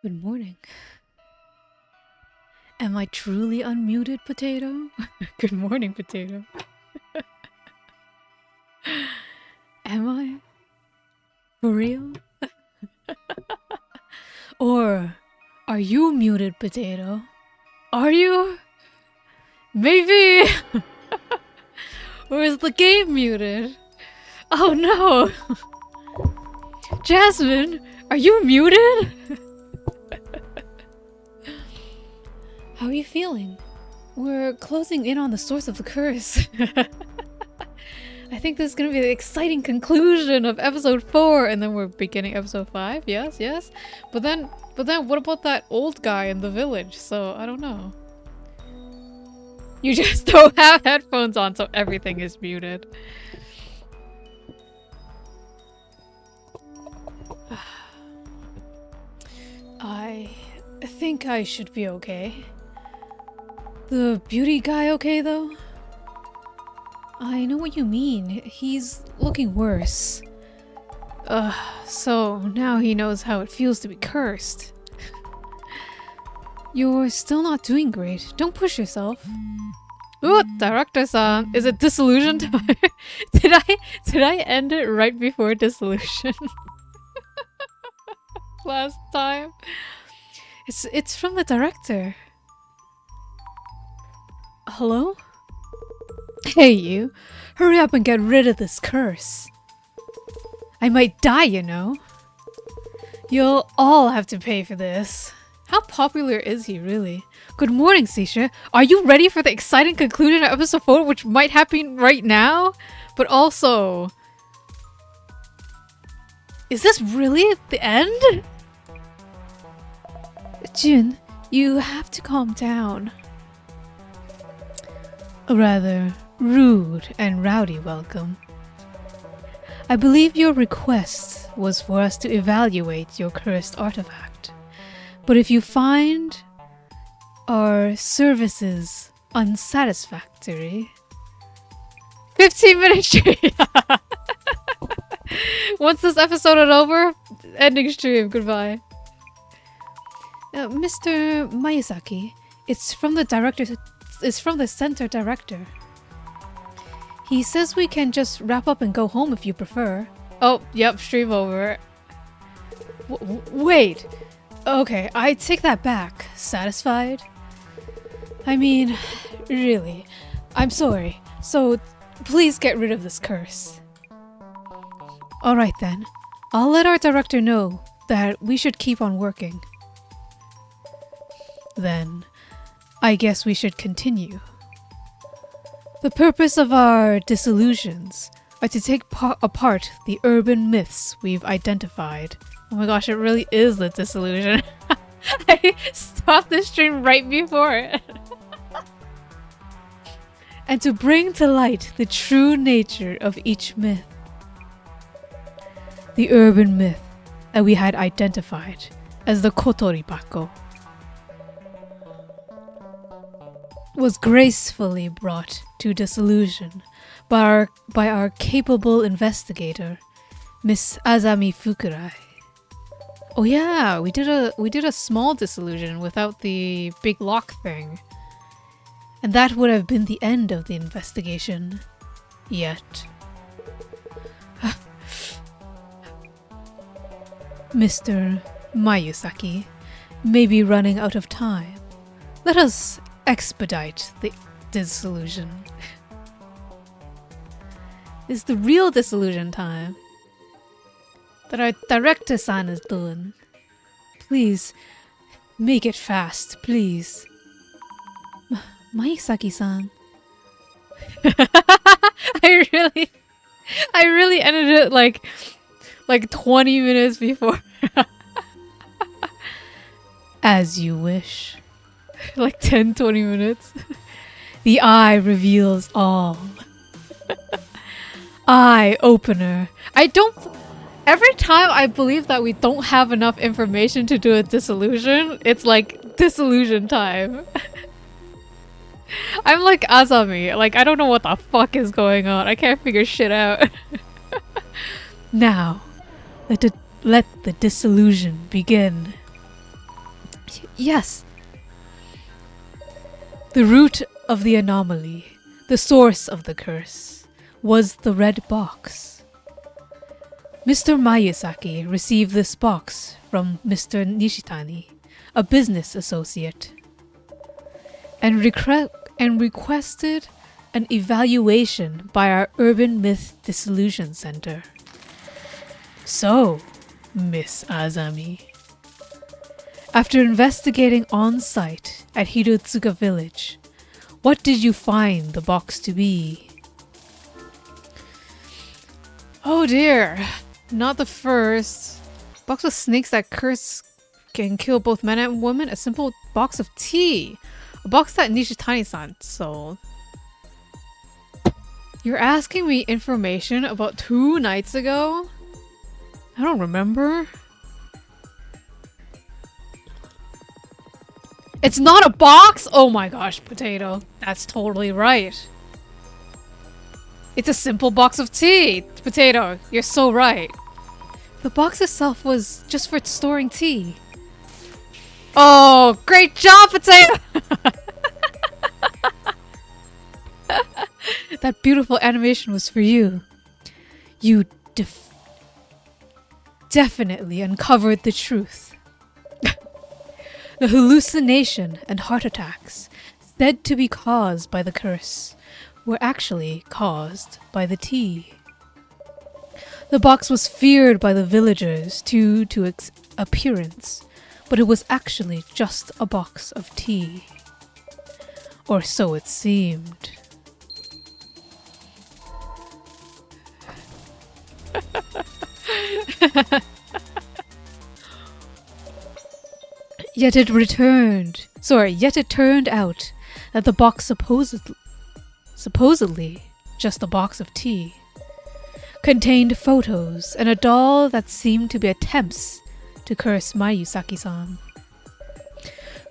Good morning. Am I truly unmuted, Potato? Good morning, Potato. Am I? For real? Or are you muted, Potato? Are you? Maybe? Or is the game muted? Oh no! Jasmine, are you muted? How are you feeling? We're closing in on the source of the curse. I think this is gonna be the exciting conclusion of episode 4, and then we're beginning episode 5. Yes, yes. But then what about that old guy in the village? So I don't know. You just don't have headphones on, so everything is muted. I think I should be okay. The beauty guy okay, though? I know what you mean. He's looking worse. So now he knows how it feels to be cursed. You're still not doing great. Don't push yourself. Ooh, director-san. Is it Dissolution time? Did I end it right before Dissolution? Last time? It's from the director. Hello? Hey you, hurry up and get rid of this curse. I might die, you know. You'll all have to pay for this. How popular is he, really? Good morning, Shueisha. Are you ready for the exciting conclusion of episode 4, which might happen right now? But also... is this really the end? Jun, you have to calm down. A rather rude and rowdy welcome. I believe your request was for us to evaluate your cursed artifact. But if you find our services unsatisfactory... 15-minute stream! Once this episode is over, ending stream, goodbye. Mr. Miyazaki, it's from the director... it's from the center director. He says we can just wrap up and go home if you prefer. Oh, yep, stream over. Wait. Okay, I take that back. Satisfied? I mean, really. I'm sorry. So, please get rid of this curse. Alright then. I'll let our director know that we should keep on working. Then... I guess we should continue. The purpose of our dissolutions are to take apart the urban myths we've identified. Oh my gosh, it really is the dissolution. I stopped the stream right before it. And to bring to light the true nature of each myth. The urban myth that we had identified as the Kotoribako was gracefully brought to dissolution by our capable investigator, Miss Azami Fukurai. Oh yeah, we did a small dissolution without the big lock thing. And that would have been the end of the investigation. Yet. Mr. Mayusaki may be running out of time. Let us expedite the dissolution. It's the real dissolution time that our director-san is doing. Please, make it fast, please. Mayusaki-san. I really ended it like 20 minutes before. As you wish. Like 10-20 minutes. The eye reveals all. Eye opener. Every time I believe that we don't have enough information to do a dissolution, it's like dissolution time. I'm like Azami. Like, I don't know what the fuck is going on. I can't figure shit out. Now, let the dissolution begin. Yes. The root of the anomaly, the source of the curse, was the red box. Mr. Miyazaki received this box from Mr. Nishitani, a business associate, and requested an evaluation by our Urban Myth Dissolution Center. So, Miss Azami, after investigating on-site at Hirotsuka Village, what did you find the box to be? Oh dear, not the first. Box of snakes that curse can kill both men and women. A simple box of tea. A box that Nishitani-san sold. You're asking me information about 2 nights ago? I don't remember. It's not a box? Oh my gosh, Potato. That's totally right. It's a simple box of tea. Potato, you're so right. The box itself was just for storing tea. Oh, great job, Potato! That beautiful animation was for you. You definitely uncovered the truth. The hallucination and heart attacks, said to be caused by the curse, were actually caused by the tea. The box was feared by the villagers due to its appearance, but it was actually just a box of tea. Or so it seemed. Yet it turned out that the box supposedly just a box of tea, contained photos and a doll that seemed to be attempts to curse Mayusaki-san.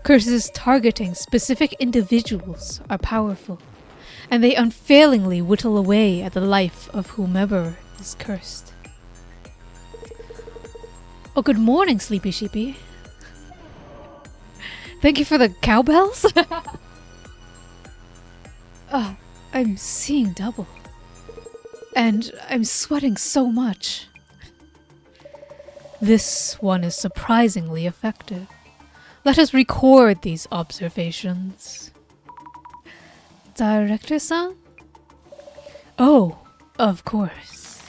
Curses targeting specific individuals are powerful, and they unfailingly whittle away at the life of whomever is cursed. Oh, good morning, Sleepy Sheepy. Thank you for the cowbells? I'm seeing double. And I'm sweating so much. This one is surprisingly effective. Let us record these observations. Director-san? Oh, of course.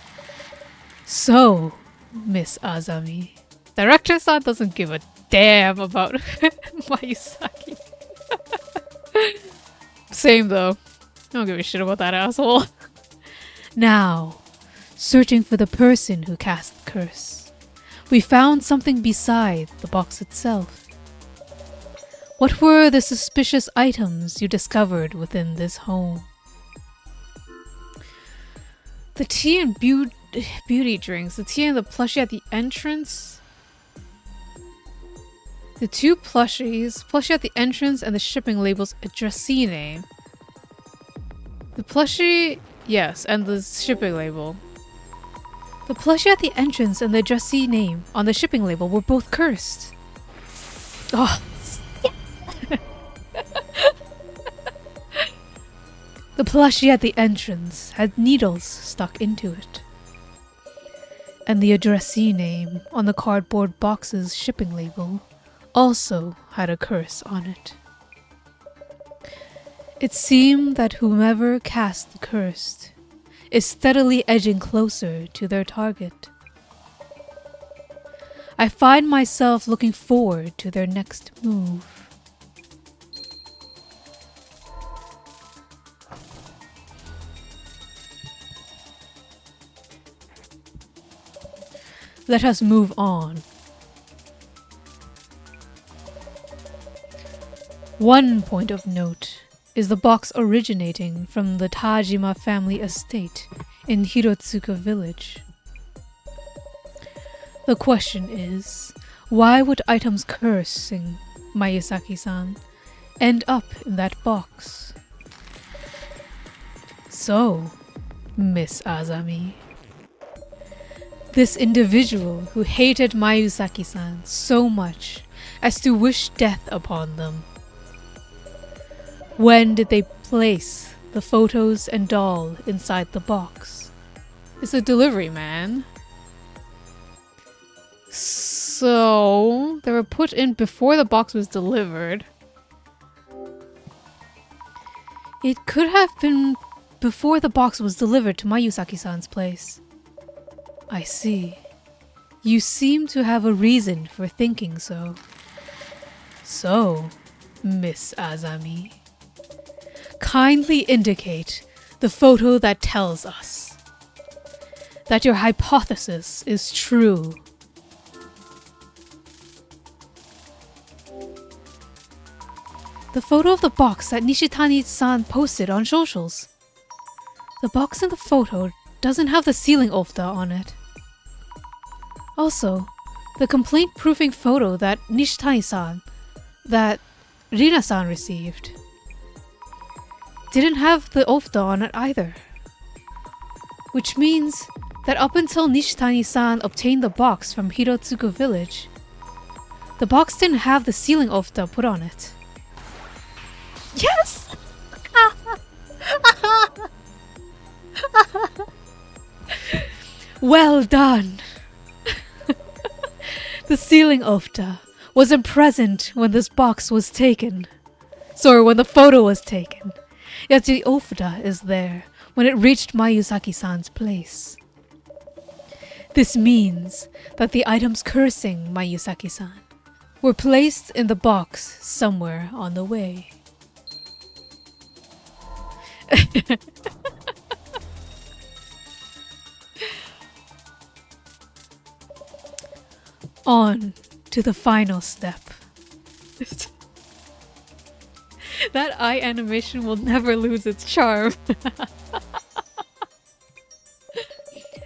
So, Miss Azami. Director-san doesn't give a damn about Mayusaki. Same though. I don't give a shit about that asshole. Now, searching for the person who cast the curse, we found something beside the box itself. What were the suspicious items you discovered within this home? The tea and beauty drinks, the tea and the plushie at the entrance. The 2 plushies, plushie at the entrance and the shipping label's addressee name. The plushie, yes, and the shipping label. The plushie at the entrance and the addressee name on the shipping label were both cursed. Oh, the plushie at the entrance had needles stuck into it. And the addressee name on the cardboard box's shipping label also had a curse on it. It seemed that whomever cast the curse is steadily edging closer to their target. I find myself looking forward to their next move. Let us move on. One point of note is the box originating from the Tajima family estate in Hirotsuka village. The question is, why would items cursing Mayusaki-san end up in that box? So, Miss Azami, This individual who hated Mayuzaki-san so much as to wish death upon them. When did they place the photos and doll inside the box? It's a delivery man. So they were put in before the box was delivered. It could have been before the box was delivered to Mayuzaki-san's place. I see. You seem to have a reason for thinking so. So, Miss Azami, kindly indicate the photo that tells us that your hypothesis is true. The photo of the box that Nishitani-san posted on socials. The box in the photo doesn't have the sealing ofta on it. Also, the complaint-proofing photo that Nishitani-san, that Rina-san received, didn't have the ofta on it either. Which means that up until Nishitani-san obtained the box from Hirotsugu village, the box didn't have the sealing ofta put on it. Yes! Well done! The sealing ofta wasn't present when this box was taken. Sorry, when the photo was taken. Yet the ofta is there when it reached Mayuzaki-san's place. This means that the items cursing Mayuzaki-san were placed in the box somewhere on the way. On to the final step. That eye animation will never lose its charm.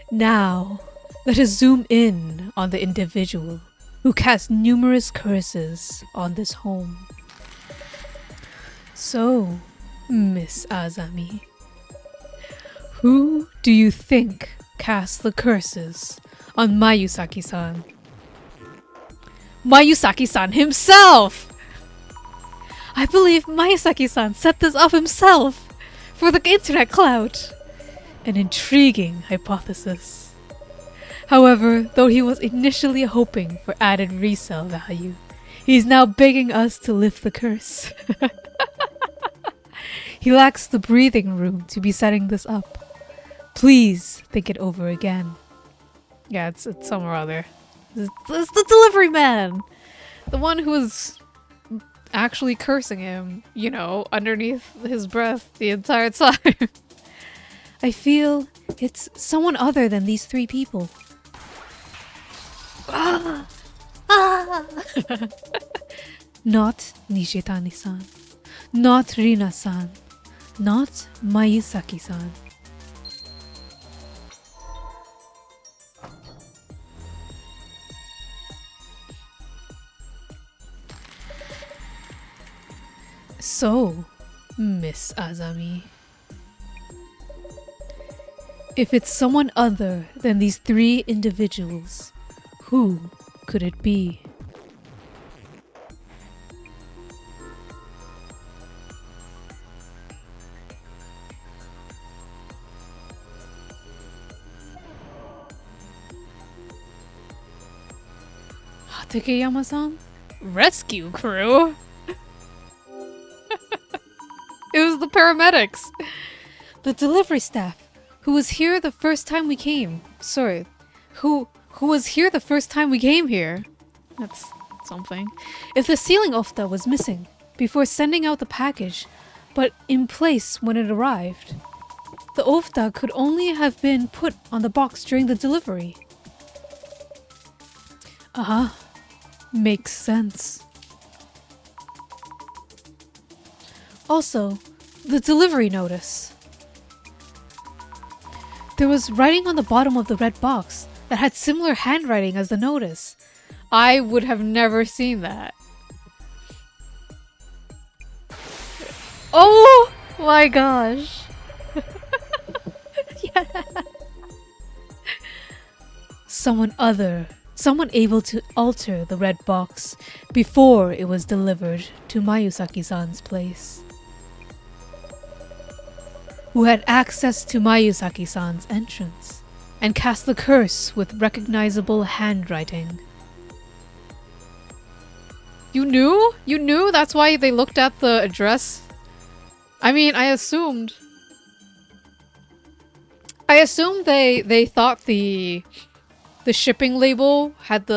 Now, let us zoom in on the individual who cast numerous curses on this home. So, Miss Azami, who do you think cast the curses on Mayuzaki-san? Mayuzaki-san himself! I believe Mayuzaki-san set this up himself for the internet clout. An intriguing hypothesis. However, though he was initially hoping for added resale value, he's now begging us to lift the curse. He lacks the breathing room to be setting this up. Please think it over again. Yeah, it's somewhere other. It's the delivery man! The one who was actually cursing him, you know, underneath his breath the entire time. I feel it's someone other than these three people. Not Nishitani-san. Not Rina-san. Not Mayuzaki-san. So, Miss Azami, if it's someone other than these three individuals, who could it be? Takeyama-san? Rescue crew? It was the paramedics! The delivery staff, who was here the first time we came. Sorry, who was here the first time we came here. That's something. If the sealing ofta was missing before sending out the package, but in place when it arrived, the ofta could only have been put on the box during the delivery. Makes sense. Also, the delivery notice. There was writing on the bottom of the red box that had similar handwriting as the notice. I would have never seen that. Oh my gosh. Yeah. someone able to alter the red box before it was delivered to Mayusaki-san's place. Who had access to Mayusaki-san's entrance and cast the curse with recognizable handwriting. You knew? You knew? That's why they looked at the address? I mean, I assumed they thought the shipping label had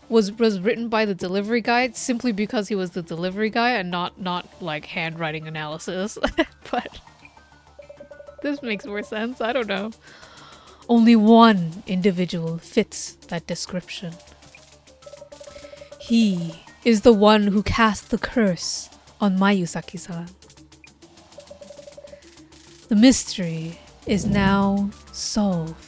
was written by the delivery guy simply because he was the delivery guy and not like handwriting analysis. But this makes more sense. I don't know. Only one individual fits that description. He is the one who cast the curse on Mayusaki-san. The mystery is now solved.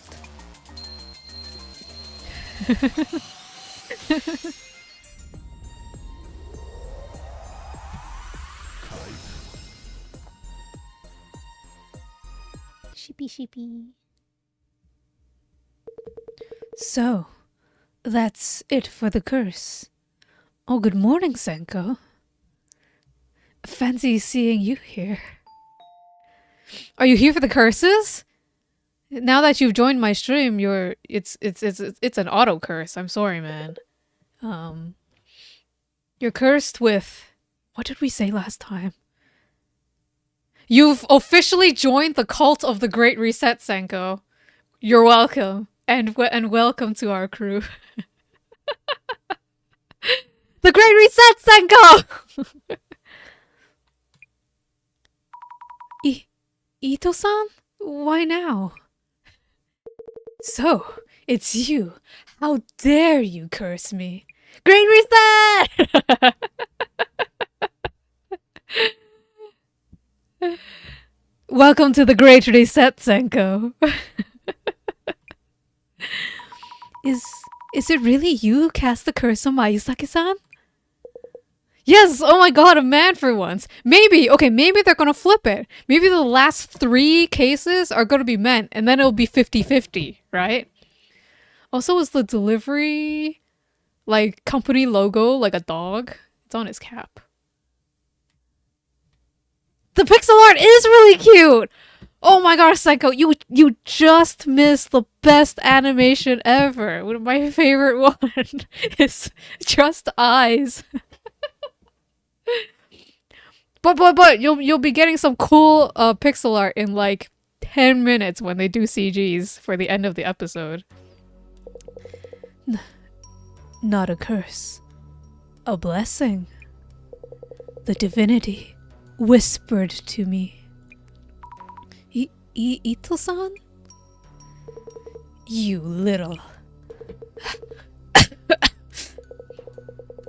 Sheepy. So, that's it for the curse. Oh, good morning, Senko. Fancy seeing you here. Are you here for the curses? Now that you've joined my stream, it's an auto curse. I'm sorry, man. You're cursed with, what did we say last time? You've officially joined the cult of the Great Reset, Senko. You're welcome, and welcome to our crew. The Great Reset, Senko. Ito-san? Why now? So, it's you. How dare you curse me? Great Reset! Welcome to the Great Reset, Senko. Is it really you who cast the curse on Mayusaki-san? Yes! Oh my god, a man for once! Maybe they're gonna flip it. Maybe the last 3 cases are gonna be men, and then it'll be 50-50, right? Also, is the delivery, like, company logo like a dog? It's on his cap. The pixel art is really cute! Oh my gosh, Psycho, you just missed the best animation ever. My favorite one is just eyes. But you'll be getting some cool pixel art in like 10 minutes when they do CGs for the end of the episode. Not a curse. A blessing. The divinity whispered to me. Ito-san? You little...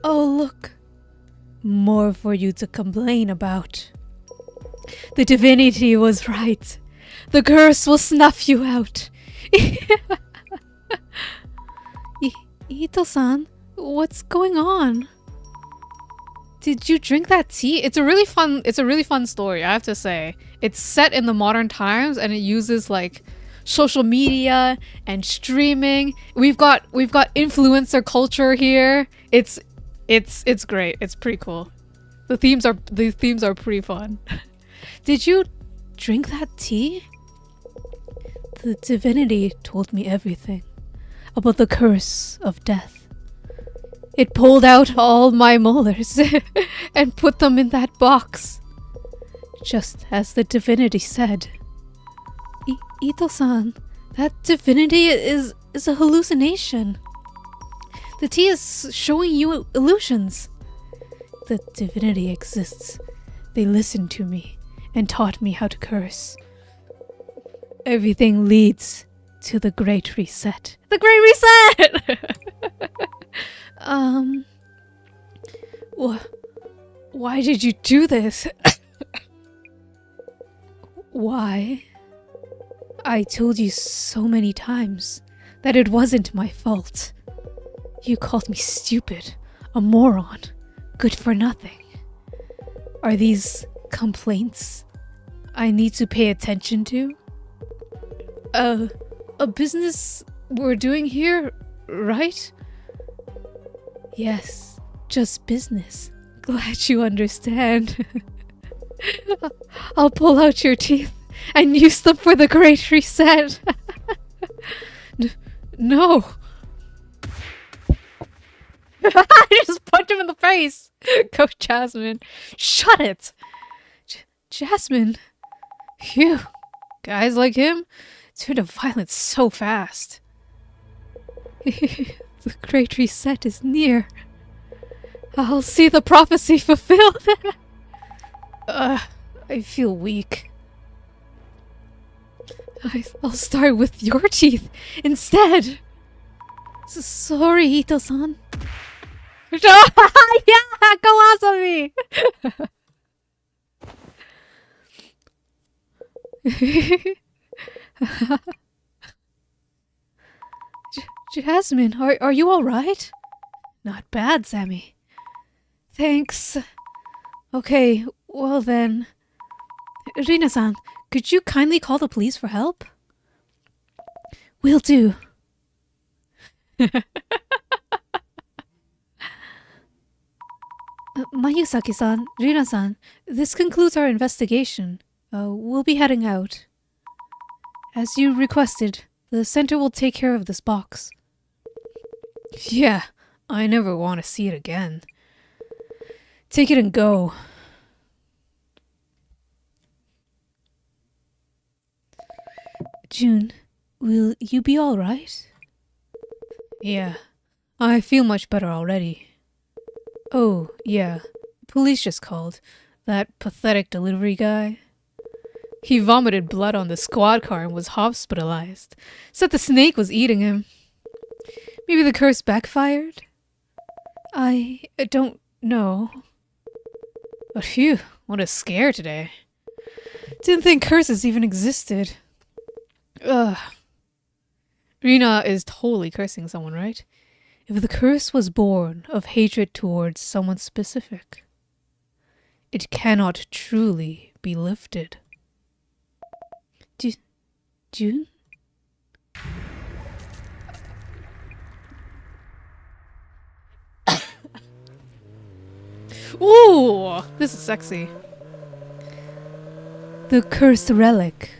Oh, look. More for you to complain about. The divinity was right. The curse will snuff you out. Ito-san, what's going on? Did you drink that tea? It's a really fun story, I have to say. It's set in the modern times and it uses like social media and streaming. We've got influencer culture here. It's great. It's pretty cool. The themes are pretty fun. Did you drink that tea? The divinity told me everything about the curse of death. It pulled out all my molars and put them in that box. Just as the divinity said. Ito-san, that divinity is a hallucination. The tea is showing you illusions. The divinity exists. They listened to me and taught me how to curse. Everything leads to the Great Reset. The Great Reset! Why did you do this? Why? I told you so many times that it wasn't my fault. You called me stupid, a moron, good for nothing. Are these complaints I need to pay attention to? A business we're doing here, right? Yes, just business. Glad you understand. I'll pull out your teeth and use them for the Great Reset. No. I just punched him in the face. Go, Jasmine. Shut it. Jasmine. Phew. Guys like him turn to violence so fast. The Great Reset is near. I'll see the prophecy fulfilled. I feel weak. I'll start with your teeth instead. Sorry, Ito-san. Yeah, Kawasami! Jasmine, are you alright? Not bad, Sammy. Thanks. Okay, well then. Rina-san, could you kindly call the police for help? Will do. Mayusaki-san, Rina-san, this concludes our investigation. We'll be heading out. As you requested, the center will take care of this box. Yeah, I never want to see it again. Take it and go. June, will you be alright? Yeah, I feel much better already. Oh, yeah, police just called. That pathetic delivery guy. He vomited blood on the squad car and was hospitalized. Said the snake was eating him. Maybe the curse backfired? I don't know. But phew, what a scare today. Didn't think curses even existed. Ugh. Rina is totally cursing someone, right? If the curse was born of hatred towards someone specific, it cannot truly be lifted. June? Ooh, this is sexy. The cursed relic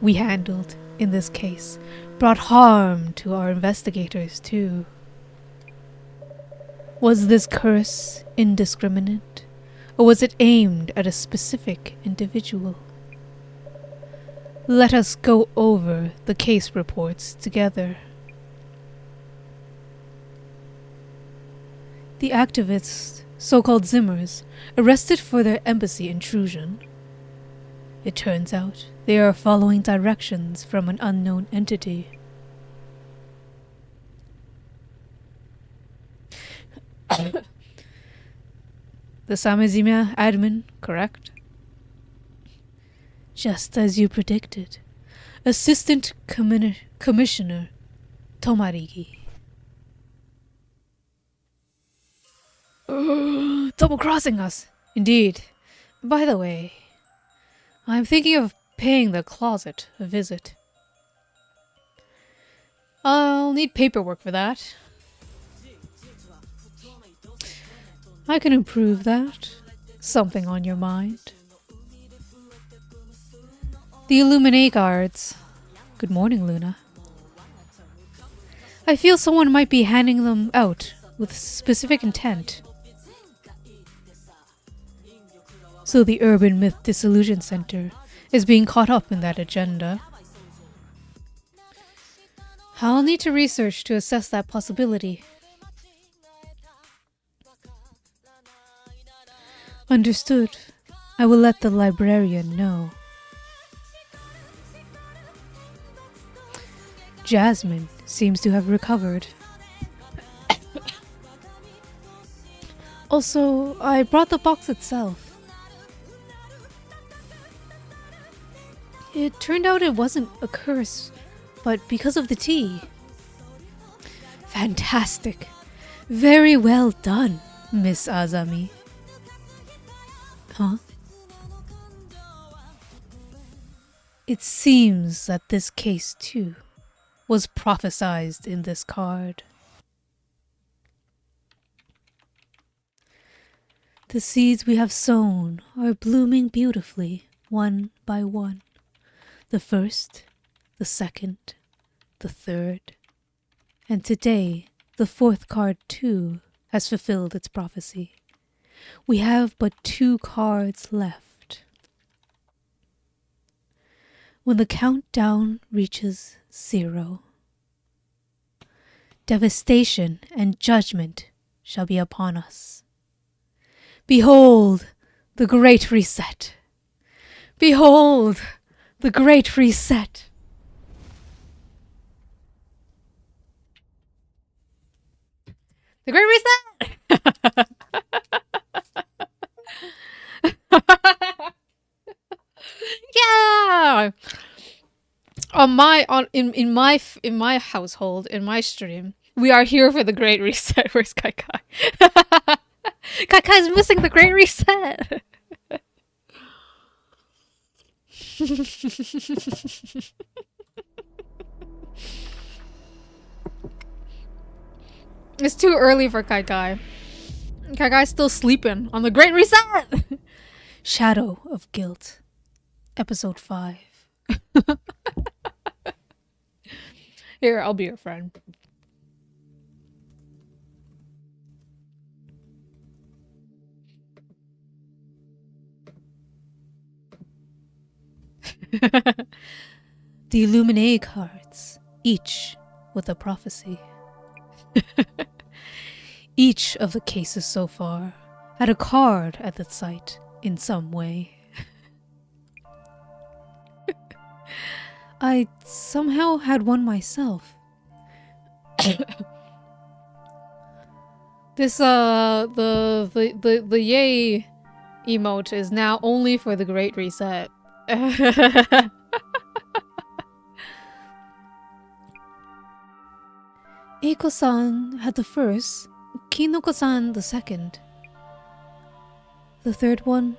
we handled in this case brought harm to our investigators too. Was this curse indiscriminate, or was it aimed at a specific individual? Let us go over the case reports together. The activists, so-called Zimmers, arrested for their embassy intrusion. It turns out they are following directions from an unknown entity. The Samezima admin, correct? Just as you predicted. Assistant Commissioner Tomarigi. Double-crossing us. Indeed. By the way, I'm thinking of paying the closet a visit. I'll need paperwork for that. I can improve that. Something on your mind. The Illuminate guards. Good morning, Luna. I feel someone might be handing them out with specific intent. So the Urban Myth Dissolution Center is being caught up in that agenda. I'll need to research to assess that possibility. Understood. I will let the librarian know. Jasmine seems to have recovered. Also, I brought the box itself. It turned out it wasn't a curse, but because of the tea. Fantastic. Very well done, Miss Azami. Huh? It seems that this case, too, was prophesized in this card. The seeds we have sown are blooming beautifully, one by one. The first, the second, the third, and today the fourth card too has fulfilled its prophecy. We have but 2 cards left. When the countdown reaches 0, devastation and judgment shall be upon us. Behold the Great Reset. Behold the Great Reset. The Great Reset! Yeah! In my household, in my stream, we are here for the Great Reset. Where's Kai Kai? Kai Kai's missing the Great Reset. It's too early for Kai Kai. Kai Kai's still sleeping on the Great Reset. Shadow of Guilt, episode 5. Here, I'll be your friend. The Illuminae cards, each with a prophecy. Each of the cases so far had a card at the site in some way. I somehow had one myself. This the yay emote is now only for the Great Reset. Eiko-san had the first, Kinoko-san the second. The third one,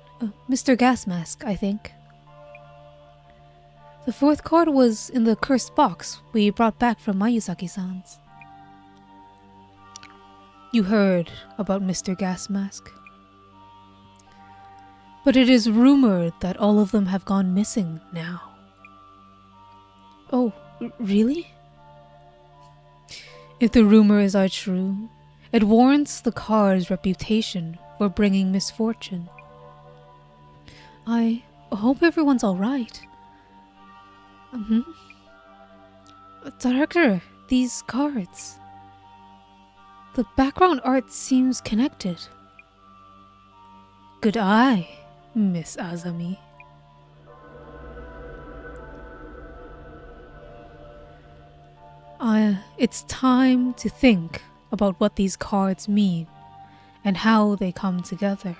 Mr. Gas Mask, I think. The fourth card was in the cursed box we brought back from Mayuzaki-san's. You heard about Mr. Gas Mask. But it is rumored that all of them have gone missing now. Oh, really? If the rumors are true, it warrants the card's reputation for bringing misfortune. I hope everyone's alright. Director, these cards. The background art seems connected. Good eye, Miss Azami. It's time to think about what these cards mean and how they come together.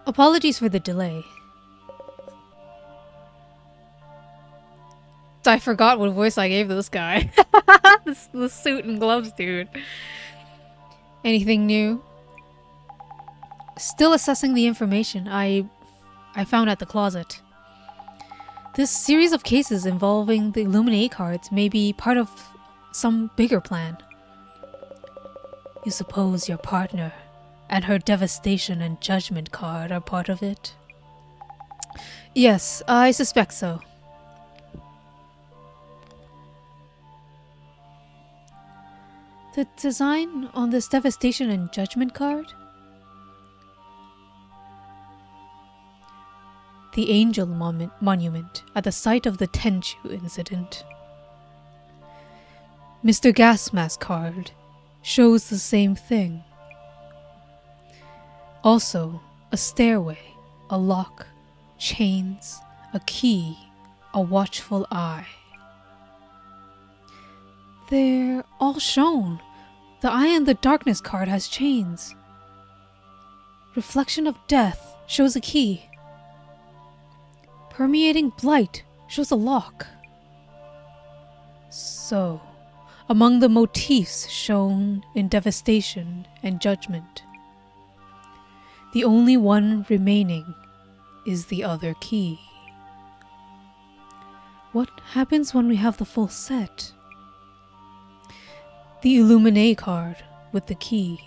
Apologies for the delay. I forgot what voice I gave this guy. The suit and gloves dude. Anything new? Still assessing the information I found at the closet. This series of cases involving the Illuminae cards may be part of some bigger plan. You suppose your partner and her devastation and judgment card are part of it? Yes, I suspect so. The design on this devastation and judgment card? The Angel Monument at the site of the Tenchu incident. Mr. Gas Mask card shows the same thing. Also, a stairway, a lock, chains, a key, a watchful eye. They're all shown. The Eye in the Darkness card has chains. Reflection of Death shows a key. Permeating Blight shows a lock. So, among the motifs shown in Devastation and Judgment, the only one remaining is the other key. What happens when we have the full set? The Illuminate card with the key.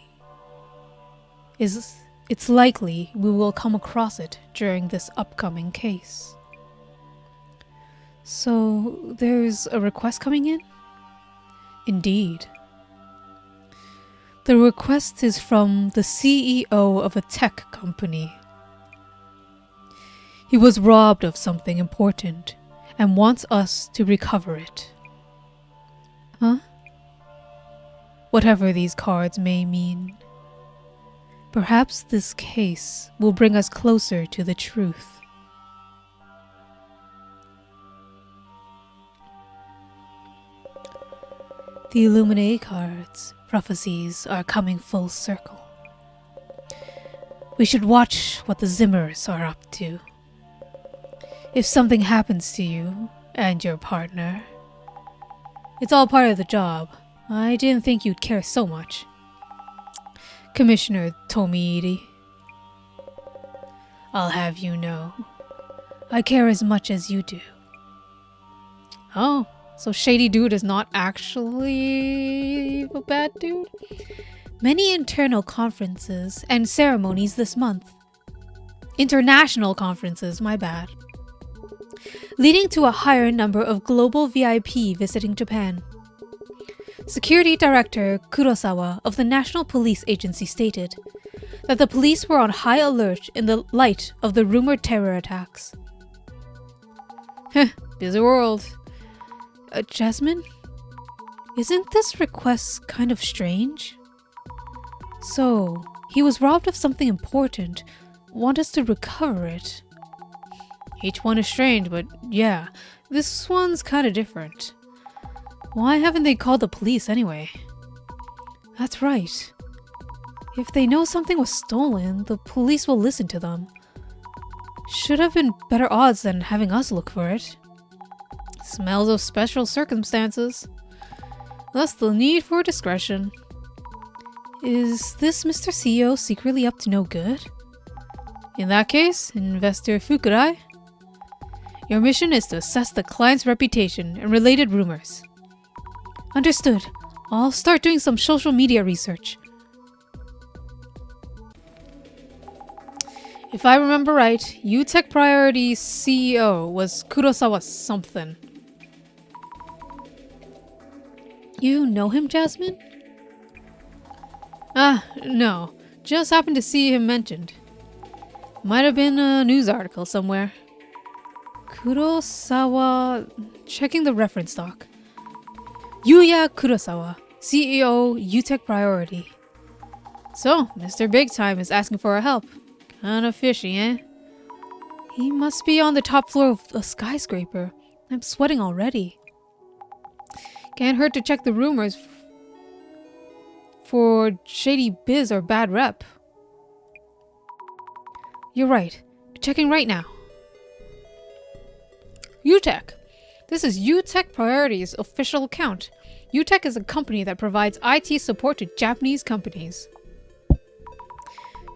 It's likely we will come across it during this upcoming case. So, there's a request coming in? Indeed. The request is from the CEO of a tech company. He was robbed of something important and wants us to recover it. Huh? Whatever these cards may mean. Perhaps this case will bring us closer to the truth. The Illuminate cards' prophecies are coming full circle. We should watch what the Zimmers are up to. If something happens to you and your partner, it's all part of the job. I didn't think you'd care so much. Commissioner Tomiiri, I'll have you know, I care as much as you do. Oh, so Shady Dude is not actually a bad dude? Many internal conferences and ceremonies this month. International conferences, my bad. Leading to a higher number of global VIP visiting Japan. Security Director Kurosawa of the National Police Agency stated that the police were on high alert in the light of the rumored terror attacks. Busy world. Jasmine? Isn't this request kind of strange? So, he was robbed of something important. Want us to recover it? Each one is strange, but yeah, this one's kind of different. Why haven't they called the police anyway? That's right. If they know something was stolen, the police will listen to them. Should have been better odds than having us look for it. Smells of special circumstances. Thus the need for discretion. Is this Mr. CEO secretly up to no good? In that case, Investor Fukurai, your mission is to assess the client's reputation and related rumors. Understood. I'll start doing some social media research. If I remember right, UTech Priority's CEO was Kurosawa something. You know him, Jasmine? No. Just happened to see him mentioned. Might have been a news article somewhere. Kurosawa... Checking the reference doc. Yuya Kurosawa, CEO, UTech Priority. So, Mr. Big Time is asking for our help. Kinda fishy, eh? He must be on the top floor of a skyscraper. I'm sweating already. Can't hurt to check the rumors for shady biz or bad rep. You're right. Checking right now. UTech. This is UTech Priority's official account. UTech is a company that provides IT support to Japanese companies.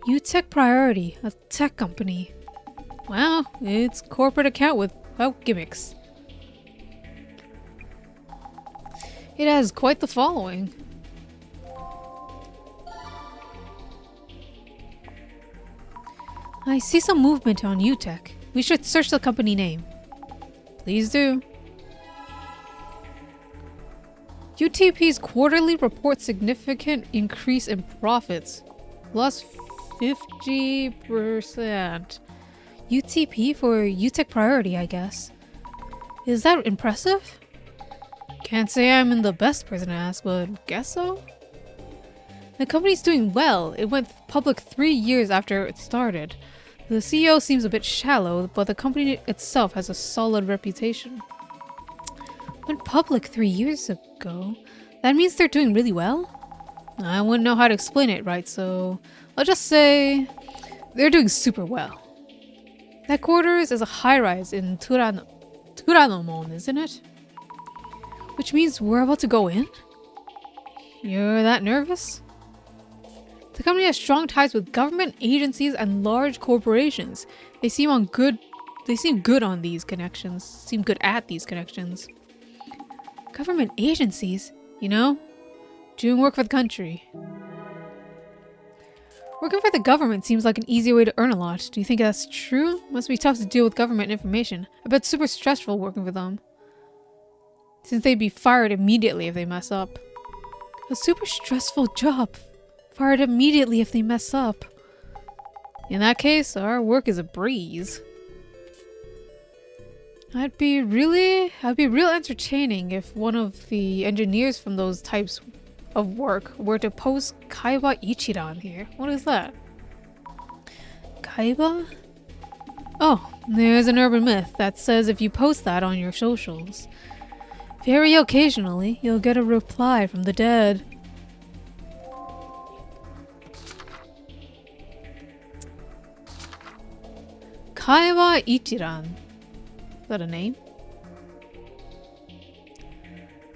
UTech Priority, a tech company. Wow, it's corporate account without gimmicks. It has quite the following. I see some movement on UTech. We should search the company name. Please do. UTP's quarterly report significant increase in profits. Plus 50%. UTP for UTech Priority, I guess. Is that impressive? Can't say I'm in the best person to ask, but guess so? The company's doing well. It went public 3 years after it started. The CEO seems a bit shallow, but the company itself has a solid reputation. Went public 3 years ago? That means they're doing really well? I wouldn't know how to explain it right, so I'll just say they're doing super well. Headquarters is a high-rise in Turanomon, isn't it? Which means we're about to go in? You're that nervous? The company has strong ties with government agencies and large corporations. They seem good on these connections. Seem good at these connections. Government agencies, you know? Doing work for the country. Working for the government seems like an easy way to earn a lot. Do you think that's true? Must be tough to deal with government information. I bet it's super stressful working for them. Since they'd be fired immediately if they mess up. A super stressful job. Fired immediately if they mess up. In that case, our work is a breeze. I'd be real entertaining if one of the engineers from those types of work were to post Kaiba Ichiran here. What is that? Kaiba? Oh, there's an urban myth that says if you post that on your socials, very occasionally you'll get a reply from the dead. Kaiba Ichiran. Is that a name?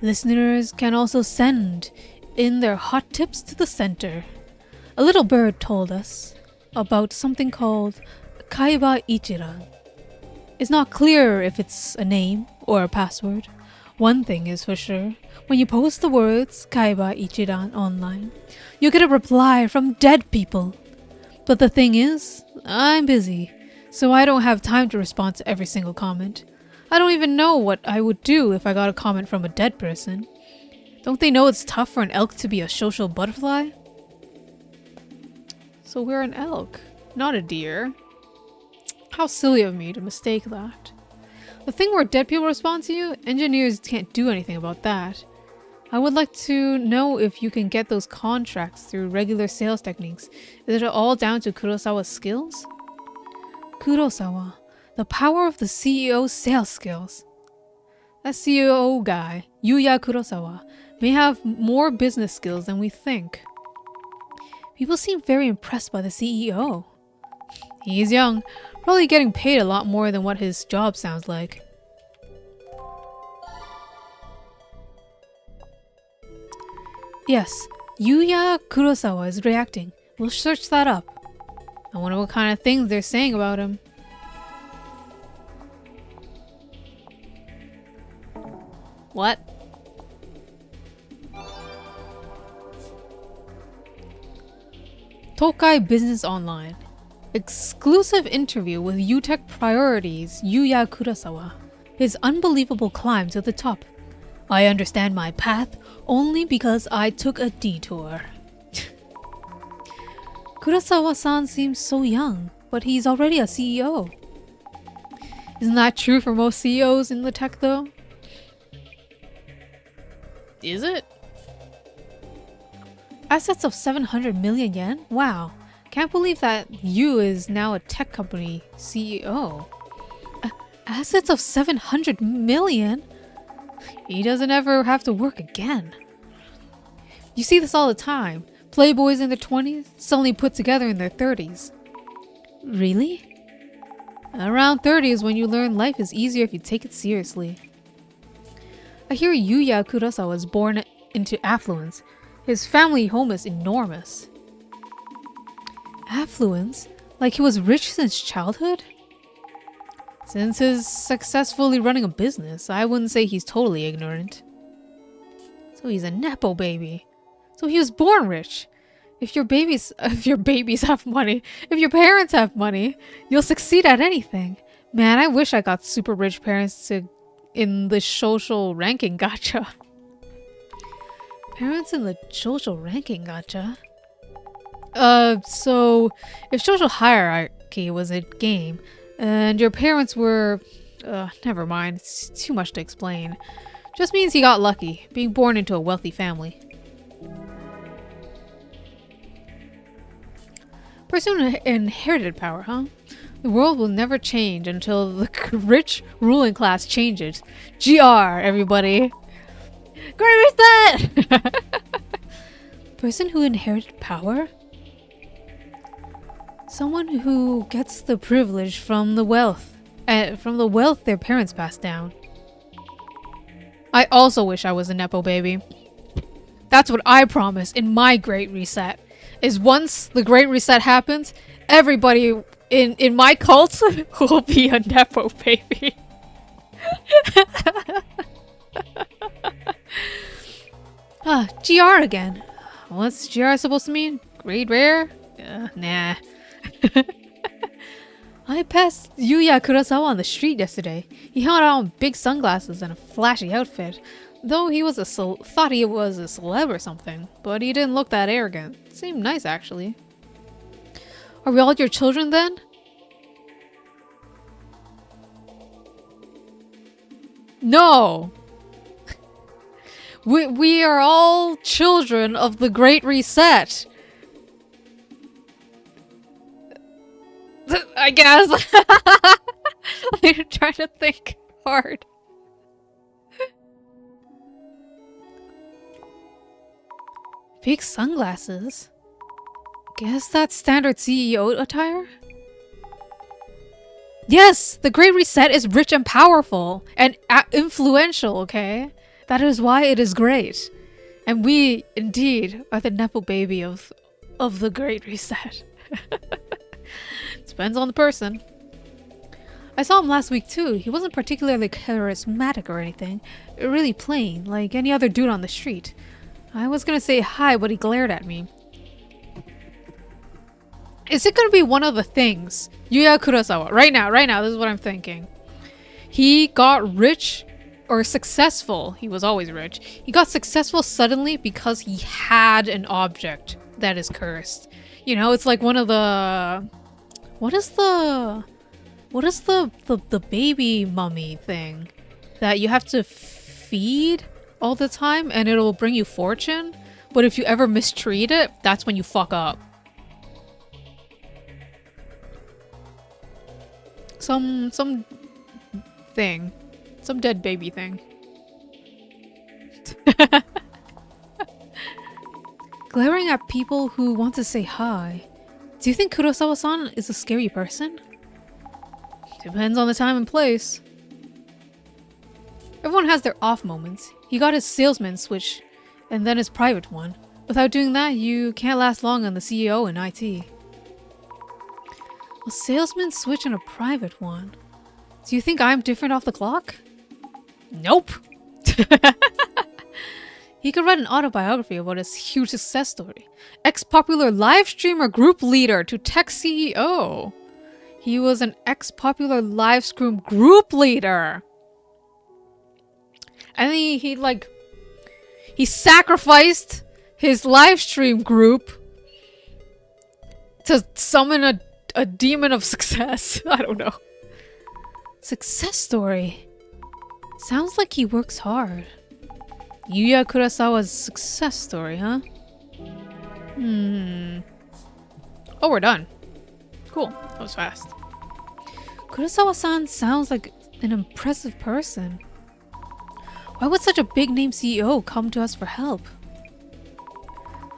Listeners can also send in their hot tips to the center. A little bird told us about something called Kaiba Ichiran. It's not clear if it's a name or a password. One thing is for sure, when you post the words Kaiba Ichiran online, you get a reply from dead people. But the thing is, I'm busy, so I don't have time to respond to every single comment. I don't even know what I would do if I got a comment from a dead person. Don't they know it's tough for an elk to be a social butterfly? So we're an elk, not a deer. How silly of me to mistake that. The thing where dead people respond to you, engineers can't do anything about that. I would like to know if you can get those contracts through regular sales techniques. Is it all down to Kurosawa's skills? Kurosawa, the power of the CEO's sales skills. That CEO guy, Yuya Kurosawa, may have more business skills than we think. People seem very impressed by the CEO. He's young, probably getting paid a lot more than what his job sounds like. Yes, Yuya Kurosawa is reacting. We'll search that up. I wonder what kind of things they're saying about him. What? Tokai Business Online. Exclusive interview with UTech Priorities Yuya Kurosawa. His unbelievable climb to the top. I understand my path only because I took a detour. Kurosawa-san seems so young, but he's already a CEO. Isn't that true for most CEOs in the tech though? Is it? Assets of 700 million yen? Wow. Can't believe that Yu is now a tech company CEO. Assets of 700 million? He doesn't ever have to work again. You see this all the time. Playboys in their 20s suddenly put together in their 30s. Really? Around 30 is when you learn life is easier if you take it seriously. I hear Yuya Kurosawa was born into affluence. His family home is enormous. Affluence? Like he was rich since childhood? Since he's successfully running a business, I wouldn't say he's totally ignorant. So he's a nepo baby. So he was born rich. If your babies have money, if your parents have money, you'll succeed at anything. Man, I wish I got super rich parents in the social ranking gacha. Parents in the social ranking gacha? So if social hierarchy was a game, and your parents were... never mind, it's too much to explain. Just means he got lucky, being born into a wealthy family. Person who inherited power, huh? The world will never change until the rich ruling class changes. GR, everybody! Agree with that! Person who inherited power? Someone who gets the privilege from the wealth their parents passed down. I also wish I was a nepo baby. That's what I promised in my great reset. is once the Great Reset happens, everybody in my cult will be a Nepo baby. GR again. What's GR supposed to mean? Grade rare? Nah. I passed Yuya Kurosawa on the street yesterday. He had on big sunglasses and a flashy outfit. Though he was thought he was a celeb or something. But he didn't look that arrogant. Seemed nice, actually. Are we all your children then? No! We are all children of the Great Reset. I guess. I'm trying to think hard. Big sunglasses? Guess that's standard CEO attire? Yes! The Great Reset is rich and powerful and influential, okay? That is why it is great. And we, indeed, are the Nepo baby of the Great Reset. Depends on the person. I saw him last week too. He wasn't particularly charismatic or anything. Really plain, like any other dude on the street. I was gonna say hi, but he glared at me. Is it gonna be one of the things? Yuya Kurosawa. Right now, this is what I'm thinking. He got rich or successful. He was always rich. He got successful suddenly because he had an object that is cursed. You know, it's like one of the... What is the baby mummy thing that you have to feed all the time and it'll bring you fortune? But if you ever mistreat it, that's when you fuck up. Some thing. Some dead baby thing. Glaring at people who want to say hi. Do you think Kurosawa-san is a scary person? Depends on the time and place. Everyone has their off moments. He got his salesman switch, and then his private one. Without doing that, you can't last long on the CEO and IT. A salesman switch and a private one. Do you think I'm different off the clock? Nope. He could write an autobiography about his huge success story. Ex-popular live streamer group leader to tech CEO. He was an ex-popular live stream group leader. And he sacrificed his live stream group to summon a demon of success. I don't know. Success story. Sounds like he works hard. Yuya Kurosawa's success story, huh? Oh, we're done. Cool. That was fast. Kurosawa-san sounds like an impressive person. Why would such a big-name CEO come to us for help?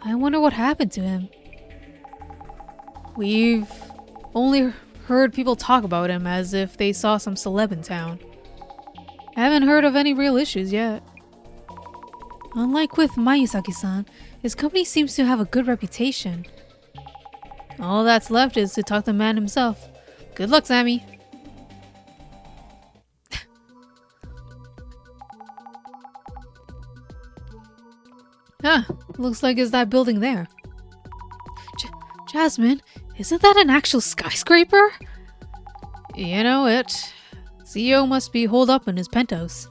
I wonder what happened to him. We've only heard people talk about him as if they saw some celeb in town. I haven't heard of any real issues yet. Unlike with Mayusaki-san, his company seems to have a good reputation. All that's left is to talk to the man himself. Good luck, Sammy. Looks like it's that building there. Jasmine, isn't that an actual skyscraper? You know it. CEO must be holed up in his penthouse.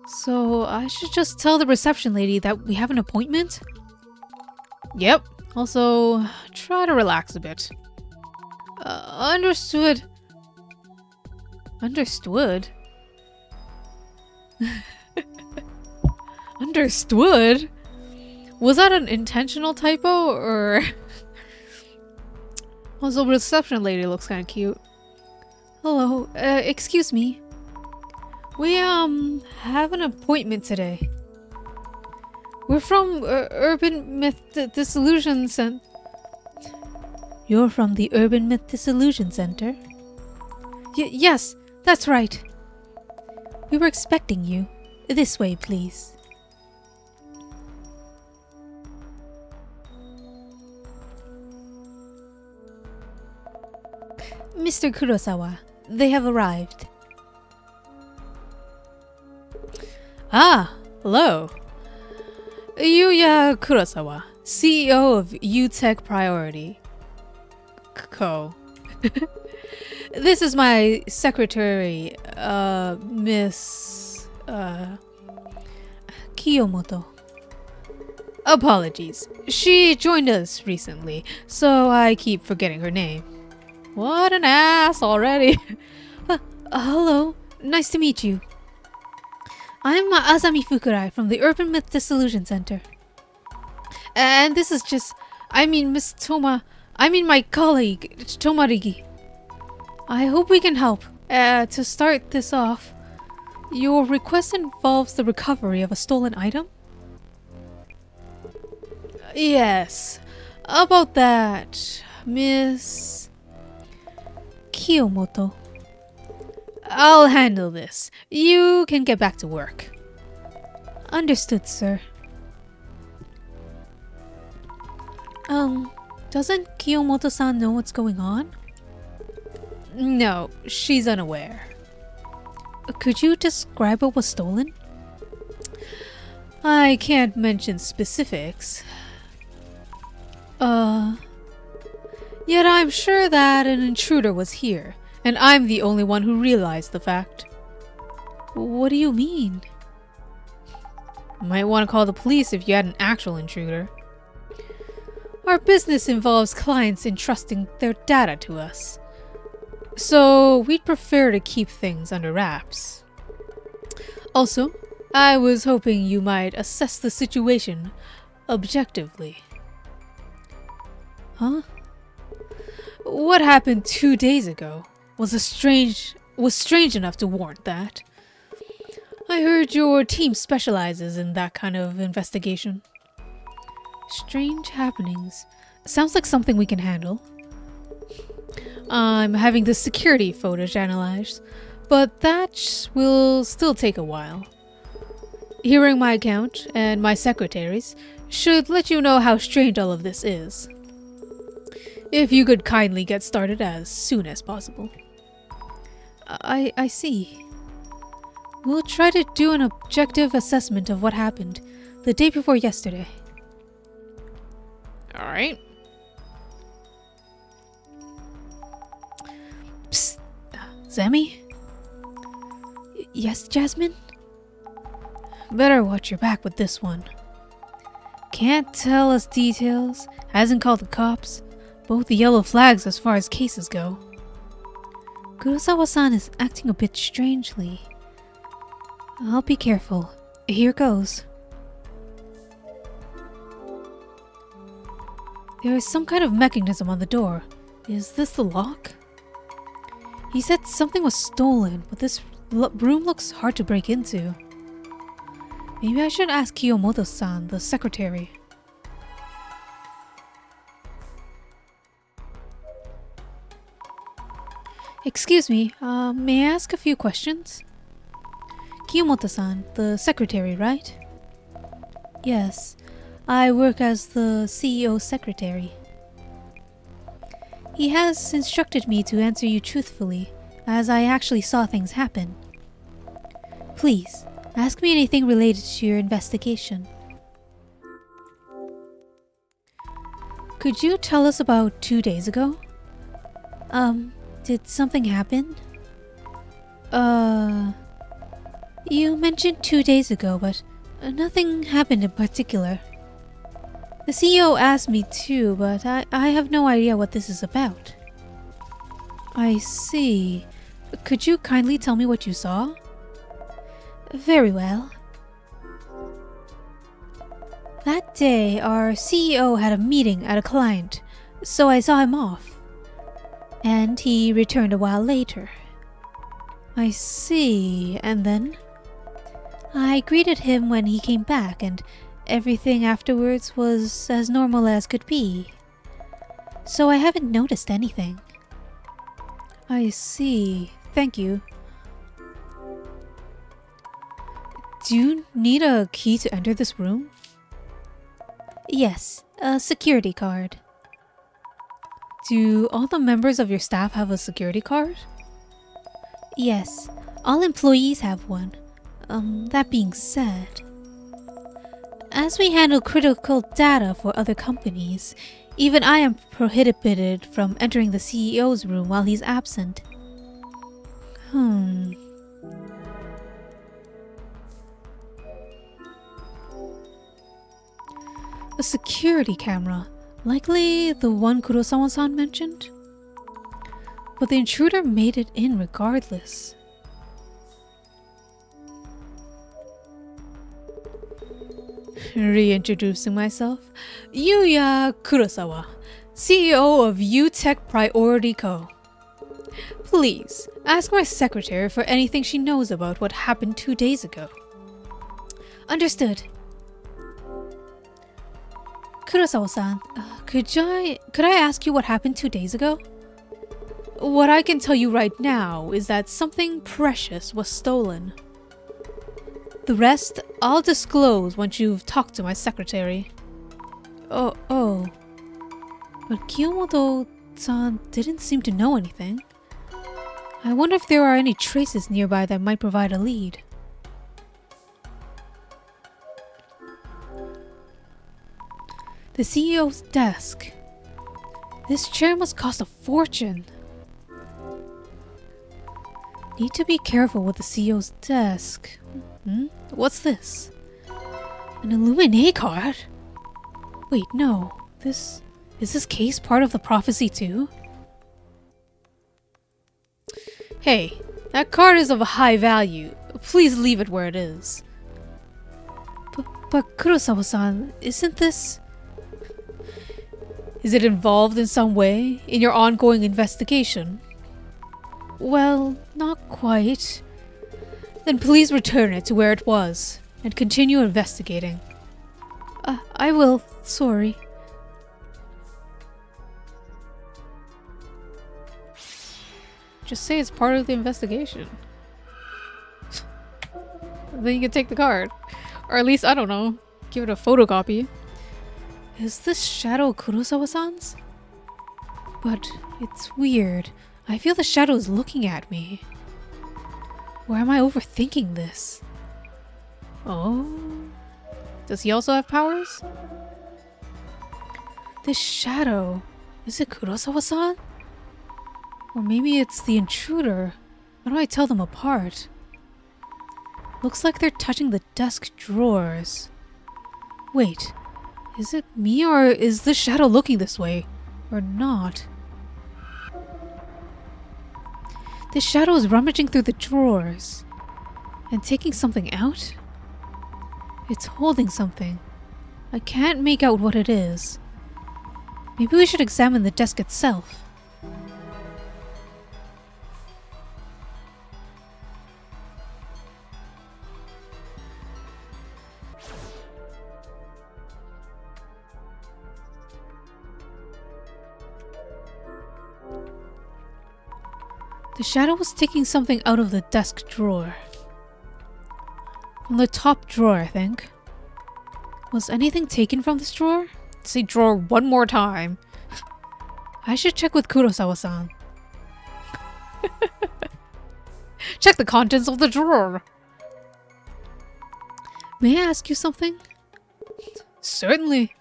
So, I should just tell the reception lady that we have an appointment? Yep. Also, try to relax a bit. Understood. Understood? Understood? Was that an intentional typo, or... Also, reception lady looks kind of cute. Hello, excuse me. We, have an appointment today. We're from Urban Myth Dissolution Center. You're from the Urban Myth Dissolution Center? Yes, that's right. We were expecting you. This way, please. Mr. Kurosawa. They have arrived. Ah, hello. Yuya Kurosawa, CEO of UTech Priority Co. This is my secretary, Miss Kiyomoto. Apologies. She joined us recently, so I keep forgetting her name. What an ass already. Hello. Nice to meet you. I'm Azami Fukurai from the Urban Myth Dissolution Center. And this is Miss Toma, my colleague, Tomarigi. I hope we can help. To start this off, your request involves the recovery of a stolen item? Yes. About that, Miss Kiyomoto. I'll handle this. You can get back to work. Understood, sir. Doesn't Kiyomoto-san know what's going on? No, she's unaware. Could you describe what was stolen? I can't mention specifics. Yet I'm sure that an intruder was here, and I'm the only one who realized the fact. What do you mean? Might want to call the police if you had an actual intruder. Our business involves clients entrusting their data to us, so we'd prefer to keep things under wraps. Also, I was hoping you might assess the situation objectively. Huh? What happened 2 days ago was strange enough to warrant that. I heard your team specializes in that kind of investigation. Strange happenings. Sounds like something we can handle. I'm having the security footage analyzed, but that will still take a while. Hearing my account and my secretary's should let you know how strange all of this is. If you could kindly get started as soon as possible. I see. We'll try to do an objective assessment of what happened the day before yesterday. Alright. Psst. Zemi? Yes, Jasmine? Better watch your back with this one. Can't tell us details, hasn't called the cops. Both the yellow flags as far as cases go. Kurosawa-san is acting a bit strangely. I'll be careful. Here goes. There is some kind of mechanism on the door. Is this the lock? He said something was stolen, but this room looks hard to break into. Maybe I should ask Kiyomoto-san, the secretary. Excuse me, may I ask a few questions? Kiyomoto-san, the secretary, right? Yes, I work as the CEO's secretary. He has instructed me to answer you truthfully, as I actually saw things happen. Please, ask me anything related to your investigation. Could you tell us about 2 days ago? Did something happen? You mentioned 2 days ago, but nothing happened in particular. The CEO asked me too, but I have no idea what this is about. I see. Could you kindly tell me what you saw? Very well. That day, our CEO had a meeting at a client, so I saw him off. And he returned a while later. I see. And then? I greeted him when he came back, and everything afterwards was as normal as could be. So I haven't noticed anything. I see. Thank you. Do you need a key to enter this room? Yes, a security card. Do all the members of your staff have a security card? Yes, all employees have one. That being said, as we handle critical data for other companies, even I am prohibited from entering the CEO's room while he's absent. A security camera, likely the one Kurosawa-san mentioned. But the intruder made it in regardless. Reintroducing myself, Yuya Kurosawa, CEO of U-Tech Priority Co. Please, ask my secretary for anything she knows about what happened 2 days ago. Understood. Kurosawa-san, could I ask you what happened 2 days ago? What I can tell you right now is that something precious was stolen. The rest, I'll disclose once you've talked to my secretary. Oh. But Kiyomoto-san didn't seem to know anything. I wonder if there are any traces nearby that might provide a lead. The CEO's desk. This chair must cost a fortune. Need to be careful with the CEO's desk. What's this? An Illuminate card? Wait, no. Is this case part of the prophecy too? Hey, that card is of a high value. Please leave it where it is. But Kurosawa-san, isn't this... Is it involved in some way in your ongoing investigation? Well, not quite. Then please return it to where it was, and continue investigating. I will. Sorry. Just say it's part of the investigation. Then you can take the card. Or at least, I don't know, give it a photocopy. Is this shadow Kurosawa-san's? But it's weird. I feel the shadow is looking at me. Or am I overthinking this? Oh? Does he also have powers? This shadow, is it Kurosawa-san? Or maybe it's the intruder. How do I tell them apart? Looks like they're touching the desk drawers. Wait, is it me or is this shadow looking this way? Or not? This shadow is rummaging through the drawers. And taking something out? It's holding something. I can't make out what it is. Maybe we should examine the desk itself. The shadow was taking something out of the desk drawer. From the top drawer, I think. Was anything taken from this drawer? Say drawer one more time. I should check with Kurosawa-san. Check the contents of the drawer. May I ask you something? Certainly.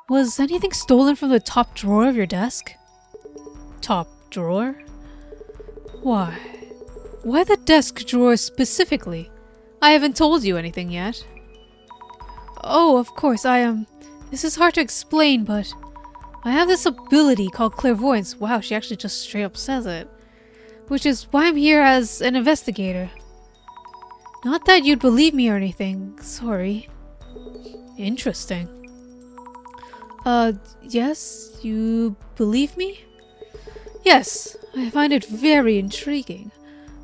Was anything stolen from the top drawer of your desk? Top drawer? Why? Why the desk drawer specifically? I haven't told you anything yet. Oh, of course, this is hard to explain, but I have this ability called clairvoyance. Wow, she actually just straight up says it. Which is why I'm here as an investigator. Not that you'd believe me or anything, sorry. Interesting. Yes, you believe me? Yes, I find it very intriguing,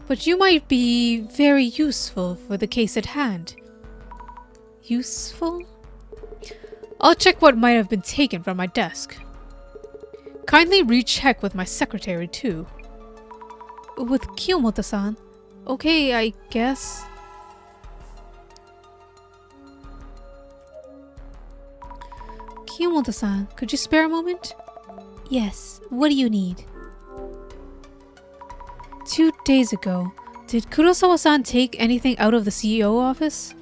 but you might be very useful for the case at hand. Useful? I'll check what might have been taken from my desk. Kindly recheck with my secretary too. With Kiyomoto-san? Okay, I guess. Kiyomoto-san, could you spare a moment? Yes, what do you need? 2 days ago, did Kurosawa-san take anything out of the CEO office?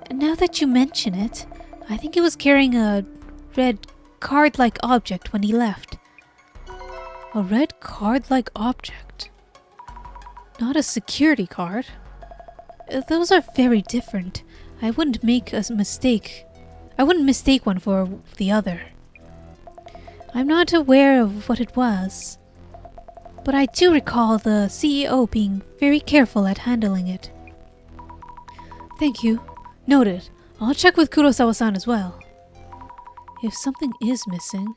Now that you mention it, I think he was carrying a red card-like object when he left. A red card-like object? Not a security card. Those are very different. I wouldn't make a mistake. I wouldn't mistake one for the other. I'm not aware of what it was, but I do recall the CEO being very careful at handling it. Thank you. Noted. I'll check with Kurosawa-san as well. If something is missing,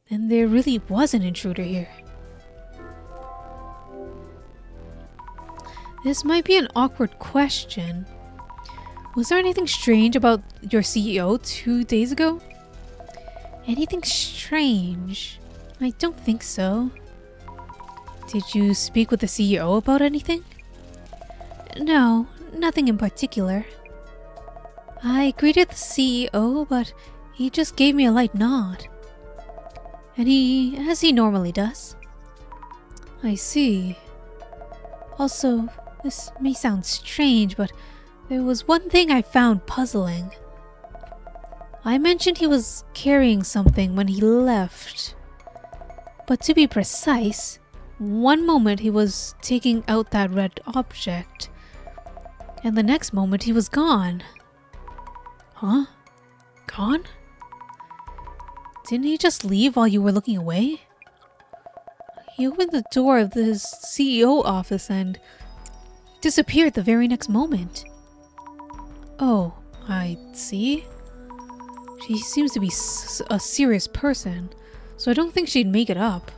then there really was an intruder here. This might be an awkward question. Was there anything strange about your CEO 2 days ago? Anything strange? I don't think so. Did you speak with the CEO about anything? No, nothing in particular. I greeted the CEO, but he just gave me a light nod. And as he normally does. I see. Also, this may sound strange, but there was one thing I found puzzling. I mentioned he was carrying something when he left. But to be precise, one moment he was taking out that red object, and the next moment he was gone. Huh? Gone? Didn't he just leave while you were looking away? He opened the door of the CEO office and disappeared the very next moment. Oh, I see. She seems to be a serious person, so I don't think she'd make it up.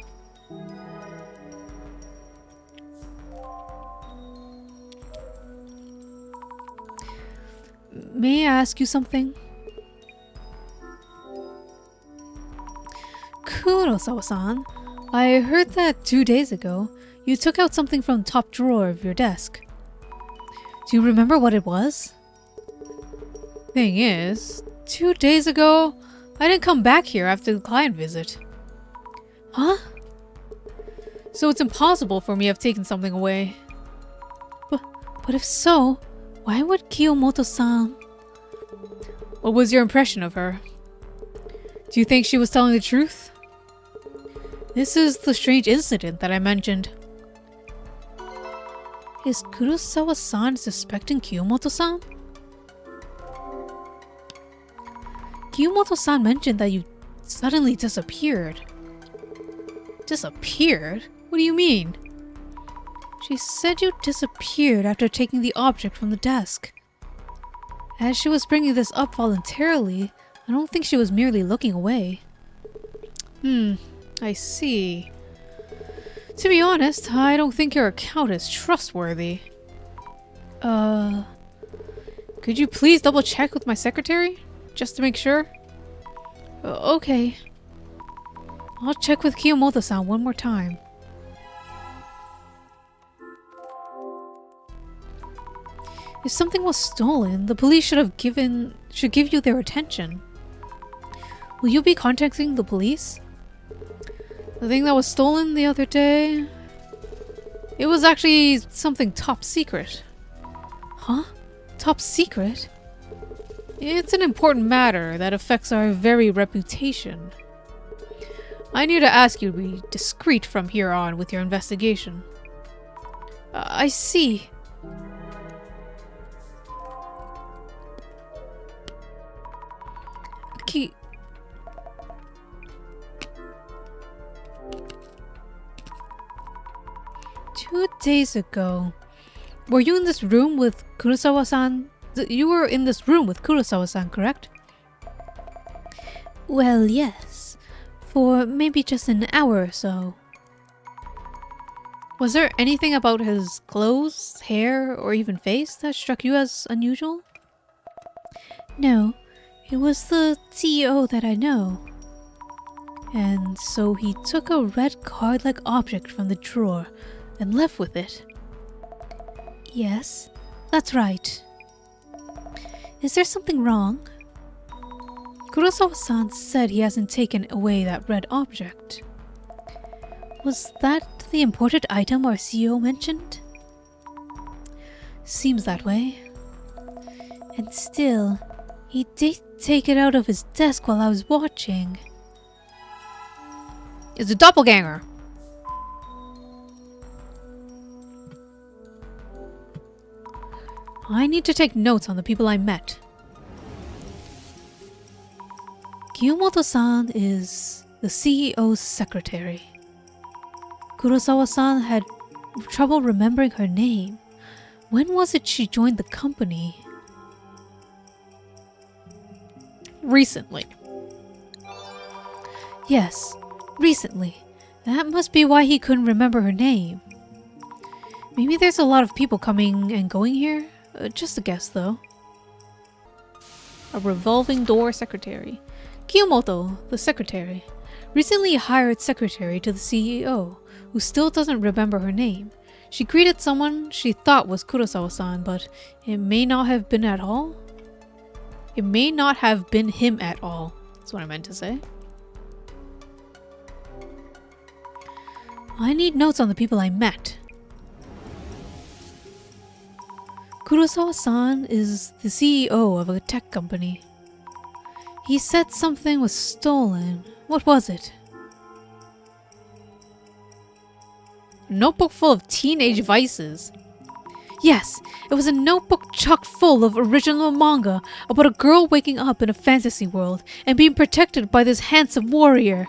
May I ask you something? Kurosawa-san, I heard that 2 days ago, you took out something from the top drawer of your desk. Do you remember what it was? Thing is, 2 days ago, I didn't come back here after the client visit. Huh? So it's impossible for me to have taken something away. But if so, why would Kiyomoto-san... What was your impression of her? Do you think she was telling the truth? This is the strange incident that I mentioned. Is Kurosawa-san suspecting Kiyomoto-san? Kiyomoto-san mentioned that you suddenly disappeared. Disappeared? What do you mean? She said you disappeared after taking the object from the desk. As she was bringing this up voluntarily, I don't think she was merely looking away. I see. To be honest, I don't think your account is trustworthy. Could you please double check with my secretary? Just to make sure? Okay. I'll check with Kiyomoto-san one more time. If something was stolen, the police should give you their attention. Will you be contacting the police? The thing that was stolen the other day... It was actually something top secret. Huh? Top secret? It's an important matter that affects our very reputation. I need to ask you to be discreet from here on with your investigation. I see. Okay. 2 days ago, were you in this room with Kurosawa-san? You were in this room with Kurosawa-san, correct? Well, yes. For maybe just an hour or so. Was there anything about his clothes, hair, or even face that struck you as unusual? No, it was the CEO that I know. And so he took a red card-like object from the drawer and left with it. Yes, that's right. Is there something wrong? Kurosawa-san said he hasn't taken away that red object. Was that the imported item our CEO mentioned? Seems that way. And still, he did take it out of his desk while I was watching. It's a doppelganger! I need to take notes on the people I met. Kiyomoto-san is the CEO's secretary. Kurosawa-san had trouble remembering her name. When was it she joined the company? Recently. Yes, recently. That must be why he couldn't remember her name. Maybe there's a lot of people coming and going here? Just a guess, though. A revolving door secretary. Kiyomoto, the secretary. Recently hired secretary to the CEO, who still doesn't remember her name. She greeted someone she thought was Kurosawa-san, but it may not have been at all. It may not have been him at all. That's what I meant to say. I need notes on the people I met. Kurosawa-san is the CEO of a tech company. He said something was stolen. What was it? A notebook full of teenage vices. Yes, it was a notebook chock full of original manga about a girl waking up in a fantasy world and being protected by this handsome warrior.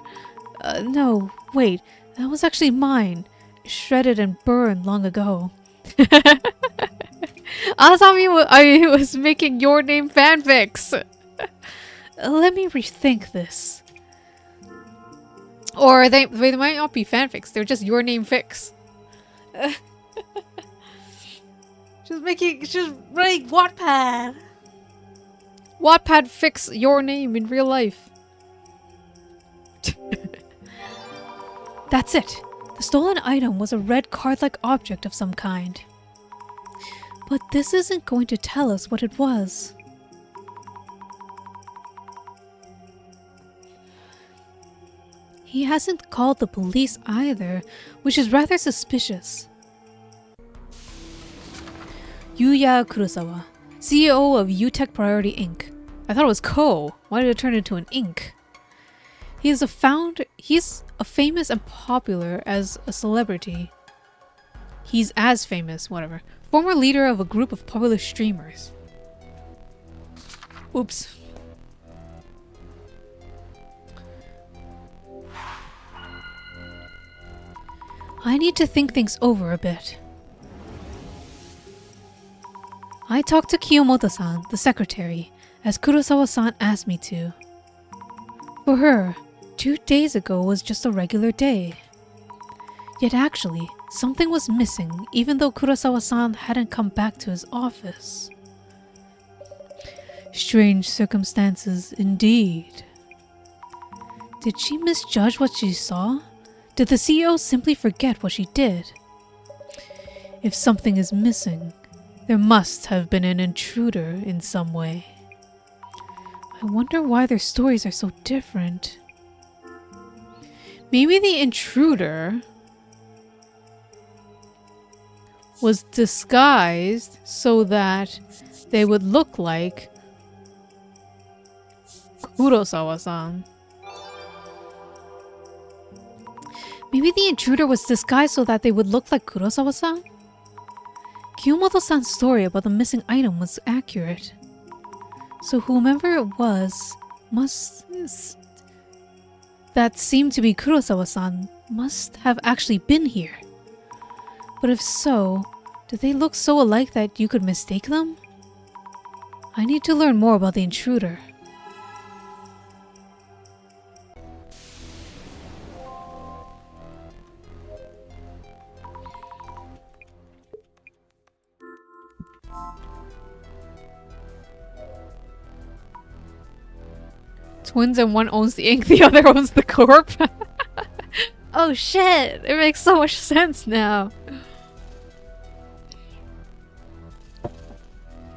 No, wait, that was actually mine. Shredded and burned long ago. Asami I was making Your Name fanfics. Let me rethink this. Or they might not be fanfics, they're just Your Name fics. She's writing Wattpad. Wattpad fix Your Name in real life. That's it. The stolen item was a red card-like object of some kind. But this isn't going to tell us what it was. He hasn't called the police either, which is rather suspicious. Yuya Kurosawa, CEO of UTech Priority Inc. I thought it was Co. Why did it turn into an Inc? He's a famous and popular as a celebrity. He's as famous, whatever. Former leader of a group of popular streamers. Oops. I need to think things over a bit. I talked to Kiyomoto-san, the secretary, as Kurosawa-san asked me to. For her, 2 days ago was just a regular day. Yet actually, something was missing even though Kurosawa-san hadn't come back to his office. Strange circumstances indeed. Did she misjudge what she saw? Did the CEO simply forget what she did? If something is missing, there must have been an intruder in some way. I wonder why their stories are so different. Maybe the intruder was disguised so that they would look like Kurosawa-san. Maybe the intruder was disguised so that they would look like Kurosawa-san? Kiyomoto-san's story about the missing item was accurate. So whomever it was that seemed to be Kurosawa-san must have actually been here. But if so, did they look so alike that you could mistake them? I need to learn more about the intruder. Twins and one owns the ink, the other owns the corp. Oh shit, it makes so much sense now.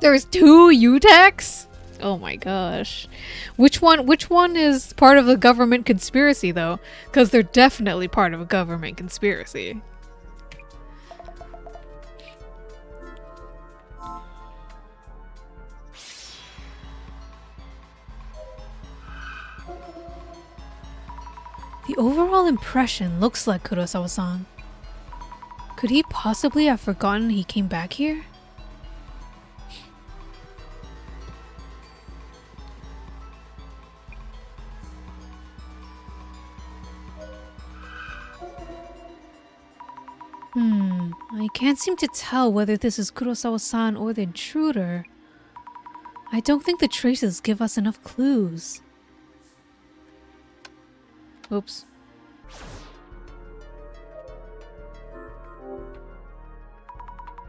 There's 2 UTechs? Oh my gosh. Which one is part of the government conspiracy though? Because they're definitely part of a government conspiracy. The overall impression looks like Kurosawa-san. Could he possibly have forgotten he came back here? I can't seem to tell whether this is Kurosawa-san or the intruder. I don't think the traces give us enough clues. Oops.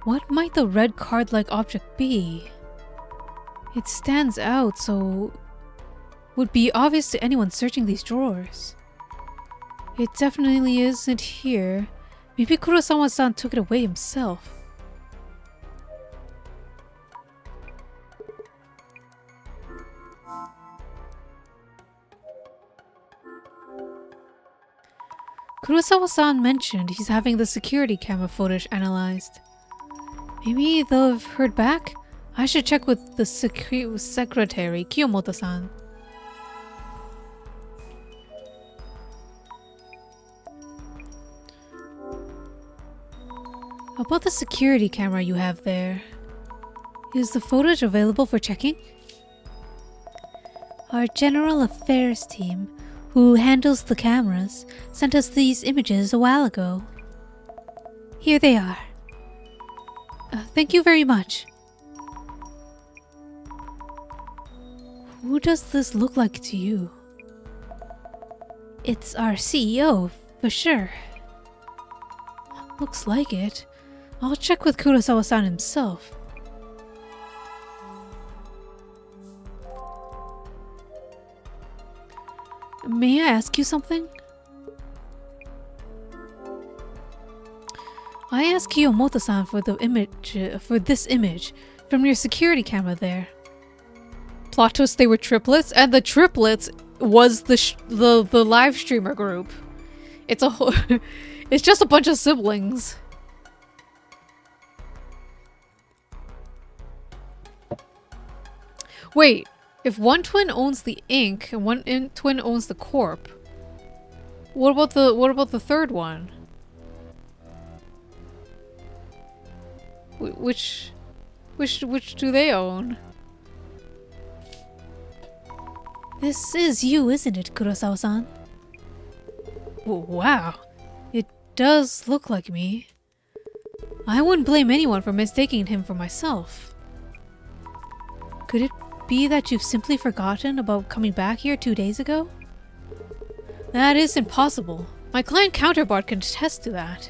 What might the red card-like object be? It stands out, so would be obvious to anyone searching these drawers. It definitely isn't here. Maybe Kurosawa-san took it away himself. Kurosawa-san mentioned he's having the security camera footage analyzed. Maybe they'll have heard back? I should check with the secretary, Kiyomoto-san. About the security camera you have there. Is the footage available for checking? Our General Affairs team, who handles the cameras, sent us these images a while ago. Here they are. Thank you very much. Who does this look like to you? It's our CEO, for sure. Looks like it. I'll check with Kurosawa-san himself. May I ask you something? I asked Kiyomoto-san for the image, for this image from your security camera there. Plot twist: they were triplets, and the triplets was the live streamer group. It's a whole, it's just a bunch of siblings. Wait, if one twin owns the ink and one twin owns the corp, what about the third one? Which do they own? This is you, isn't it, Kurosawa-san? Wow, it does look like me. I wouldn't blame anyone for mistaking him for myself. Could it be that you've simply forgotten about coming back here 2 days ago? That is impossible. My client counterpart can attest to that.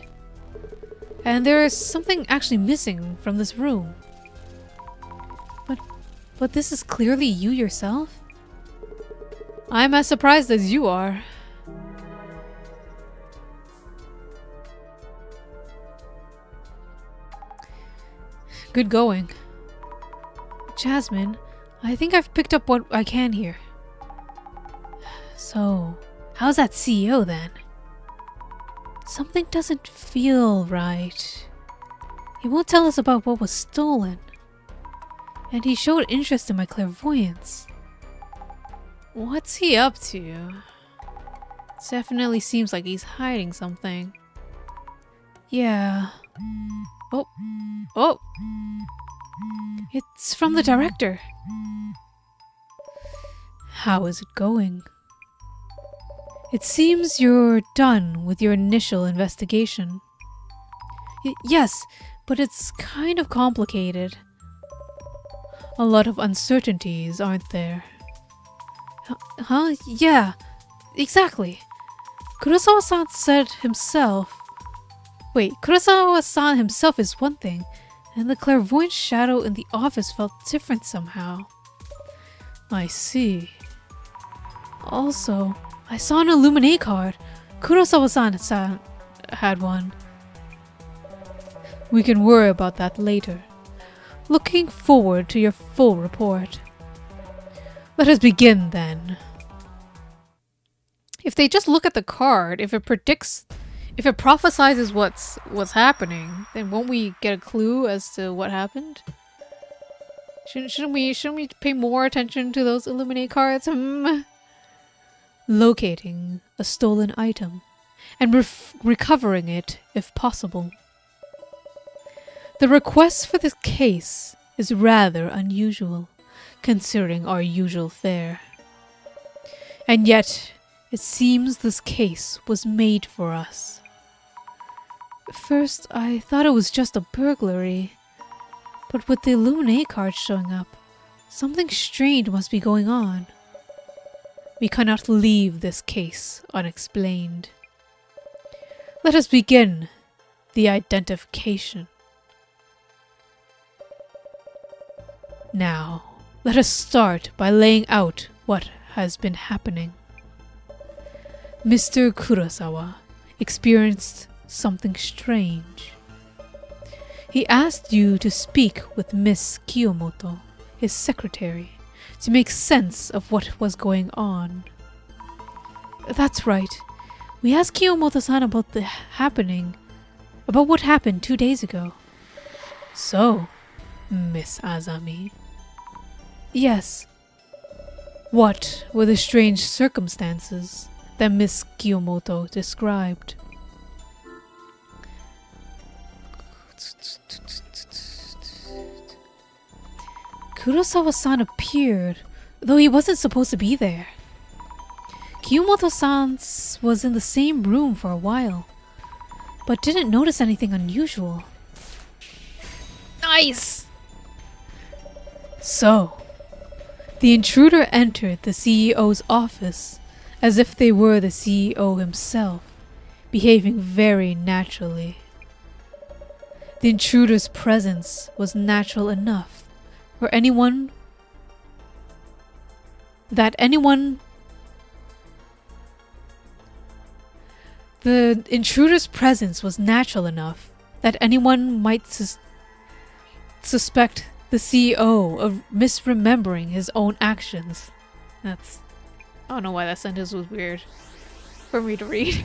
And there is something actually missing from this room. But this is clearly you yourself? I'm as surprised as you are. Good going. Jasmine, I think I've picked up what I can here. So, how's that CEO then? Something doesn't feel right. He won't tell us about what was stolen. And he showed interest in my clairvoyance. What's he up to? Definitely seems like he's hiding something. Yeah. Oh! It's from the director. How is it going? It seems you're done with your initial investigation. Yes, but it's kind of complicated. A lot of uncertainties, aren't there? Huh? Yeah, exactly. Kurosawa-san said himself... Wait, Kurosawa-san himself is one thing, and the clairvoyant shadow in the office felt different somehow. I see. Also, I saw an Illuminate card. Kurosawa-san had one. We can worry about that later. Looking forward to your full report. Let us begin then. If they just look at the card, if it prophesizes what's happening, then won't we get a clue as to what happened? Shouldn't we pay more attention to those illuminate cards? Locating a stolen item and recovering it if possible. The request for this case is rather unusual, considering our usual fare. And yet, it seems this case was made for us. First, I thought it was just a burglary, but with the Illuminate card showing up, something strange must be going on. We cannot leave this case unexplained. Let us begin the identification. Now, let us start by laying out what has been happening. Mr. Kurosawa experienced something strange. He asked you to speak with Miss Kiyomoto, his secretary, to make sense of what was going on. That's right. We asked Kiyomoto-san about what happened 2 days ago. So, Miss Azami. Yes. What were the strange circumstances that Miss Kiyomoto described? Kurosawa-san appeared, though he wasn't supposed to be there. Kiyomoto-san was in the same room for a while, but didn't notice anything unusual. Nice! So, the intruder entered the CEO's office as if they were the CEO himself, behaving very naturally. The intruder's presence was natural enough for anyone The intruder's presence was natural enough that anyone might suspect the CEO of misremembering his own actions. I don't know why that sentence was weird for me to read.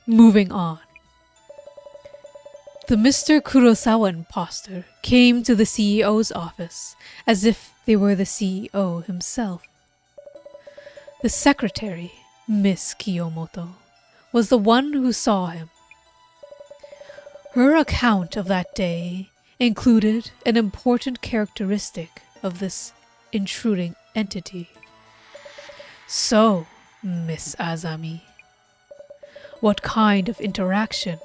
Moving on. The Mr. Kurosawa imposter came to the CEO's office as if they were the CEO himself. The secretary, Miss Kiyomoto, was the one who saw him. Her account of that day included an important characteristic of this intruding entity. So, Miss Azami, what kind of interaction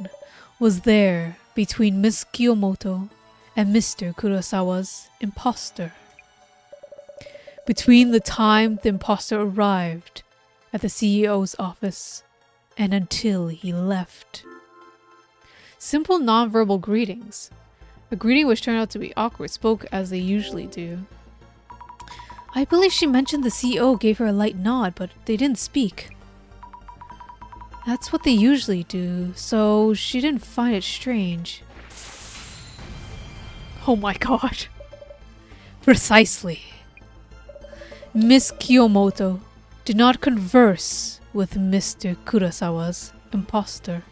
was there between Miss Kiyomoto and Mr. Kurosawa's imposter? Between the time the imposter arrived at the CEO's office and until he left. Simple nonverbal greetings. A greeting which turned out to be awkward, spoke as they usually do. I believe she mentioned the CEO gave her a light nod, but they didn't speak. That's what they usually do, so she didn't find it strange. Oh my god. Precisely. Miss Kiyomoto did not converse with Mr. Kurosawa's imposter.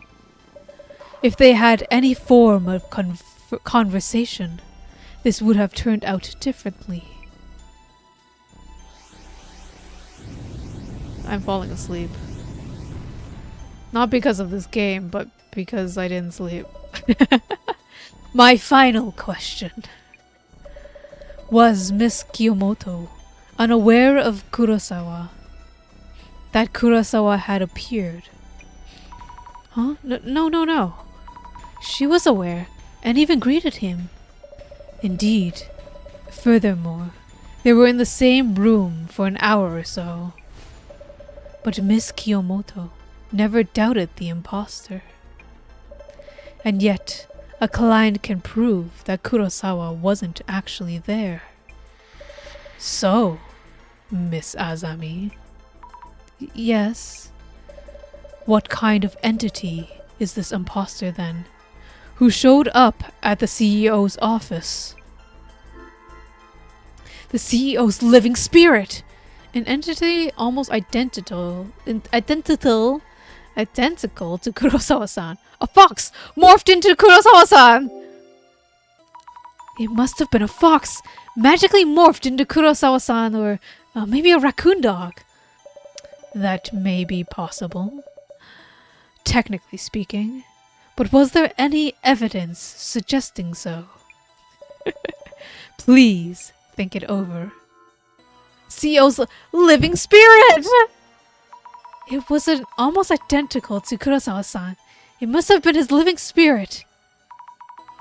If they had any form of conversation, this would have turned out differently. I'm falling asleep. Not because of this game, but because I didn't sleep. My final question. Was Miss Kiyomoto unaware of Kurosawa? That Kurosawa had appeared? Huh? No. She was aware, and even greeted him. Indeed. Furthermore, they were in the same room for an hour or so. But Miss Kiyomoto never doubted the imposter. And yet, a client can prove that Kurosawa wasn't actually there. So, Miss Azami. Yes. What kind of entity is this imposter then, who showed up at the CEO's office. The CEO's living spirit! An entity almost identical to Kurosawa-san. A fox morphed into Kurosawa-san! It must have been a fox magically morphed into Kurosawa-san, or maybe a raccoon dog. That may be possible, technically speaking, but was there any evidence suggesting so? Please think it over. CEO's living spirit! It was almost identical to Kurosawa-san. It must have been his living spirit.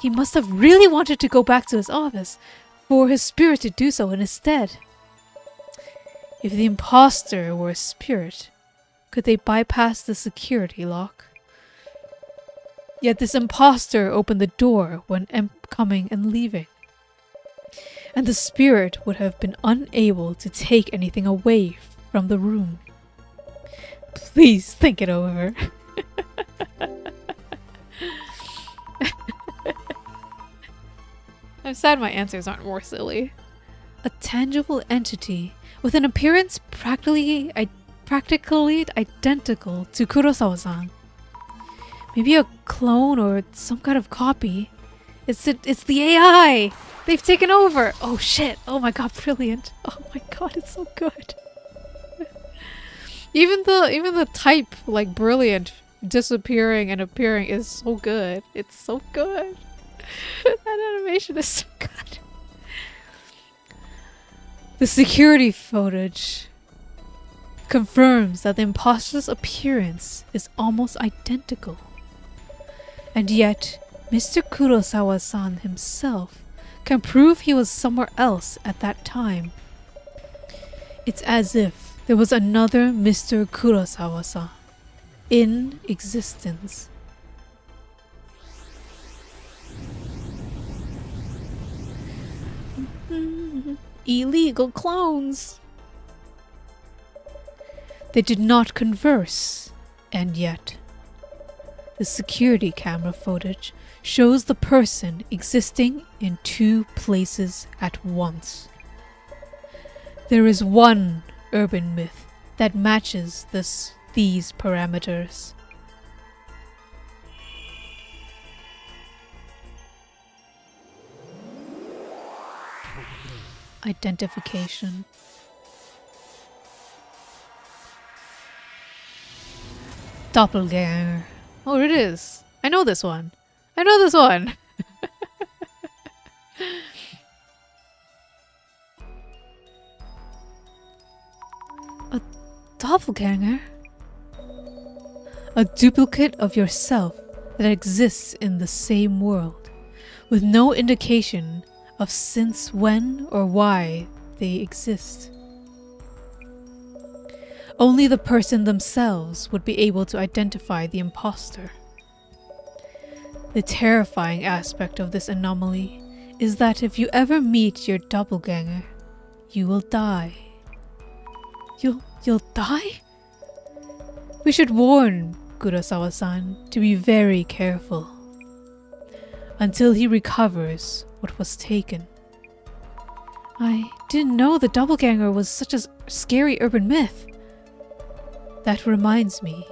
He must have really wanted to go back to his office for his spirit to do so instead. If the imposter were a spirit, could they bypass the security lock? Yet this imposter opened the door when coming and leaving. And the spirit would have been unable to take anything away from the room. Please think it over. I'm sad my answers aren't more silly. A tangible entity with an appearance practically identical to Kurosawa-san. Maybe a clone or some kind of copy. It's the AI! They've taken over! Oh shit! Oh my god, brilliant! Oh my god, it's so good! Even the type, like brilliant, disappearing and appearing is so good. It's so good. That animation is so good. The security footage confirms that the imposter's appearance is almost identical. And yet, Mr. Kurosawa-san himself can prove he was somewhere else at that time. It's as if there was another Mr. Kurosawa-san in existence. Illegal clones! They did not converse, and yet the security camera footage shows the person existing in two places at once. There is one urban myth that matches these parameters. Identification. Doppelganger. Oh, it is. I know this one. I know this one. A doppelganger? A duplicate of yourself that exists in the same world, with no indication of since when or why they exist. Only the person themselves would be able to identify the imposter. The terrifying aspect of this anomaly is that if you ever meet your doppelganger, you will die. You'll die? We should warn Kurosawa-san to be very careful until he recovers what was taken. I didn't know the doppelganger was such a scary urban myth. That reminds me,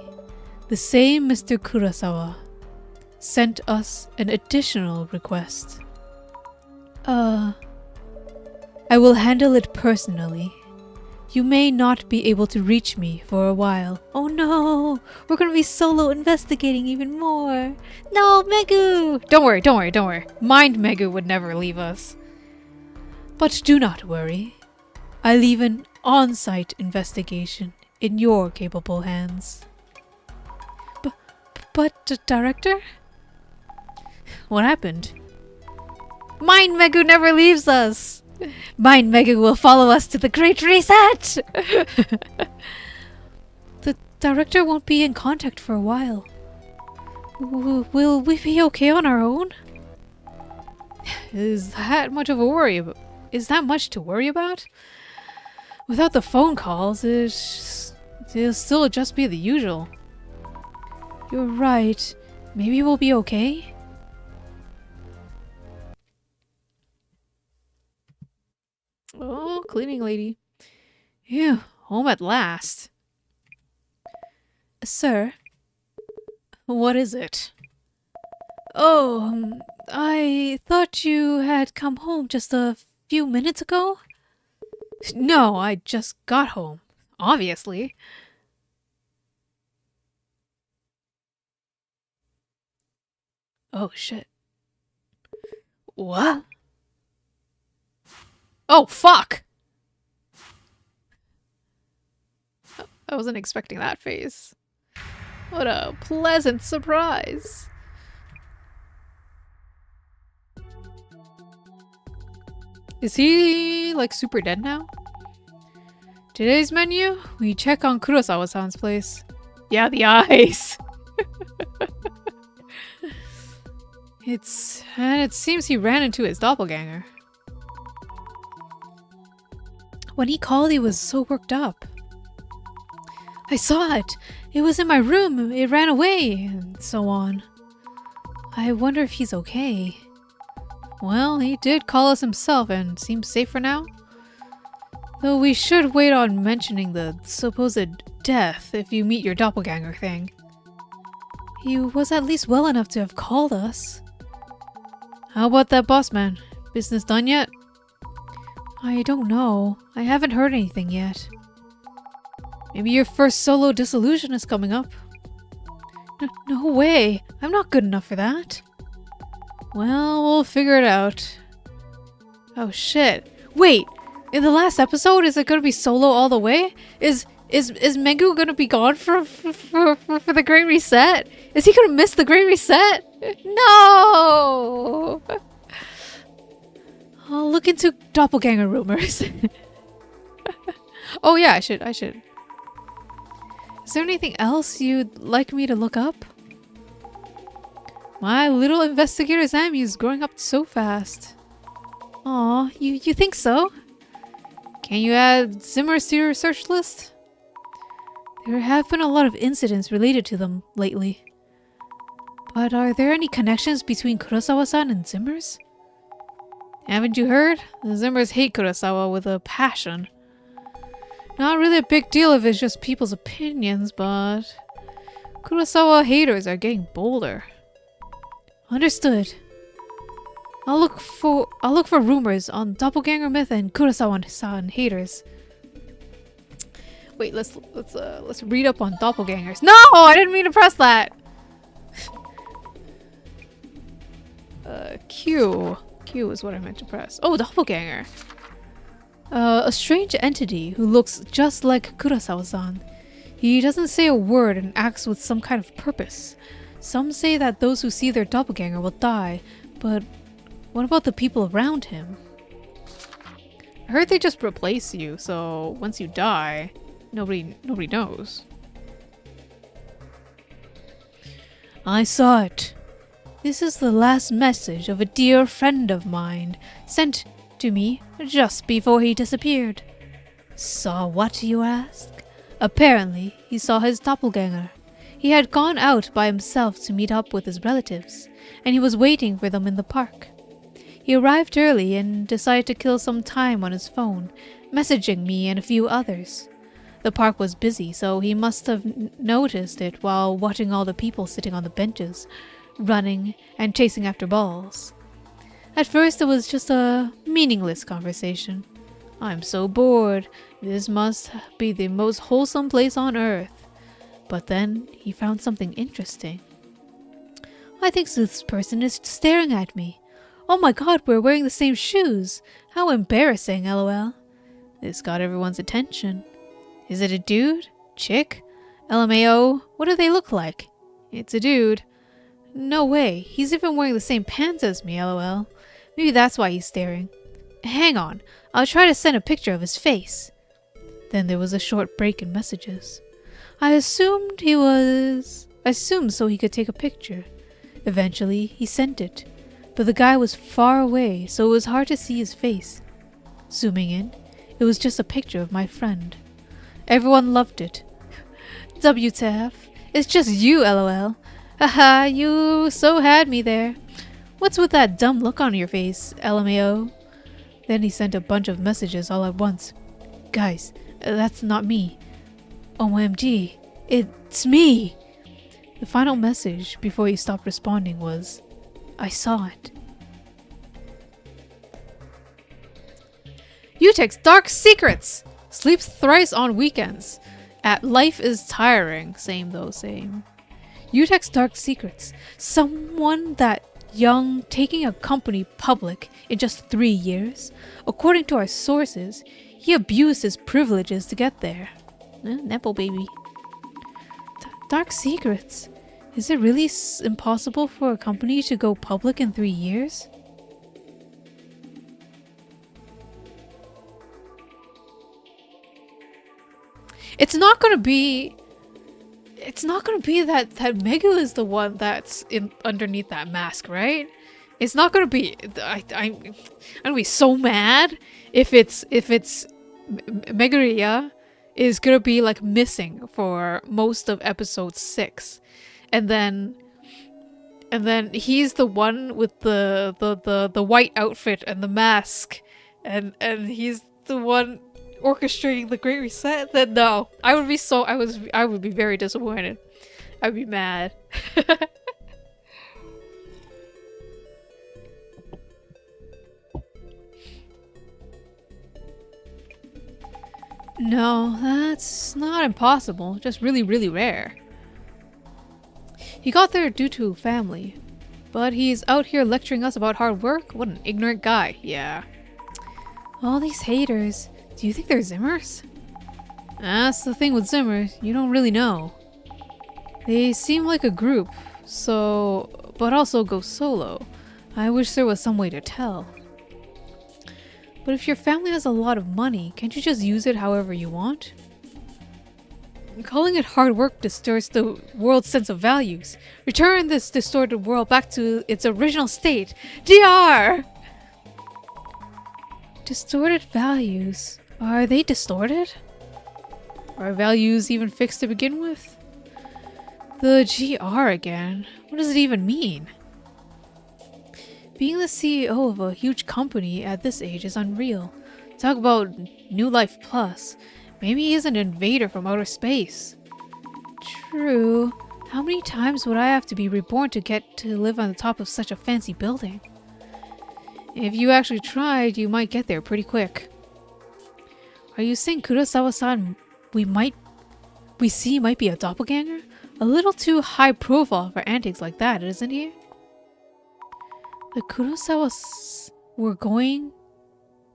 the same Mr. Kurosawa sent us an additional request. I will handle it personally. You may not be able to reach me for a while. Oh no! We're gonna be solo investigating even more! No, Megu! Don't worry. Mind Megu would never leave us. But do not worry. I leave an on-site investigation in your capable hands. But, Director? What happened? Mind Megu never leaves us! Mind Megu will follow us to the Great Reset! The Director won't be in contact for a while. Will we be okay on our own? Is that much to worry about? Without the phone calls, it'll still just be the usual. You're right. Maybe we'll be okay? cleaning lady. Phew, home at last. Sir? What is it? Oh, I thought you had come home just a few minutes ago? No, I just got home. Obviously. Oh, shit. What? Oh, fuck! I wasn't expecting that face. What a pleasant surprise. Is he, like, super dead now? Today's menu? We check on Kurosawa-san's place. Yeah, the eyes! It seems he ran into his doppelganger. When he called, he was so worked up. I saw it! It was in my room, it ran away, and so on. I wonder if he's okay. Well, he did call us himself and seems safe for now. Though we should wait on mentioning the supposed death if you meet your doppelganger thing. He was at least well enough to have called us. How about that boss man? Business done yet? I don't know. I haven't heard anything yet. Maybe your first solo Dissolution is coming up. No way. I'm not good enough for that. Well, we'll figure it out. Oh shit. Wait! In the last episode, is it gonna be solo all the way? Is Mengu gonna be gone for the Great Reset? Is he gonna miss the Great Reset? No! I'll look into doppelganger rumors. Oh yeah, I should. Is there anything else you'd like me to look up? My little investigator Zamu is growing up so fast. Aw, you think so? Can you add Zimmers to your search list? There have been a lot of incidents related to them lately. But are there any connections between Kurosawa-san and Zimmers? Haven't you heard? The Zimmers hate Kurosawa with a passion. Not really a big deal if it's just people's opinions, but Kurosawa haters are getting bolder. Understood. I'll look for rumors on doppelganger myth and Kurosawa-san haters. Wait, let's read up on doppelgangers. No, I didn't mean to press that. Q is what I meant to press. Oh, doppelganger. A strange entity who looks just like Kurosawa-san. He doesn't say a word and acts with some kind of purpose. Some say that those who see their doppelganger will die, but what about the people around him? I heard they just replace you, so once you die, nobody knows. I saw it. This is the last message of a dear friend of mine, sent to me just before he disappeared. Saw what, you ask? Apparently, he saw his doppelganger. He had gone out by himself to meet up with his relatives, and he was waiting for them in the park. He arrived early and decided to kill some time on his phone, messaging me and a few others. The park was busy, so he must have noticed it while watching all the people sitting on the benches, running and chasing after balls. At first, it was just a meaningless conversation. I'm so bored. This must be the most wholesome place on earth. But then he found something interesting. I think this person is staring at me. Oh my god, we're wearing the same shoes. How embarrassing, lol. This got everyone's attention. Is it a dude? Chick? LMAO? What do they look like? It's a dude. No way, he's even wearing the same pants as me, lol. Maybe that's why he's staring. Hang on, I'll try to send a picture of his face. Then there was a short break in messages. I assumed so he could take a picture. Eventually, he sent it, but the guy was far away, so it was hard to see his face. Zooming in, it was just a picture of my friend. Everyone loved it. WTF, it's just you, lol. Haha, you so had me there. What's with that dumb look on your face, LMAO? Then he sent a bunch of messages all at once. Guys, that's not me. OMG, it's me! The final message before he stopped responding was, I saw it. Utek's dark secrets! Sleeps thrice on weekends. At life is tiring. Same though, same. Utek's dark secrets. Someone that young taking a company public in just 3 years. According to our sources, he abused his privileges to get there. Nepo baby. Dark secrets. Is it really impossible for a company to go public in 3 years? It's not gonna be that Megu is the one that's underneath that mask, right? It's not gonna be. I'm gonna be so mad if it's Meguriya is gonna be like missing for most of episode 6, and then he's the one with the white outfit and the mask, and he's the one orchestrating the Great Reset. Then no, I would be very disappointed. I'd be mad. No, that's not impossible, just really, really rare. He got there due to family, but he's out here lecturing us about hard work? What an ignorant guy, yeah. All these haters, do you think they're Zimmers? That's the thing with Zimmers, you don't really know. They seem like a group, but also go solo. I wish there was some way to tell. But if your family has a lot of money, can't you just use it however you want? Calling it hard work distorts the world's sense of values. Return this distorted world back to its original state. DR! Distorted values. Are they distorted? Are values even fixed to begin with? The GR again. What does it even mean? Being the CEO of a huge company at this age is unreal. Talk about New Life Plus. Maybe he's an invader from outer space. True. How many times would I have to be reborn to get to live on the top of such a fancy building? If you actually tried, you might get there pretty quick. Are you saying Kurosawa-san we see might be a doppelganger? A little too high profile for antics like that, isn't he? The Kurosawa we're going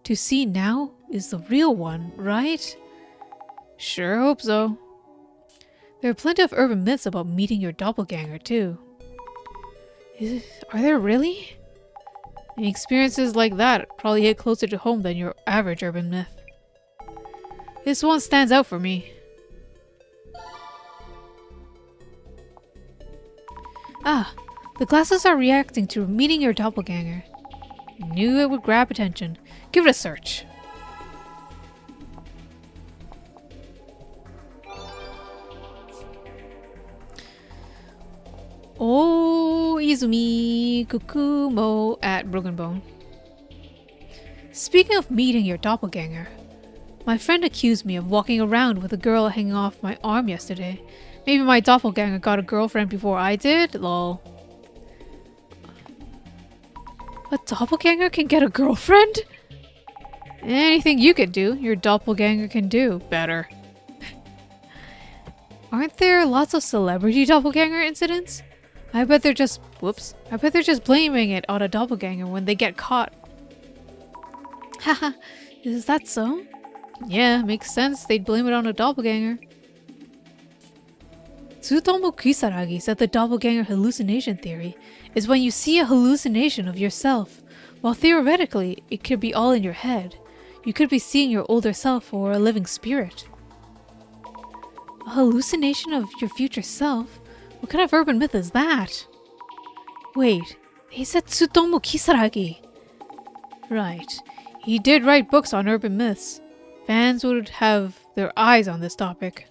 to see now is the real one, right? Sure hope so. There are plenty of urban myths about meeting your doppelganger, too. Are there really? And experiences like that probably hit closer to home than your average urban myth. This one stands out for me. Ah, the glasses are reacting to meeting your doppelganger. Knew it would grab attention. Give it a search. Oh, Izumi Kukumo at Broken Bone. Speaking of meeting your doppelganger, my friend accused me of walking around with a girl hanging off my arm yesterday. Maybe my doppelganger got a girlfriend before I did? Lol. A doppelganger can get a girlfriend? Anything you can do, your doppelganger can do better. Aren't there lots of celebrity doppelganger incidents? I bet they're just blaming it on a doppelganger when they get caught. Haha, is that so? Yeah, makes sense. They'd blame it on a doppelganger. Tsutomu Kisaragi said the doppelganger hallucination theory is when you see a hallucination of yourself. While theoretically, it could be all in your head. You could be seeing your older self or a living spirit. A hallucination of your future self? What kind of urban myth is that? Wait, he said Tsutomu Kisaragi. Right, he did write books on urban myths. Fans would have their eyes on this topic.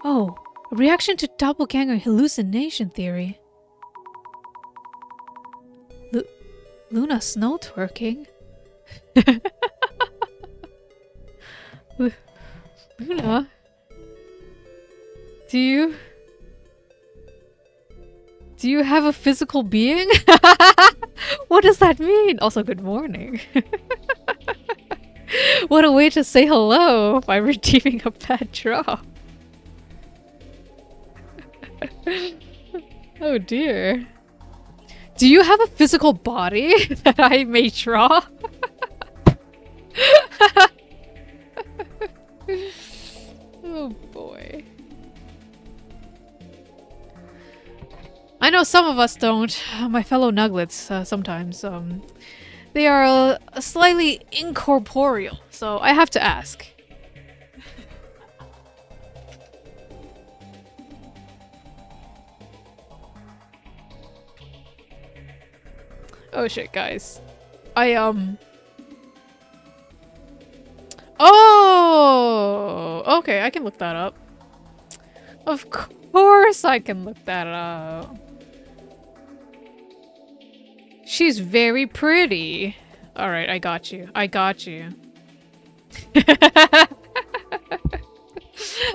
Oh, a reaction to doppelganger hallucination theory. Luna snow twerking? Luna? Do you have a physical being? What does that mean? Also, good morning. What a way to say hello by redeeming a bad draw. Oh dear. Do you have a physical body that I may draw? Oh boy. I know some of us don't. My fellow nuglets, sometimes, they are slightly incorporeal, so I have to ask. Oh shit, guys. Oh! Okay, I can look that up. Of course I can look that up. She's very pretty. Alright, I got you. I got you.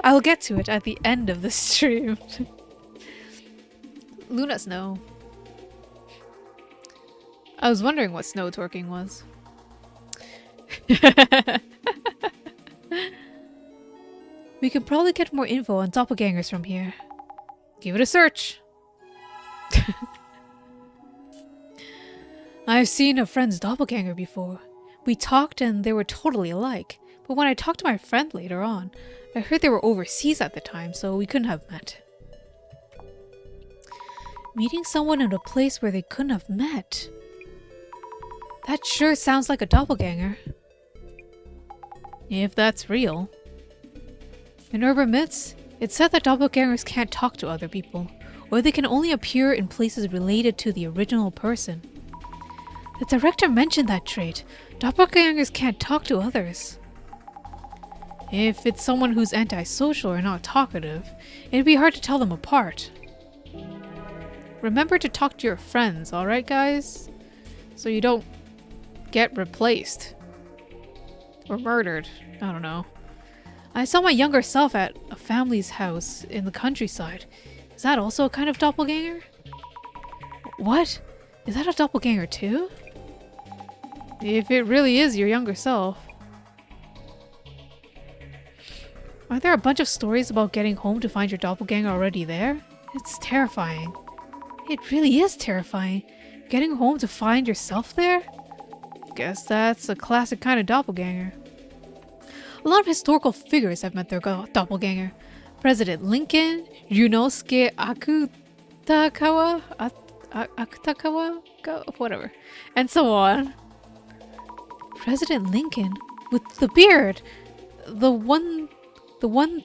I'll get to it at the end of the stream. Luna Snow. I was wondering what snow twerking was. We could probably get more info on doppelgangers from here. Give it a search. I've seen a friend's doppelganger before. We talked and they were totally alike. But when I talked to my friend later on, I heard they were overseas at the time, so we couldn't have met. Meeting someone in a place where they couldn't have met. That sure sounds like a doppelganger. If that's real. In urban myths, it's said that doppelgangers can't talk to other people, or they can only appear in places related to the original person. The director mentioned that trait. Doppelgangers can't talk to others. If it's someone who's antisocial or not talkative, it'd be hard to tell them apart. Remember to talk to your friends, alright guys? So you don't get replaced. Or murdered. I don't know. I saw my younger self at a family's house in the countryside. Is that also a kind of doppelganger? What? Is that a doppelganger too? If it really is your younger self. Aren't there a bunch of stories about getting home to find your doppelganger already there? It's terrifying. It really is terrifying. Getting home to find yourself there? Guess that's a classic kind of doppelganger. A lot of historical figures have met their doppelganger. President Lincoln, Ryunosuke Akutagawa, whatever, and so on. President Lincoln with the beard, the one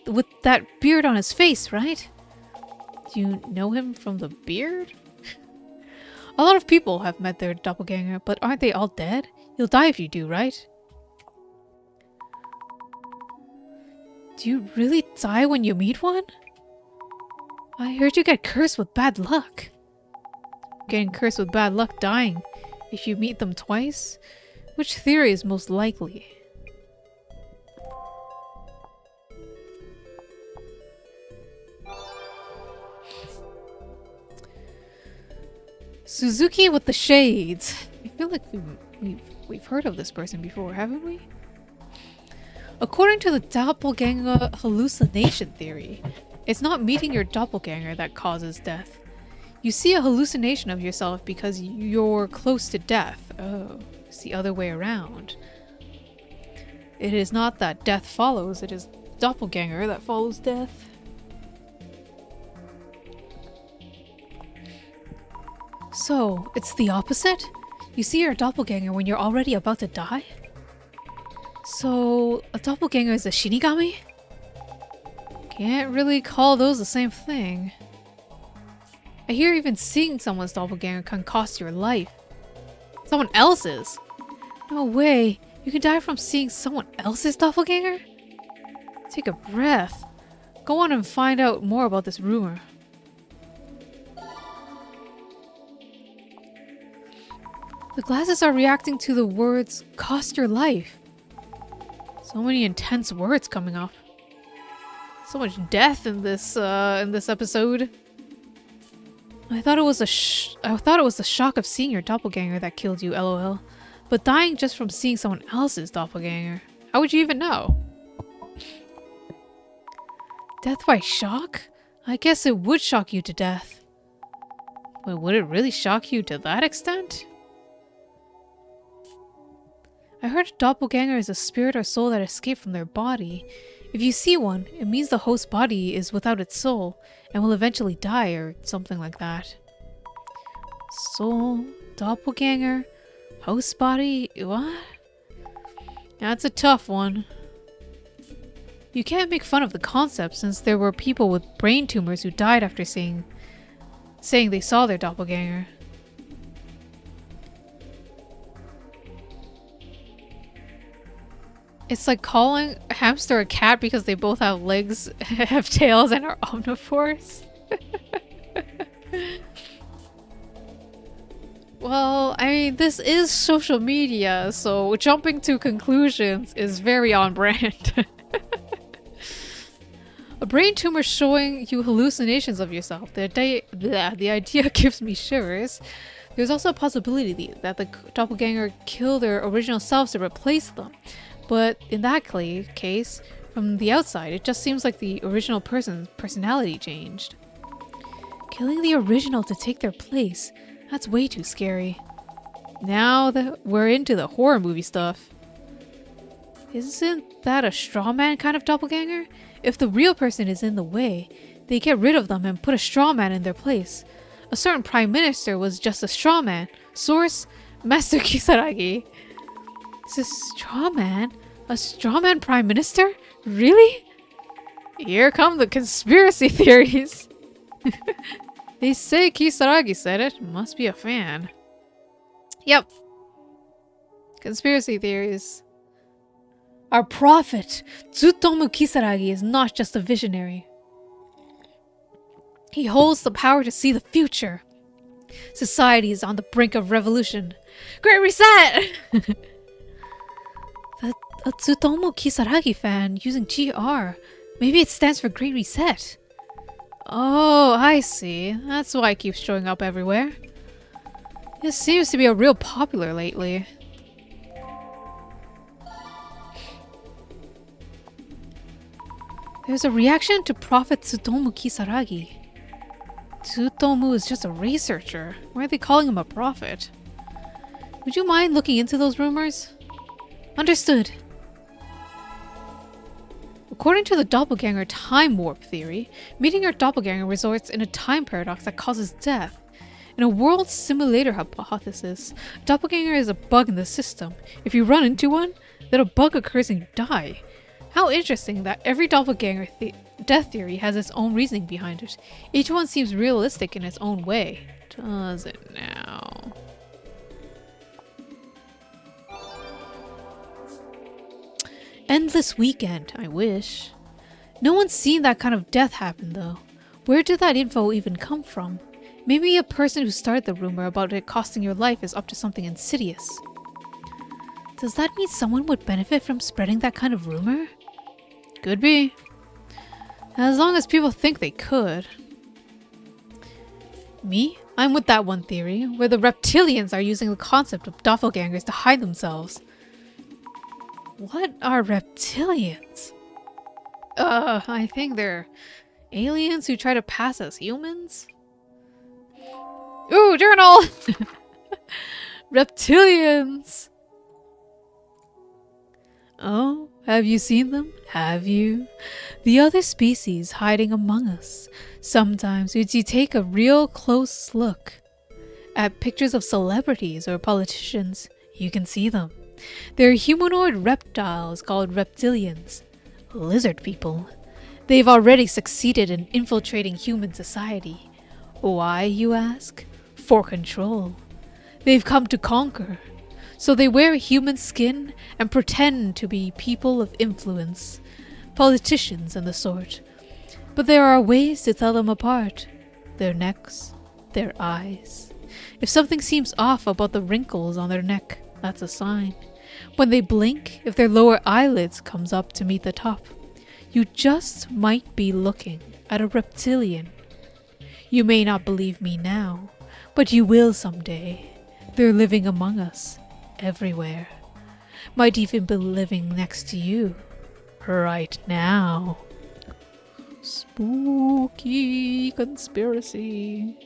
with that beard on his face, right? Do you know him from the beard? A lot of people have met their doppelganger, but aren't they all dead? You'll die if you do, right? Do you really die when you meet one? I heard you get cursed with bad luck. Getting cursed with bad luck dying if you meet them twice? Which theory is most likely? Suzuki with the shades. I feel like we've heard of this person before, haven't we? According to the doppelganger hallucination theory, it's not meeting your doppelganger that causes death. You see a hallucination of yourself because you're close to death. Oh, it's the other way around. It is not that death follows, it is doppelganger that follows death. So, it's the opposite? You see your doppelganger when you're already about to die? So, a doppelganger is a shinigami? Can't really call those the same thing. I hear even seeing someone's doppelganger can cost your life. Someone else's? No way, you can die from seeing someone else's doppelganger? Take a breath. Go on and find out more about this rumor. The glasses are reacting to the words cost your life. So many intense words coming up. So much death in this episode. I thought it was the shock of seeing your doppelganger that killed you, LOL. But dying just from seeing someone else's doppelganger. How would you even know? Death by shock? I guess it would shock you to death. But would it really shock you to that extent? I heard a doppelganger is a spirit or soul that escaped from their body. If you see one, it means the host body is without its soul and will eventually die or something like that. Soul, doppelganger, host body, what? That's a tough one. You can't make fun of the concept since there were people with brain tumors who died after saying they saw their doppelganger. It's like calling a hamster a cat because they both have legs, have tails, and are omnivores. Well, I mean, this is social media, so jumping to conclusions is very on brand. A brain tumor showing you hallucinations of yourself. The idea gives me shivers. There's also a possibility that the doppelganger kill their original selves to replace them. But in that case, from the outside, it just seems like the original person's personality changed. Killing the original to take their place, that's way too scary. Now that we're into the horror movie stuff. Isn't that a straw man kind of doppelganger? If the real person is in the way, they get rid of them and put a straw man in their place. A certain prime minister was just a straw man. Source, Master Kisaragi. Is a straw man? A straw man prime minister? Really? Here come the conspiracy theories. They say Kisaragi said it. Must be a fan. Yep. Conspiracy theories. Our prophet, Tsutomu Kisaragi, is not just a visionary. He holds the power to see the future. Society is on the brink of revolution. Great Reset! A Tsutomu Kisaragi fan using GR. Maybe it stands for Great Reset. Oh, I see. That's why it keeps showing up everywhere. This seems to be a real popular lately. There's a reaction to Prophet Tsutomu Kisaragi. Tsutomu is just a researcher. Why are they calling him a prophet? Would you mind looking into those rumors? Understood. According to the doppelganger time warp theory, meeting your doppelganger results in a time paradox that causes death. In a world simulator hypothesis, doppelganger is a bug in the system. If you run into one, then a bug occurs and you die. How interesting that every doppelganger death theory has its own reasoning behind it. Each one seems realistic in its own way. Does it now? Endless weekend, I wish. No one's seen that kind of death happen though. Where did that info even come from? Maybe a person who started the rumor about it costing your life is up to something insidious. Does that mean someone would benefit from spreading that kind of rumor? Could be. As long as people think they could. Me? I'm with that one theory, where the reptilians are using the concept of doppelgangers to hide themselves. What are reptilians? I think they're aliens who try to pass as humans? Ooh, journal! Reptilians! Oh, have you seen them? Have you? The other species hiding among us. Sometimes if you take a real close look at pictures of celebrities or politicians, you can see them. They're humanoid reptiles called reptilians. Lizard people. They've already succeeded in infiltrating human society. Why, you ask? For control. They've come to conquer. So they wear human skin and pretend to be people of influence, politicians and the sort. But there are ways to tell them apart. Their necks, their eyes. If something seems off about the wrinkles on their neck, that's a sign. When they blink, if their lower eyelids comes up to meet the top, you just might be looking at a reptilian. You may not believe me now, but you will someday. They're living among us, everywhere. Might even be living next to you, right now. Spooky conspiracy.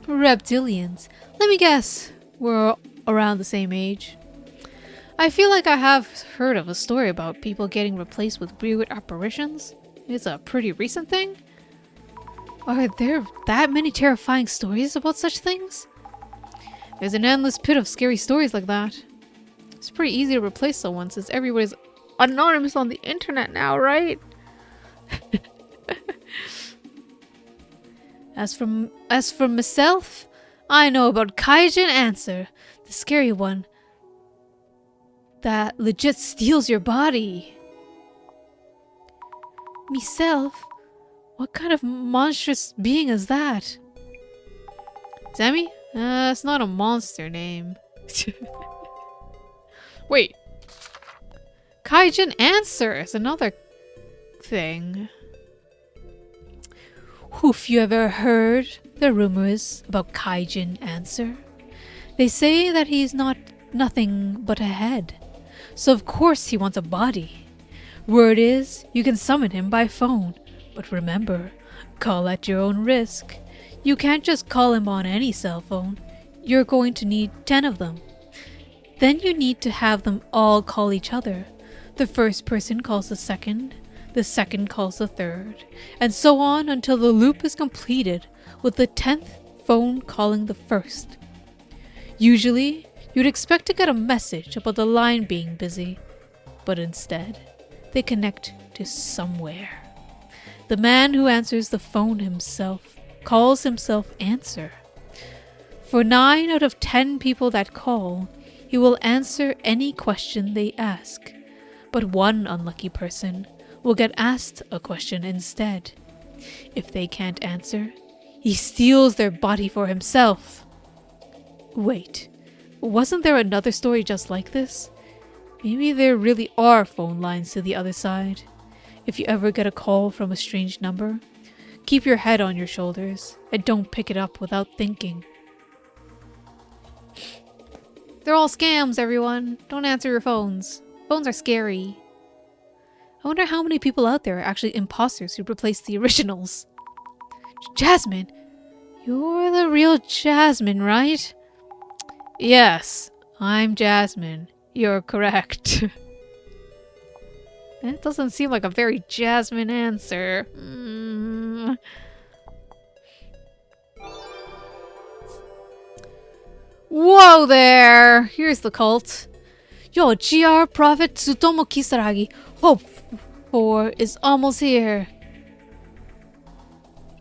Reptilians. Let me guess, we're around the same age. I feel like I have heard of a story about people getting replaced with weird apparitions. It's a pretty recent thing. Are there that many terrifying stories about such things? There's an endless pit of scary stories like that. It's pretty easy to replace someone since everybody's anonymous on the internet now, right? As for myself, I know about Kaijin Answer, the scary one that legit steals your body. Myself? What kind of monstrous being is that? Sammy? It's not a monster name. Wait. Kaijin Answer is another thing. Who've you ever heard the rumors about Kaijin Answer? They say that he's nothing but a head. So of course he wants a body. Word is, you can summon him by phone. But remember, call at your own risk. You can't just call him on any cell phone. You're going to need 10 of them. Then you need to have them all call each other. The first person calls the second calls the third, and so on until the loop is completed, with the 10th phone calling the first. Usually, you'd expect to get a message about the line being busy, but instead, they connect to somewhere. The man who answers the phone himself calls himself Answer. For 9 out of 10 people that call, he will answer any question they ask. But one unlucky person will get asked a question instead. If they can't answer, he steals their body for himself. Wait, wasn't there another story just like this? Maybe there really are phone lines to the other side. If you ever get a call from a strange number, keep your head on your shoulders and don't pick it up without thinking. They're all scams, everyone. Don't answer your phones. Phones are scary. I wonder how many people out there are actually imposters who replace the originals. Jasmine, you're the real Jasmine, right? Yes, I'm Jasmine. You're correct. That doesn't seem like a very Jasmine answer. Whoa there! Here's the cult. Yo, GR Prophet Tsutomu Kisaragi. Hope for is almost here.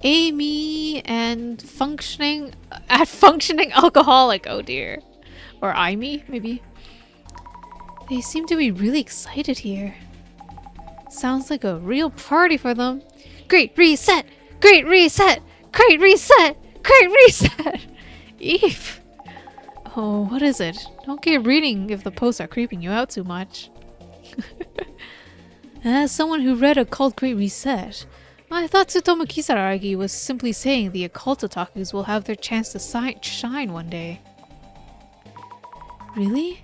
Amy and functioning alcoholic. Oh dear. Or Amy, maybe. They seem to be really excited here. Sounds like a real party for them. Great reset! Great reset! Great reset! Great reset! Eef. Oh, what is it? Don't keep reading if the posts are creeping you out too much. As someone who read Occult Great Reset, I thought Tsutomu Kisaragi was simply saying the occult otakus will have their chance to shine one day. Really?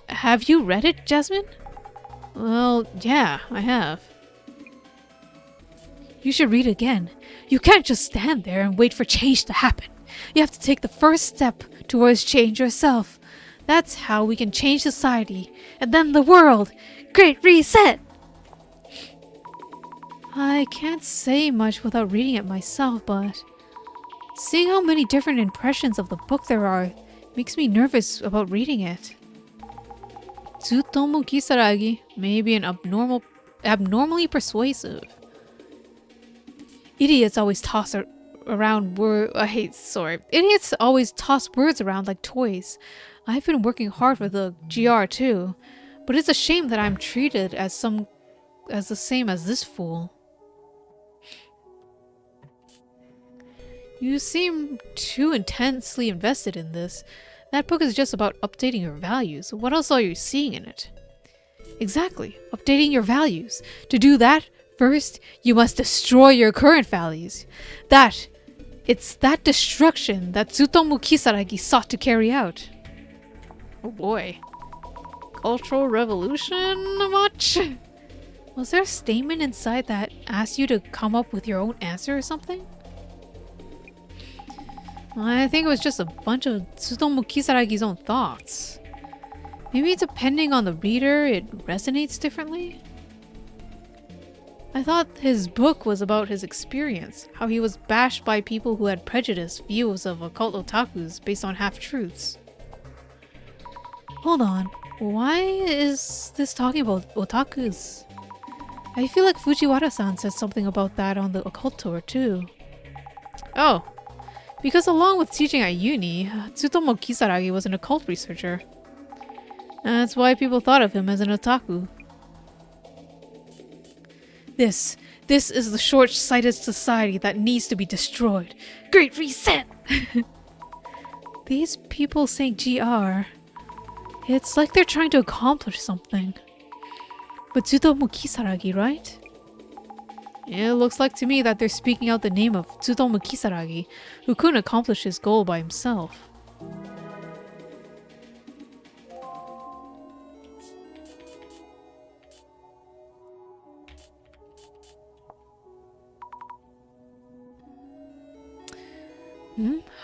Have you read it, Jasmine? Well, yeah, I have. You should read again. You can't just stand there and wait for change to happen. You have to take the first step towards change yourself. That's how we can change society, and then the world. Great reset! I can't say much without reading it myself, but seeing how many different impressions of the book there are makes me nervous about reading it. Tsutomu Kisaragi may be an abnormally persuasive. Idiots always toss words around like toys. I've been working hard for the GR too, but it's a shame that I'm treated as the same as this fool. You seem too intensely invested in this. That book is just about updating your values. What else are you seeing in it? Exactly, updating your values. To do that, first, you must destroy your current values. It's that destruction that Tsutomu Kisaragi sought to carry out. Oh boy. Cultural revolution much? Was there a statement inside that asked you to come up with your own answer or something? I think it was just a bunch of Tsutomu Kisaragi's own thoughts. Maybe depending on the reader, it resonates differently? I thought his book was about his experience, how he was bashed by people who had prejudiced views of occult otakus based on half-truths. Hold on, why is this talking about otakus? I feel like Fujiwara-san said something about that on the occult tour too. Oh, because along with teaching at uni, Tsutomu Kisaragi was an occult researcher. That's why people thought of him as an otaku. This is the short-sighted society that needs to be destroyed. Great reset! These people saying GR. It's like they're trying to accomplish something. But Tsutomu Kisaragi, right? It looks like to me that they're speaking out the name of Tsutomu Kisaragi, who couldn't accomplish his goal by himself.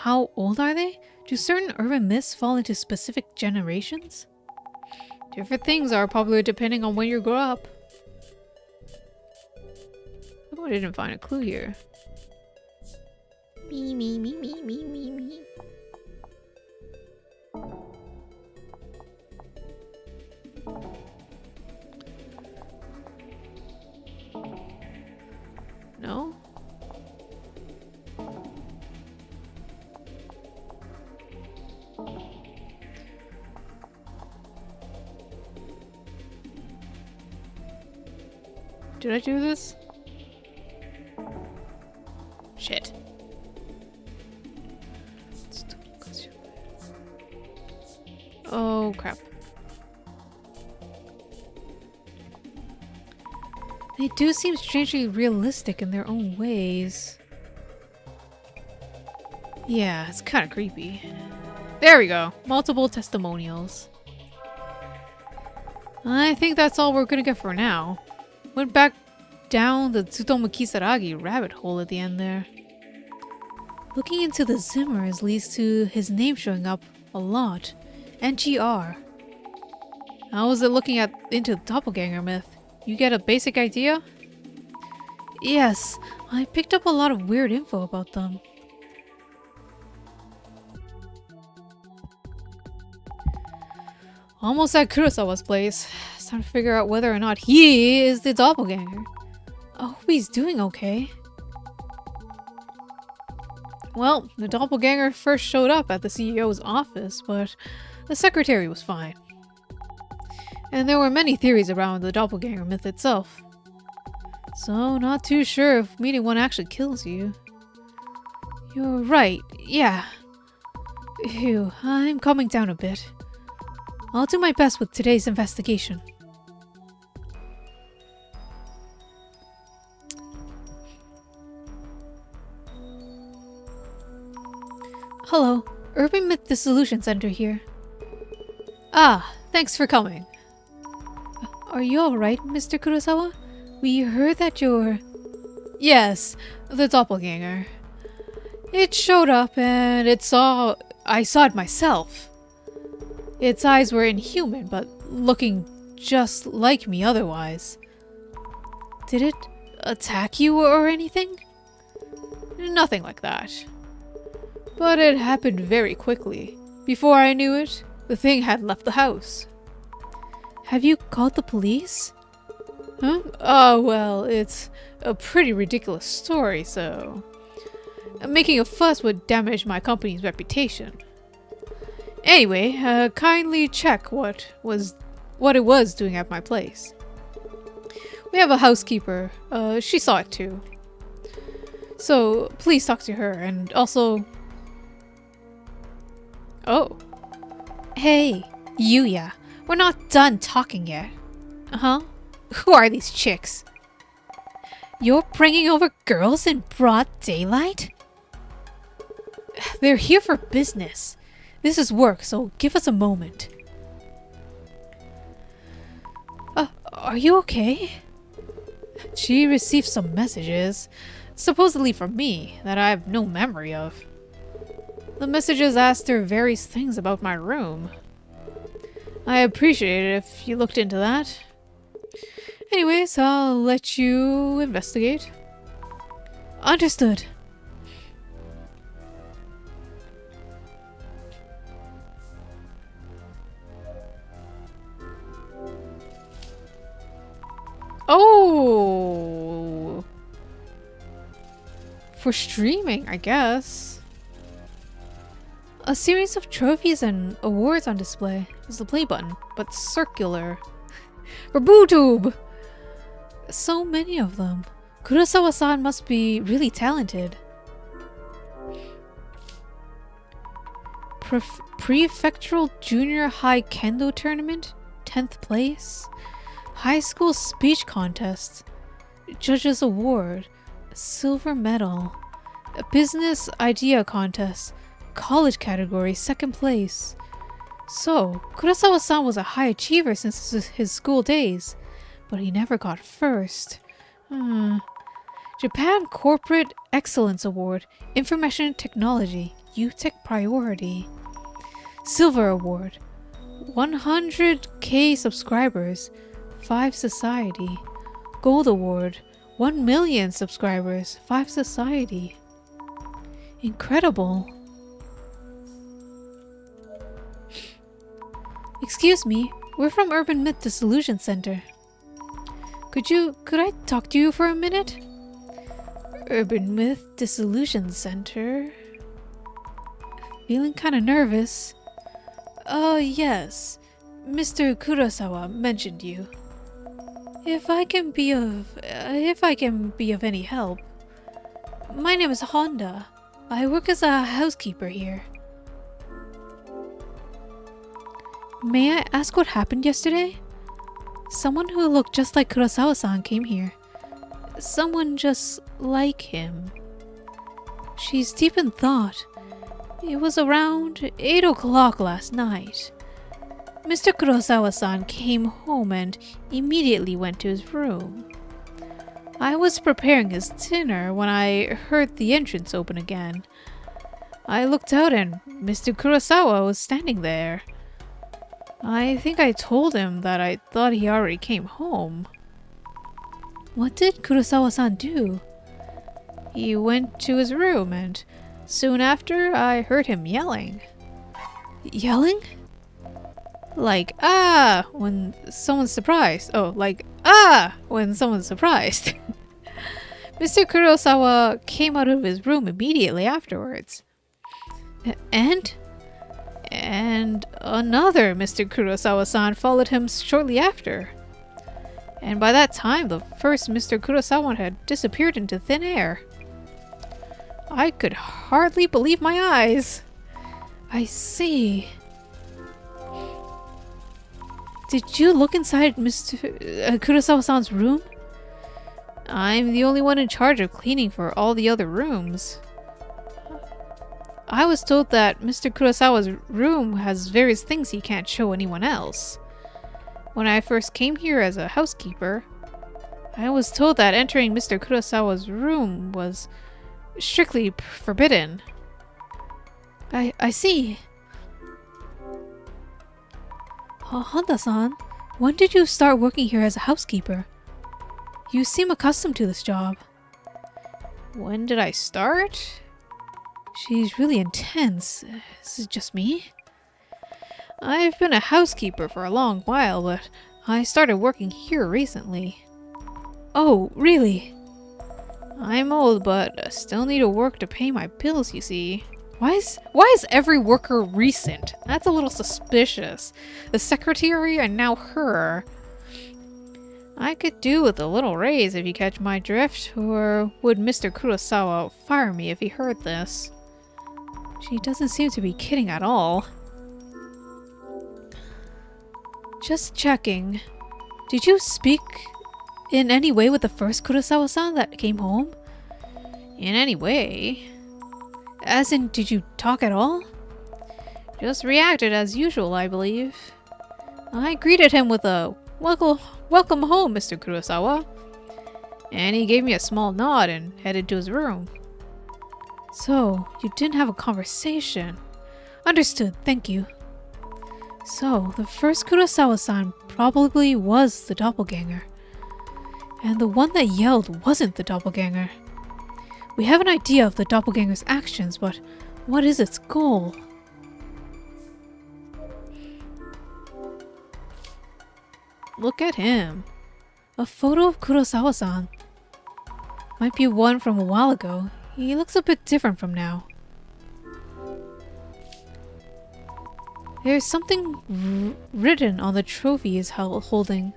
How old are they? Do certain urban myths fall into specific generations? Different things are popular depending on when you grow up. Oh, I didn't find a clue here. Me. No? Did I do this? Shit. Oh crap. They do seem strangely realistic in their own ways. Yeah, it's kind of creepy. There we go. Multiple testimonials. I think that's all we're gonna get for now. Went back down the Tsutomu Kisaragi rabbit hole at the end there. Looking into the Zimmers leads to his name showing up a lot. And GR. How was it looking into the doppelganger myth? You get a basic idea? Yes, I picked up a lot of weird info about them. Almost at Kurosawa's place. It's time to figure out whether or not he is the doppelganger. I hope he's doing okay. Well, the doppelganger first showed up at the CEO's office, but the secretary was fine. And there were many theories around the doppelganger myth itself. So, not too sure if meeting one actually kills you. You're right, yeah. Phew, I'm calming down a bit. I'll do my best with today's investigation. Hello, Urban Myth Dissolution Center here. Ah, thanks for coming. Are you alright, Mr. Kurosawa? We heard that you're... Yes, the doppelganger. It showed up and I saw it myself. Its eyes were inhuman, but looking just like me otherwise. Did it attack you or anything? Nothing like that. But it happened very quickly. Before I knew it, the thing had left the house. Have you called the police? Huh? Oh, well, it's a pretty ridiculous story, so... Making a fuss would damage my company's reputation. Anyway, kindly check what it was doing at my place. We have a housekeeper. She saw it too. So please talk to her, and also... Oh. Hey, Yuya. We're not done talking yet. Uh-huh. Who are these chicks? You're bringing over girls in broad daylight? They're here for business. This is work, so give us a moment. Are you okay? She received some messages, supposedly from me, that I have no memory of. The messages asked her various things about my room. I appreciate it if you looked into that. Anyways, I'll let you investigate. Understood. Oh! For streaming, I guess. A series of trophies and awards on display. There's the play button, but circular. For BooTube! So many of them. Kurosawa-san must be really talented. Prefectural Junior High Kendo Tournament? 10th place? High School Speech Contest. Judges Award. Silver Medal. A Business Idea Contest. College category, 2nd place. So, Kurosawa-san was a high achiever since his school days, but he never got first. Japan Corporate Excellence Award, Information Technology, UTech Priority. Silver Award, 100K subscribers, 5 Society. Gold Award, 1 million subscribers, 5 Society. Incredible. Excuse me, we're from Urban Myth Dissolution Center. Could I talk to you for a minute? Urban Myth Dissolution Center. Feeling kinda nervous. Yes. Mr. Kurosawa mentioned you. If I can be of any help. My name is Honda. I work as a housekeeper here. May I ask what happened yesterday? Someone who looked just like Kurosawa-san came here. Someone just like him. She's deep in thought. It was around 8 o'clock last night. Mr. Kurosawa-san came home and immediately went to his room. I was preparing his dinner when I heard the entrance open again. I looked out and Mr. Kurosawa was standing there. I think I told him that I thought he already came home. What did Kurosawa-san do? He went to his room and soon after I heard him yelling. Yelling? Like, ah, when someone's surprised. Oh, like, ah, when someone's surprised. Mr. Kurosawa came out of his room immediately afterwards. And another Mr. Kurosawa-san followed him shortly after. And by that time, the first Mr. Kurosawa had disappeared into thin air. I could hardly believe my eyes. I see. Did you look inside Mr. Kurosawa-san's room? I'm the only one in charge of cleaning for all the other rooms. I was told that Mr. Kurosawa's room has various things he can't show anyone else. When I first came here as a housekeeper, I was told that entering Mr. Kurosawa's room was strictly forbidden. I see. Honda-san, when did you start working here as a housekeeper? You seem accustomed to this job. When did I start? She's really intense. Is it just me? I've been a housekeeper for a long while, but I started working here recently. Oh, really? I'm old, but still need to work to pay my bills, you see. Why is every worker recent? That's a little suspicious. The secretary and now her. I could do with a little raise if you catch my drift, or would Mr. Kurosawa fire me if he heard this? She doesn't seem to be kidding at all. Just checking. Did you speak in any way with the first Kurosawa-san that came home? In any way? As in, did you talk at all? Just reacted as usual, I believe. I greeted him with a welcome home, Mr. Kurosawa. And he gave me a small nod and headed to his room. So, you didn't have a conversation. Understood, thank you. So, the first Kurosawa-san probably was the doppelganger. And the one that yelled wasn't the doppelganger. We have an idea of the doppelganger's actions, but what is its goal? Look at him. A photo of Kurosawa-san. Might be one from a while ago. He looks a bit different from now. There's something written on the trophy he's holding.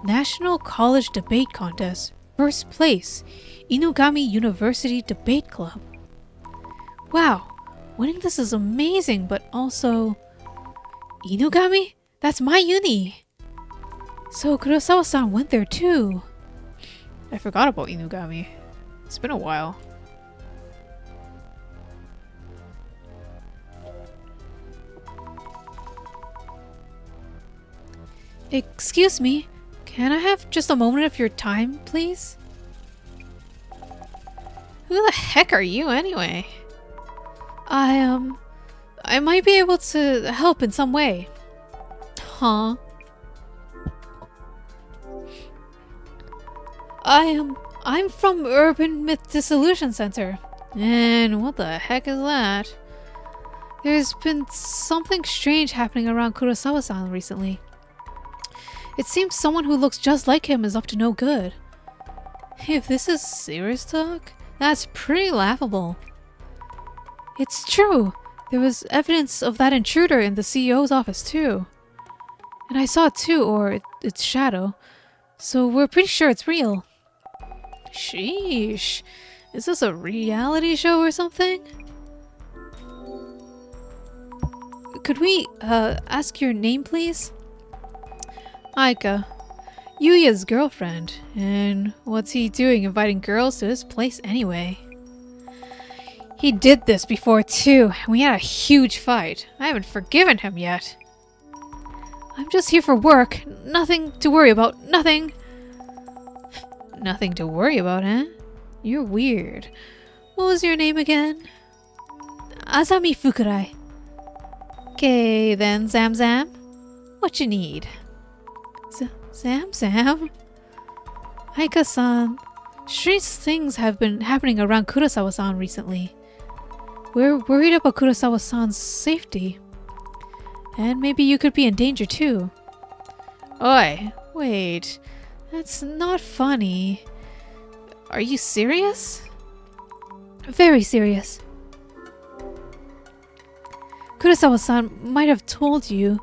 National College Debate Contest. First place. Inugami University Debate Club. Wow. Winning this is amazing, but also... Inugami? That's my uni! So Kurosawa-san went there too. I forgot about Inugami. It's been a while. Excuse me, can I have just a moment of your time, please? Who the heck are you anyway? I might be able to help in some way. Huh? I'm from Urban Myth Dissolution Center. And what the heck is that? There's been something strange happening around Kurosawa-san recently. It seems someone who looks just like him is up to no good. If this is serious talk, that's pretty laughable. It's true. There was evidence of that intruder in the CEO's office too. And I saw it too, or its shadow. So we're pretty sure it's real. Sheesh. Is this a reality show or something? Could we, ask your name, please? Aika. Yuya's girlfriend. And what's he doing inviting girls to his place anyway? He did this before too, and we had a huge fight. I haven't forgiven him yet. I'm just here for work. Nothing to worry about. Nothing. Nothing to worry about, eh? You're weird. What was your name again? Azami Fukurai. Okay then, Zam Zam. What you need? Zam Zam? Aika-san. Strange things have been happening around Kurosawa-san recently. We're worried about Kurosawa-san's safety. And maybe you could be in danger too. Oi, wait. That's not funny. Are you serious? Very serious. Kurosawa-san might have told you.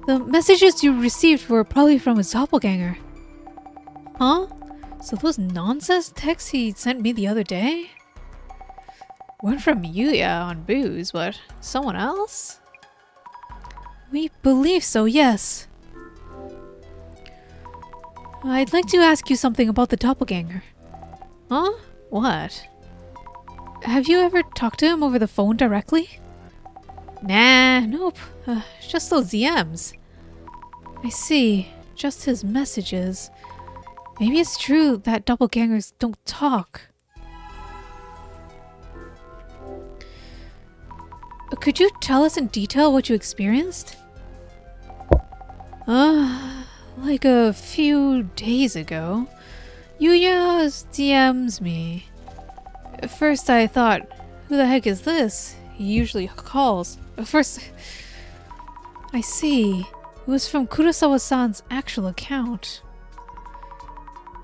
The messages you received were probably from his doppelganger. Huh? So those nonsense texts he sent me the other day? Weren't from Yuya on booze, but someone else? We believe so, yes. I'd like to ask you something about the doppelganger. Huh? What? Have you ever talked to him over the phone directly? Nah, nope. Just those DMs. I see. Just his messages. Maybe it's true that doppelgangers don't talk. Could you tell us in detail what you experienced? Like a few days ago, Yuya DMs me. At first I thought, who the heck is this? He usually calls. At first, I see. It was from Kurosawa-san's actual account.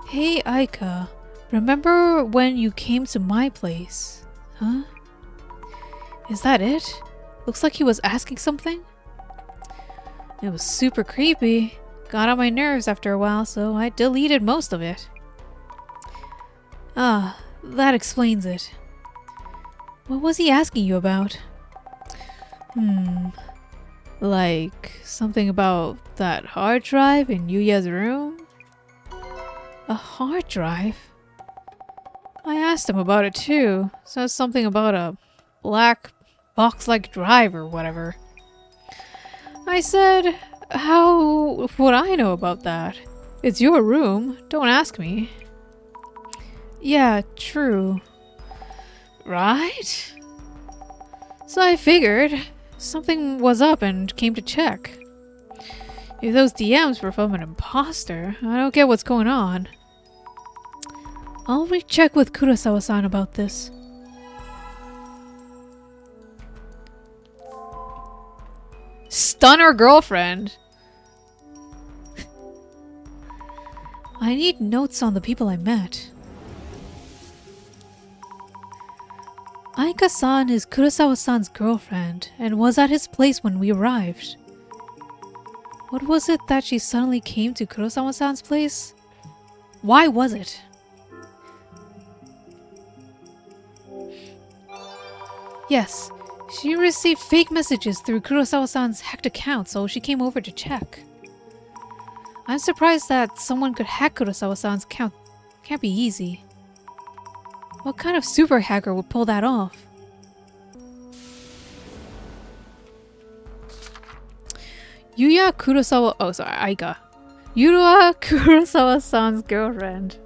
Hey Aika, remember when you came to my place? Huh? Is that it? Looks like he was asking something. It was super creepy. got on my nerves after a while, so I deleted most of it. Ah, that explains it. What was he asking you about? Like something about that hard drive in Yuya's room? A hard drive? I asked him about it too. Says something about a black box-like drive or whatever. I said, how would I know about that? It's your room. Don't ask me. Yeah, true. Right? So I figured something was up and came to check. If those DMs were from an imposter, I don't get what's going on. I'll recheck with Kurosawa-san about this. Stun her girlfriend! I need notes on the people I met. Aika-san is Kurosawa-san's girlfriend and was at his place when we arrived. What was it that she suddenly came to Kurosawa-san's place? Why was it? Yes, she received fake messages through Kurosawa-san's hacked account, so she came over to check. I'm surprised that someone could hack Kurosawa-san's account. Can't be easy. What kind of super hacker would pull that off? Yuya Kurosawa— oh, sorry, Aika. Yuya Kurosawa-san's girlfriend.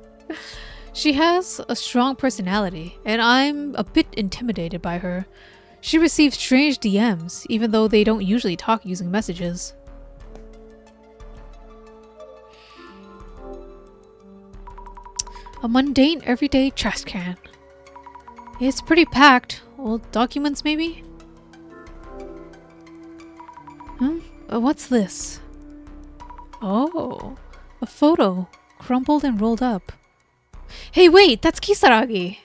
She has a strong personality, and I'm a bit intimidated by her. She receives strange DMs, even though they don't usually talk using messages. A mundane, everyday trash can. It's pretty packed. Old documents, maybe? What's this? Oh, a photo, crumpled and rolled up. Hey, wait, that's Kisaragi!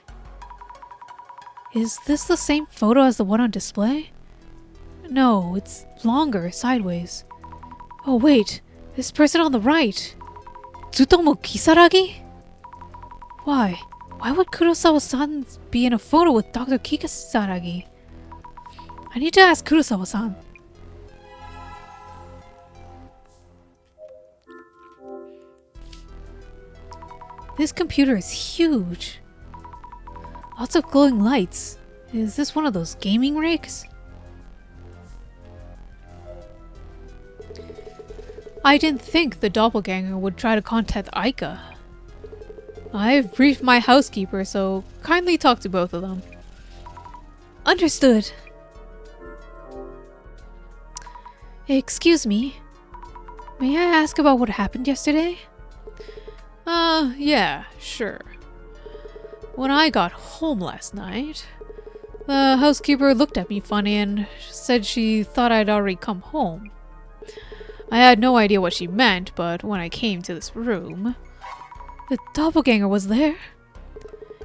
Is this the same photo as the one on display? No, it's longer, sideways. Oh wait, this person on the right. Tsutomu Kisaragi? Why? Why would Kurosawa-san be in a photo with Dr. Kisaragi? I need to ask Kurosawa-san. This computer is huge. Lots of glowing lights. Is this one of those gaming rigs? I didn't think the doppelganger would try to contact Aika. I've briefed my housekeeper, so kindly talk to both of them. Understood. Excuse me. May I ask about what happened yesterday? Yeah, sure. When I got home last night, the housekeeper looked at me funny and said she thought I'd already come home. I had no idea what she meant, but when I came to this room, the doppelganger was there.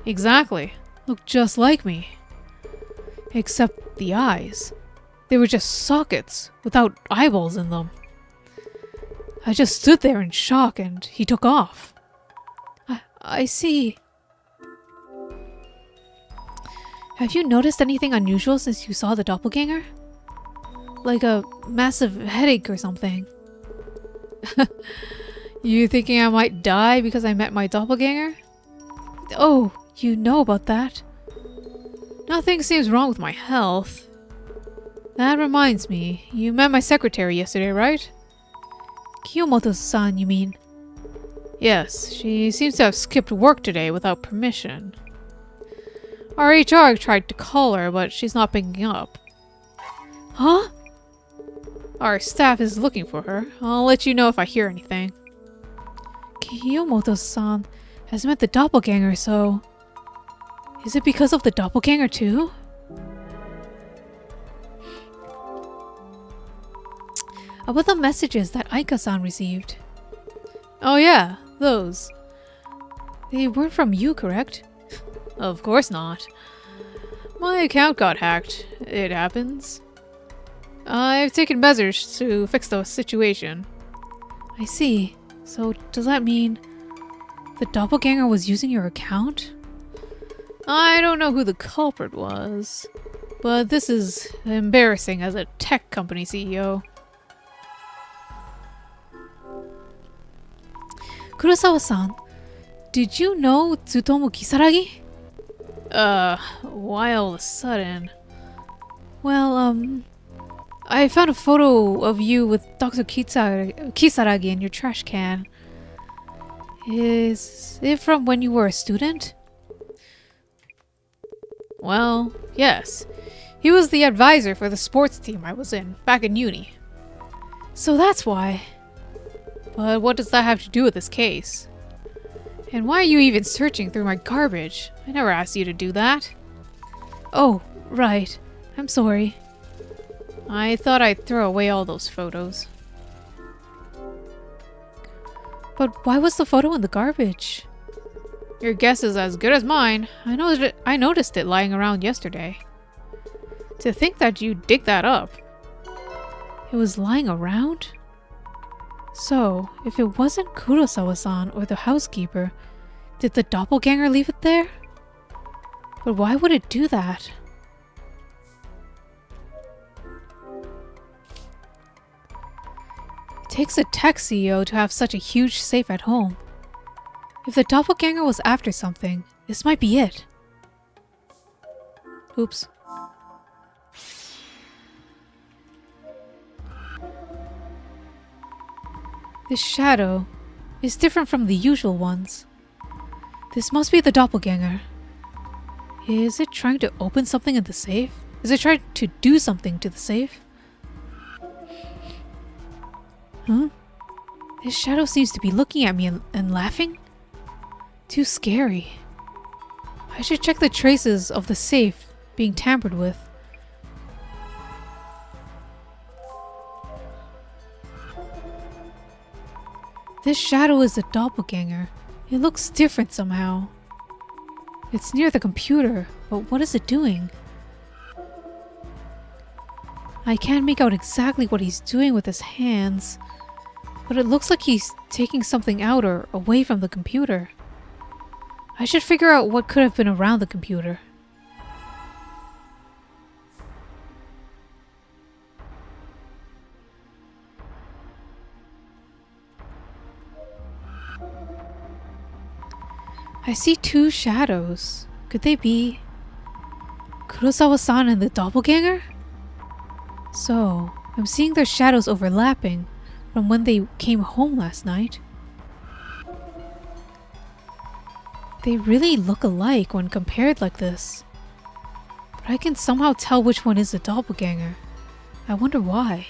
Exactly. Looked just like me. Except the eyes. They were just sockets, without eyeballs in them. I just stood there in shock and he took off. I see. Have you noticed anything unusual since you saw the doppelganger? Like a massive headache or something? You thinking I might die because I met my doppelganger? Oh, you know about that. Nothing seems wrong with my health. That reminds me, you met my secretary yesterday, right? Kiyomoto-san, you mean? Yes, she seems to have skipped work today without permission. Our HR tried to call her, but she's not picking up. Huh? Our staff is looking for her. I'll let you know if I hear anything. Kiyomoto-san has met the doppelganger, so... Is it because of the doppelganger too? About the messages that Aika-san received. Oh yeah, those. They weren't from you, correct? Of course not. My account got hacked. It happens. I've taken measures to fix the situation. I see. So does that mean the doppelganger was using your account? I don't know who the culprit was, but this is embarrassing as a tech company CEO. Kurosawa-san, did you know Tsutomu Kisaragi? Why all of a sudden? Well, I found a photo of you with Dr. Kisaragi in your trash can. Is it from when you were a student? Well, yes. He was the advisor for the sports team I was in, back in uni. So that's why. But what does that have to do with this case? And why are you even searching through my garbage? I never asked you to do that. Oh, right. I'm sorry. I thought I'd throw away all those photos. But why was the photo in the garbage? Your guess is as good as mine. I noticed it lying around yesterday. To think that you dig that up. It was lying around? So, if it wasn't Kurosawa-san or the housekeeper, did the doppelganger leave it there? But why would it do that? It takes a tech CEO to have such a huge safe at home. If the doppelganger was after something, this might be it. Oops. This shadow is different from the usual ones. This must be the doppelganger. Is it trying to open something in the safe? Is it trying to do something to the safe? Huh? This shadow seems to be looking at me and laughing? Too scary. I should check the traces of the safe being tampered with. This shadow is the doppelganger. It looks different somehow. It's near the computer, but what is it doing? I can't make out exactly what he's doing with his hands, but it looks like he's taking something out or away from the computer. I should figure out what could have been around the computer. I see two shadows. Could they be Kurosawa-san and the doppelganger? So, I'm seeing their shadows overlapping from when they came home last night. They really look alike when compared like this. But I can somehow tell which one is the doppelganger. I wonder why.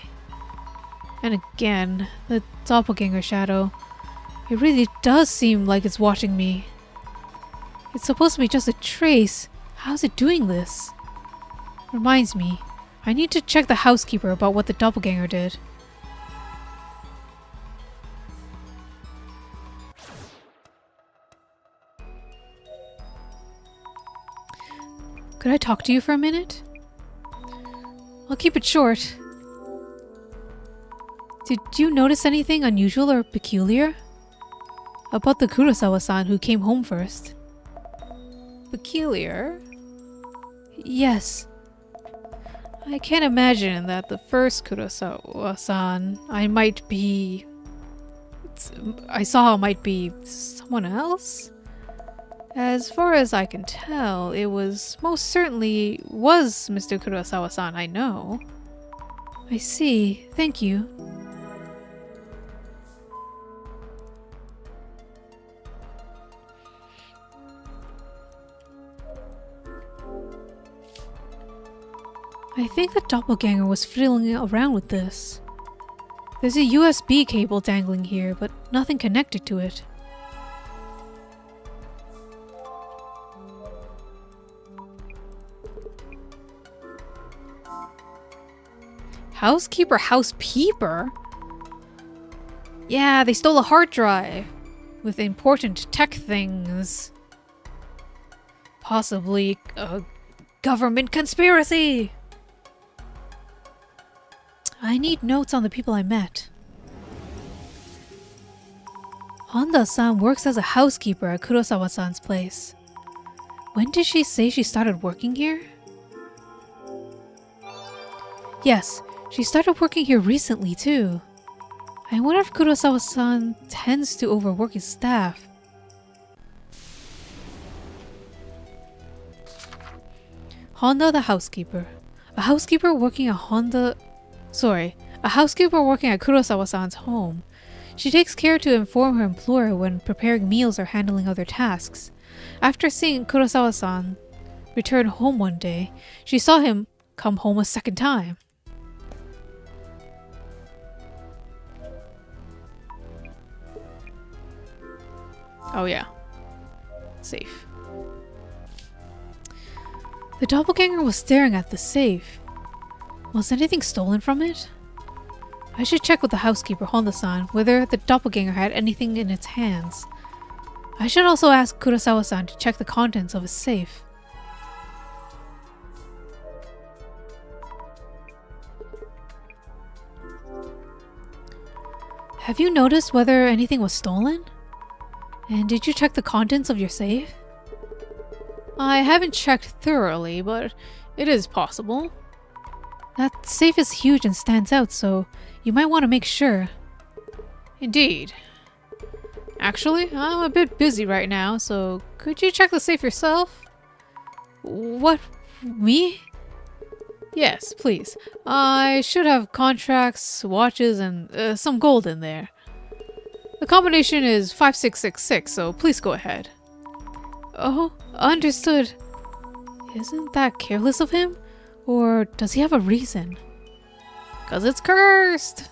And again, the doppelganger shadow. It really does seem like it's watching me. It's supposed to be just a trace. How's it doing this? Reminds me, I need to check the housekeeper about what the doppelganger did. Could I talk to you for a minute? I'll keep it short. Did you notice anything unusual or peculiar? About the Kurosawa-san who came home first. Peculiar? Yes. I can't imagine that the first Kurosawa-san I saw might be someone else? As far as I can tell, it was most certainly was Mr. Kurosawa-san I know. I see. Thank you. I think the doppelganger was fiddling around with this. There's a USB cable dangling here, but nothing connected to it. Housepeeper? Yeah, they stole a hard drive with important tech things. Possibly a government conspiracy! I need notes on the people I met. Honda-san works as a housekeeper at Kurosawa-san's place. When did she say she started working here? Yes, she started working here recently too. I wonder if Kurosawa-san tends to overwork his staff. Honda the housekeeper. A housekeeper working at Kurosawa-san's home. She takes care to inform her employer when preparing meals or handling other tasks. After seeing Kurosawa-san return home one day, she saw him come home a second time. Oh yeah. Safe. The doppelganger was staring at the safe. Was anything stolen from it? I should check with the housekeeper Honda-san whether the doppelganger had anything in its hands. I should also ask Kurosawa-san to check the contents of his safe. Have you noticed whether anything was stolen? And did you check the contents of your safe? I haven't checked thoroughly, but it is possible. That safe is huge and stands out, so you might want to make sure. Indeed. Actually, I'm a bit busy right now, so could you check the safe yourself? What? Me? Yes, please. I should have contracts, watches, and some gold in there. The combination is 5666, so please go ahead. Oh, understood. Isn't that careless of him? Or does he have a reason? 'Cause it's cursed!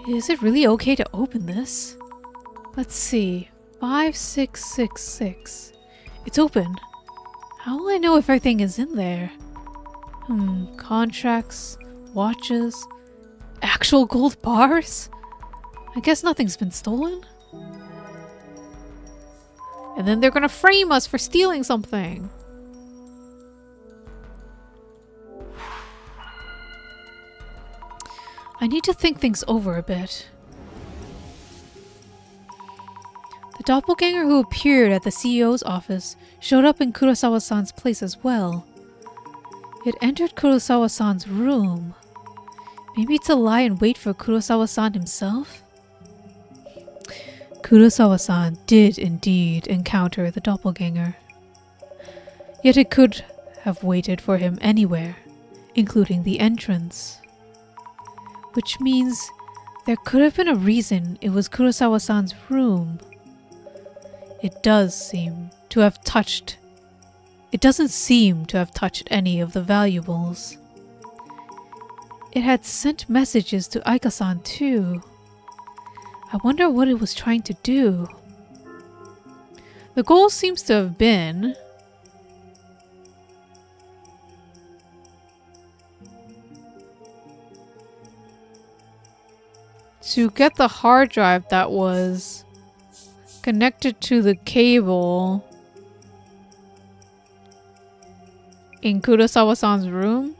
Is it really okay to open this? Let's see. 5666. It's open. How will I know if everything is in there? Contracts, watches, actual gold bars? I guess nothing's been stolen? And then they're gonna frame us for stealing something. I need to think things over a bit. The doppelganger who appeared at the CEO's office showed up in Kurosawa-san's place as well. It entered Kurosawa-san's room. Maybe to lie in wait for Kurosawa-san himself? Kurosawa-san did indeed encounter the doppelganger. Yet it could have waited for him anywhere, including the entrance. Which means there could have been a reason it was Kurosawa-san's room. It doesn't seem to have touched any of the valuables. It had sent messages to Aika-san too. I wonder what it was trying to do. The goal seems to have been to get the hard drive that was connected to the cable in Kurosawa-san's room.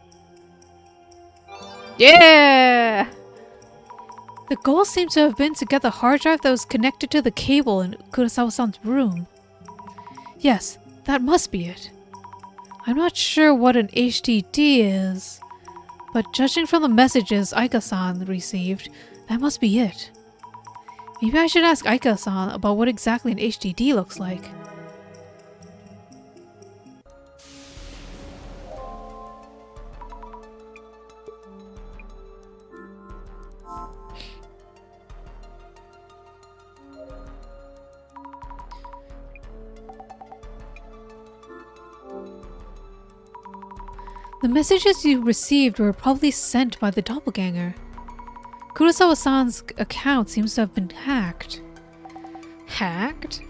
Yeah! The goal seems to have been to get the hard drive that was connected to the cable in Kurosawa-san's room. Yes, that must be it. I'm not sure what an HDD is, but judging from the messages Aika-san received, that must be it. Maybe I should ask Aika-san about what exactly an HDD looks like. The messages you received were probably sent by the doppelganger. Kurosawa-san's account seems to have been hacked. Hacked?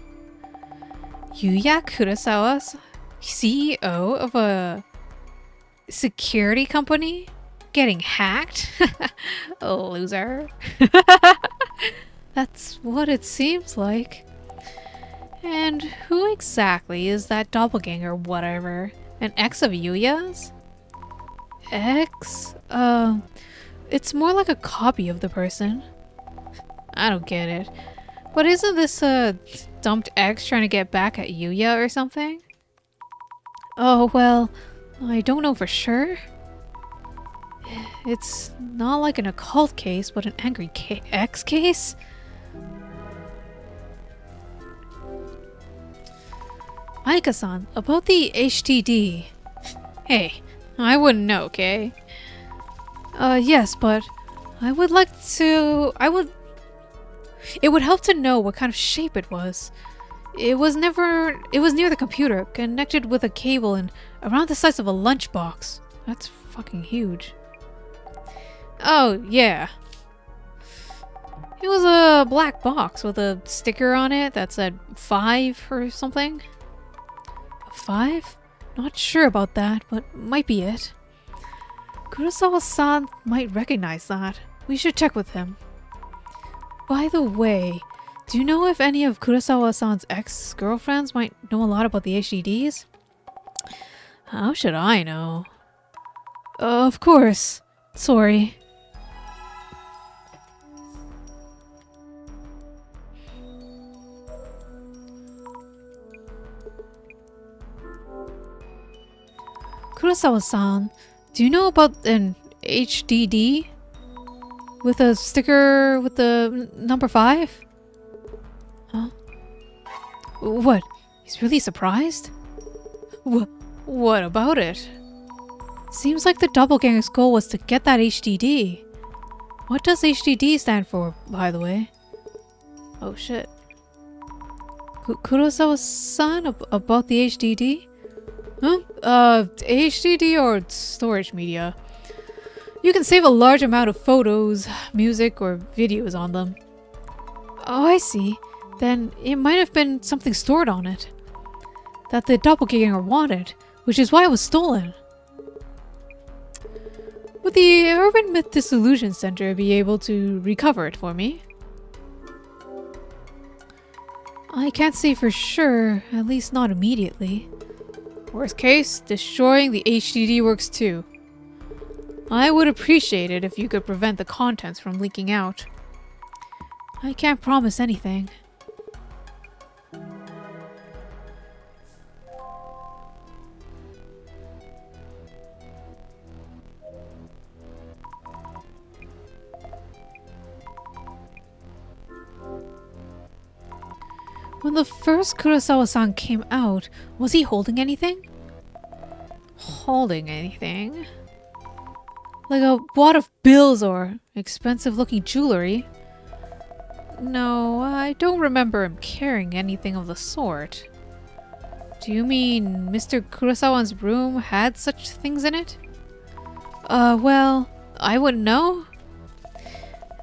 Yuya Kurosawa, CEO of a security company? Getting hacked? A loser. That's what it seems like. And who exactly is that doppelganger whatever? An ex of Yuya's? Ex? It's more like a copy of the person. I don't get it. But isn't this dumped ex trying to get back at Yuya or something? Oh, well, I don't know for sure. It's not like an occult case, but an angry ex case? Aika-san, about the HDD. Hey, I wouldn't know, okay? Yes, but I would like to... It would help to know what kind of shape it was. It was near the computer, connected with a cable and around the size of a lunchbox. That's fucking huge. Oh, yeah. It was a black box with a sticker on it that said 5 or something. 5? Not sure about that, but might be it. Kurosawa-san might recognize that. We should check with him. By the way, do you know if any of Kurosawa-san's ex-girlfriends might know a lot about the HDDs? How should I know? Of course. Sorry. Kurosawa-san, do you know about an HDD? With a sticker with the number 5? Huh? What? He's really surprised? What about it? Seems like the doppelganger's goal was to get that HDD. What does HDD stand for, by the way? Oh shit. Kurosawa-san about the HDD? Huh? HDD or storage media. You can save a large amount of photos, music, or videos on them. Oh, I see. Then it might have been something stored on it that the doppelganger wanted, which is why it was stolen. Would the Urban Myth Dissolution Center be able to recover it for me? I can't say for sure, at least not immediately. Worst case, destroying the HDD works too. I would appreciate it if you could prevent the contents from leaking out. I can't promise anything. When the first Kurosawa-san came out, was he holding anything? Holding anything? Like a wad of bills or expensive-looking jewelry? No, I don't remember him carrying anything of the sort. Do you mean Mr. Kurosawa's room had such things in it? Well, I wouldn't know.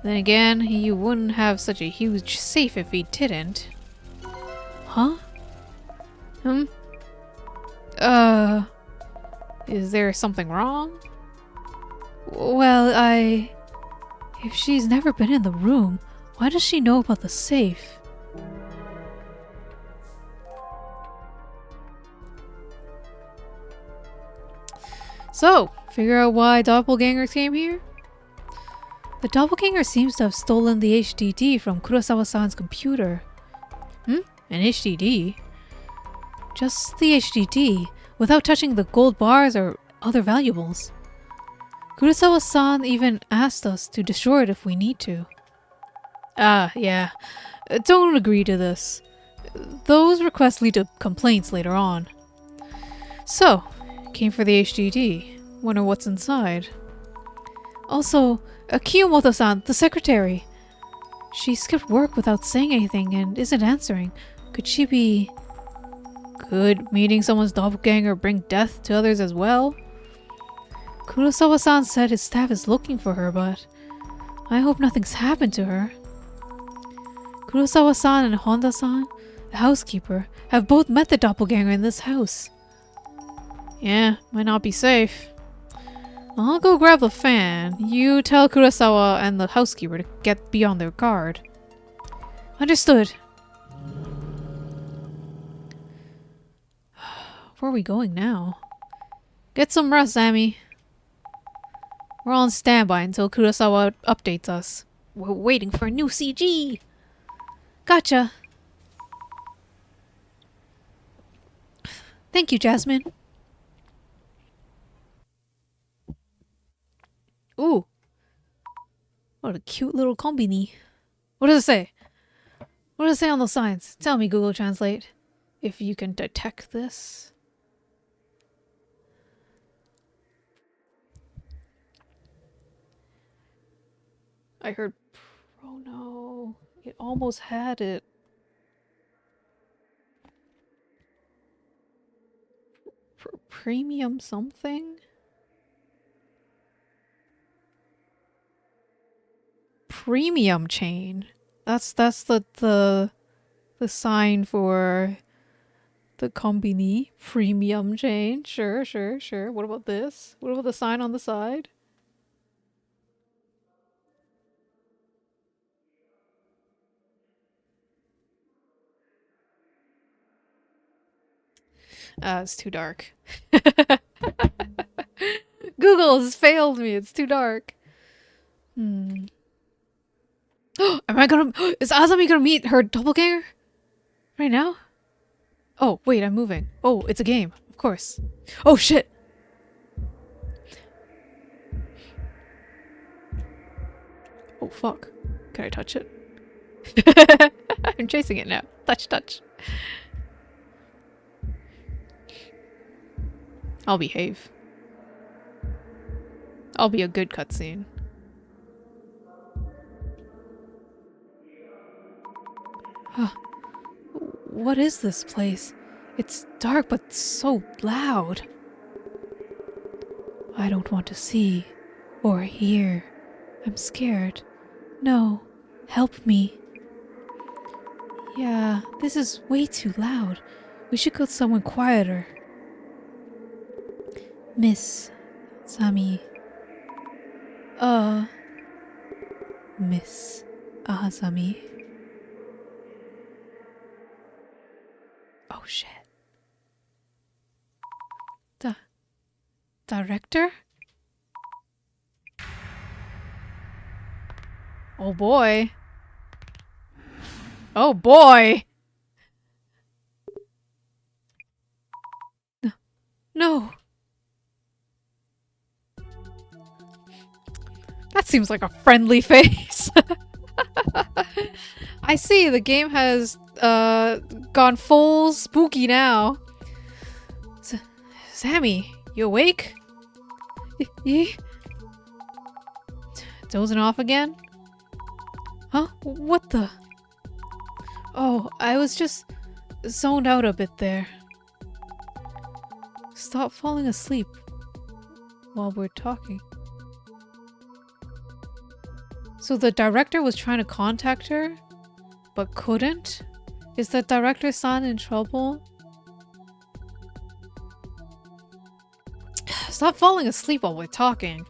Then again, he wouldn't have such a huge safe if he didn't. Huh? Is there something wrong? Well, if she's never been in the room, why does she know about the safe? So, figure out why doppelgangers came here? The doppelganger seems to have stolen the HDD from Kurosawa-san's computer. An HDD? Just the HDD, without touching the gold bars or other valuables. Kurosawa-san even asked us to destroy it if we need to. Ah, yeah. Don't agree to this. Those requests lead to complaints later on. So, came for the HDD. Wonder what's inside. Also, Kiyomoto-san, the secretary. She skipped work without saying anything and isn't answering. Could she be... Could meeting someone's doppelganger bring death to others as well? Kurosawa-san said his staff is looking for her, but I hope nothing's happened to her. Kurosawa-san and Honda-san, the housekeeper, have both met the doppelganger in this house. Yeah, might not be safe. I'll go grab the fan. You tell Kurosawa and the housekeeper to be on their guard. Understood. Where are we going now? Get some rest, Amy. We're on standby until Kurosawa updates us. we're waiting for a new CG. Gotcha. Thank you, Jasmine. Ooh. What a cute little combini. What does it say? What does it say on those signs? Tell me, Google Translate, if you can detect this. I heard prono. It almost had it. Premium something? Premium chain. That's the sign for the combini. Premium chain. Sure. What about this? What about the sign on the side? It's too dark. Google has failed me. It's too dark. Am I gonna... Is Azami gonna meet her doppelganger? Right now? Oh, wait, I'm moving. Oh, it's a game. Of course. Oh, shit! Oh, fuck. Can I touch it? I'm chasing it now. Touch. I'll behave. I'll be a good cutscene. What is this place? It's dark, but so loud. I don't want to see or hear. I'm scared. No, help me. Yeah, this is way too loud. We should go somewhere quieter. Miss Sami. Miss Azami. Oh shit. Director? Oh boy. Oh boy! No. That seems like a friendly face. I see, the game has gone full spooky now. Sammy, you awake? Dozing off again? Huh? What the? Oh, I was just zoned out a bit there. Stop falling asleep while we're talking. So the director was trying to contact her, but couldn't? Is the director-san in trouble? Stop falling asleep while we're talking.